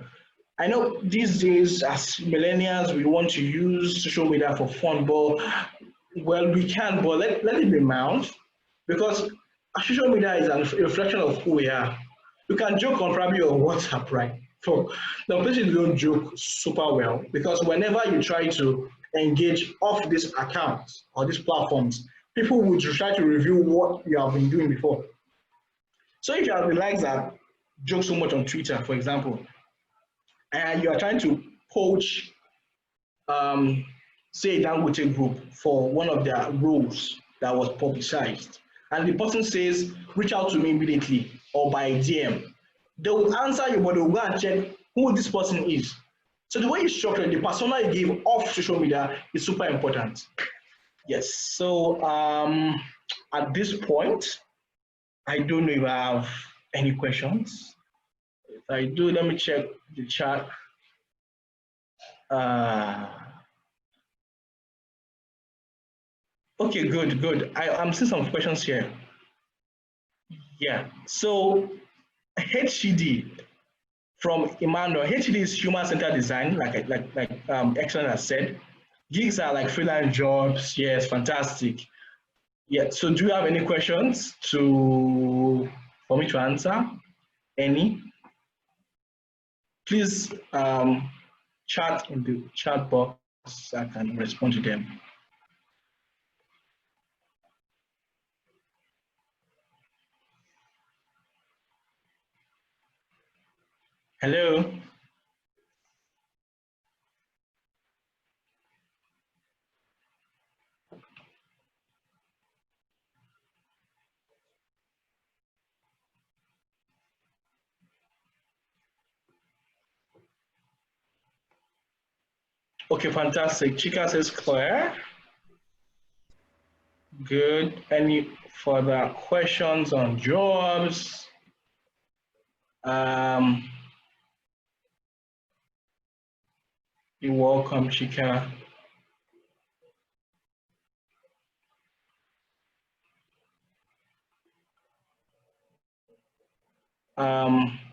I know these days, as millennials, we want to use social media for fun, but well, we can, but let it be mild, because social media is a reflection of who we are. You can joke on probably your WhatsApp, right? So the places don't joke super well, because whenever you try to engage off these accounts or these platforms, people will try to review what you have been doing before. So if you have realized that joke so much on Twitter, for example, and you are trying to poach, say, Dangote Group for one of their roles that was publicized, and the person says, reach out to me immediately or by DM, they will answer you, but they will go and check who this person is. So the way you structure the persona you give off social media is super important. Yes, so at this point, I don't know if I have any questions. If I do, let me check the chat. Okay, good. I'm seeing some questions here. Yeah, so HCD from Emmanuel. HCD is human-centered design, like Excellent has said. Gigs are like freelance jobs. Yes, fantastic. Yeah, so do you have any questions for me to answer? Any? Please chat in the chat box so I can respond to them. Hello? Okay, fantastic. Chika says Claire. Good. Any further questions on jobs? You're welcome, Chika.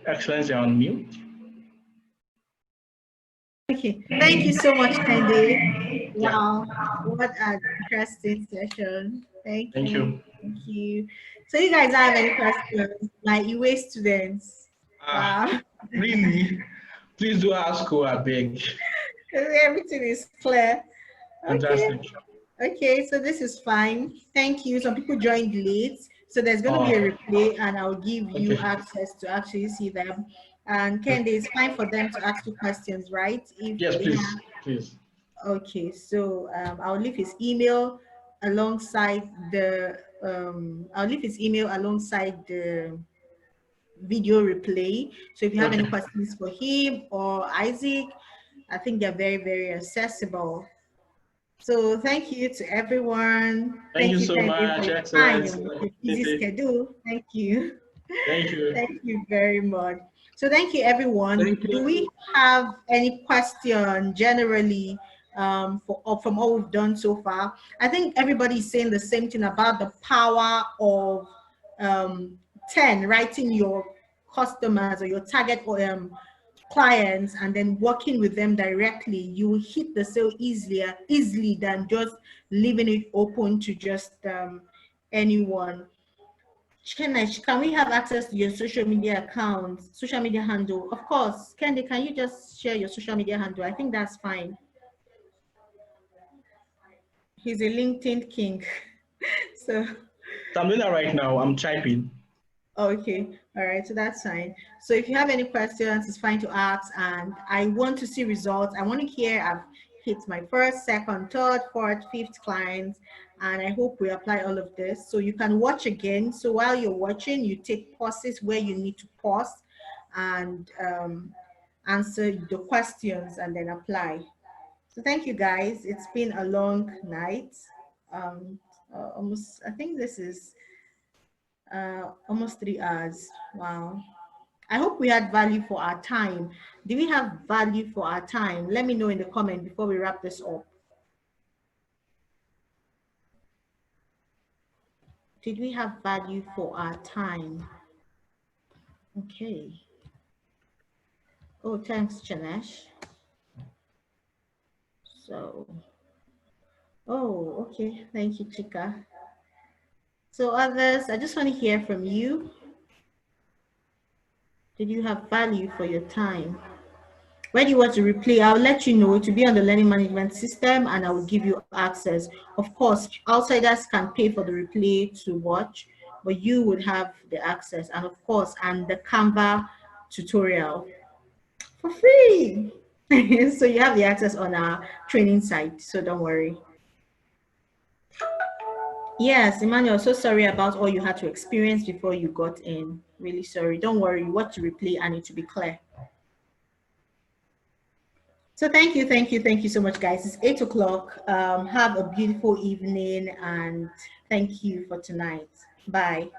Excellency, on mute. Okay, thank you so much, Kende. Wow, what an interesting session. Thank you. Thank you. So you guys have any questions? Like UA students? Wow. Really? Please do ask who I beg. Everything is clear. Fantastic. Okay, so this is fine. Thank you. Some people joined late, so there's going to be a replay, and I'll give you access to actually see them. And Kende, it's fine for them to ask you questions, right? Yes, please. Okay, so I'll leave his email alongside the video replay. So if you have any questions for him or Isaac, I think they're very, very accessible. So thank you to everyone. Thank you so much. Excellent. Busy schedule. Thank you. Thank you. Thank you very much. So thank you, everyone. Thank you. Do we have any question generally from all we've done so far? I think everybody's saying the same thing about the power of 10, writing your customers or your target clients and then working with them directly. You will hit the sale easily than just leaving it open to just anyone. Can we have access to your social media account, social media handle? Of course. Kendi, can you just share your social media handle? I think that's fine. He's a LinkedIn king. So I'm doing that right now. I'm typing. okay, all right, so that's fine. So if you have any questions, it's fine to ask, and I want to see results. I want to hear I've hit my first, second, third, fourth, fifth clients, and I hope we apply all of this. So you can watch again. So while you're watching, you take pauses where you need to pause and answer the questions and then apply. So thank you guys. It's been a long night. Almost, I think this is almost 3 hours. Wow. I hope we had value for our time. Do we have value for our time? Let me know in the comment before we wrap this up. Did we have value for our time? Okay. Oh, thanks, Janesh. So, oh, okay. Thank you, Chika. So others, I just want to hear from you. Did you have value for your time? When you want to replay, I'll let you know. To be on the learning management system, and I will give you access. Of course, outsiders can pay for the replay to watch, but you would have the access. And of course, and the Canva tutorial for free. So you have the access on our training site, so don't worry. Yes, Emmanuel, so sorry about all you had to experience before you got in. Really sorry. Don't worry, watch the replay and it will be clear. So thank you so much, guys. It's 8 o'clock. Have a beautiful evening and thank you for tonight. Bye.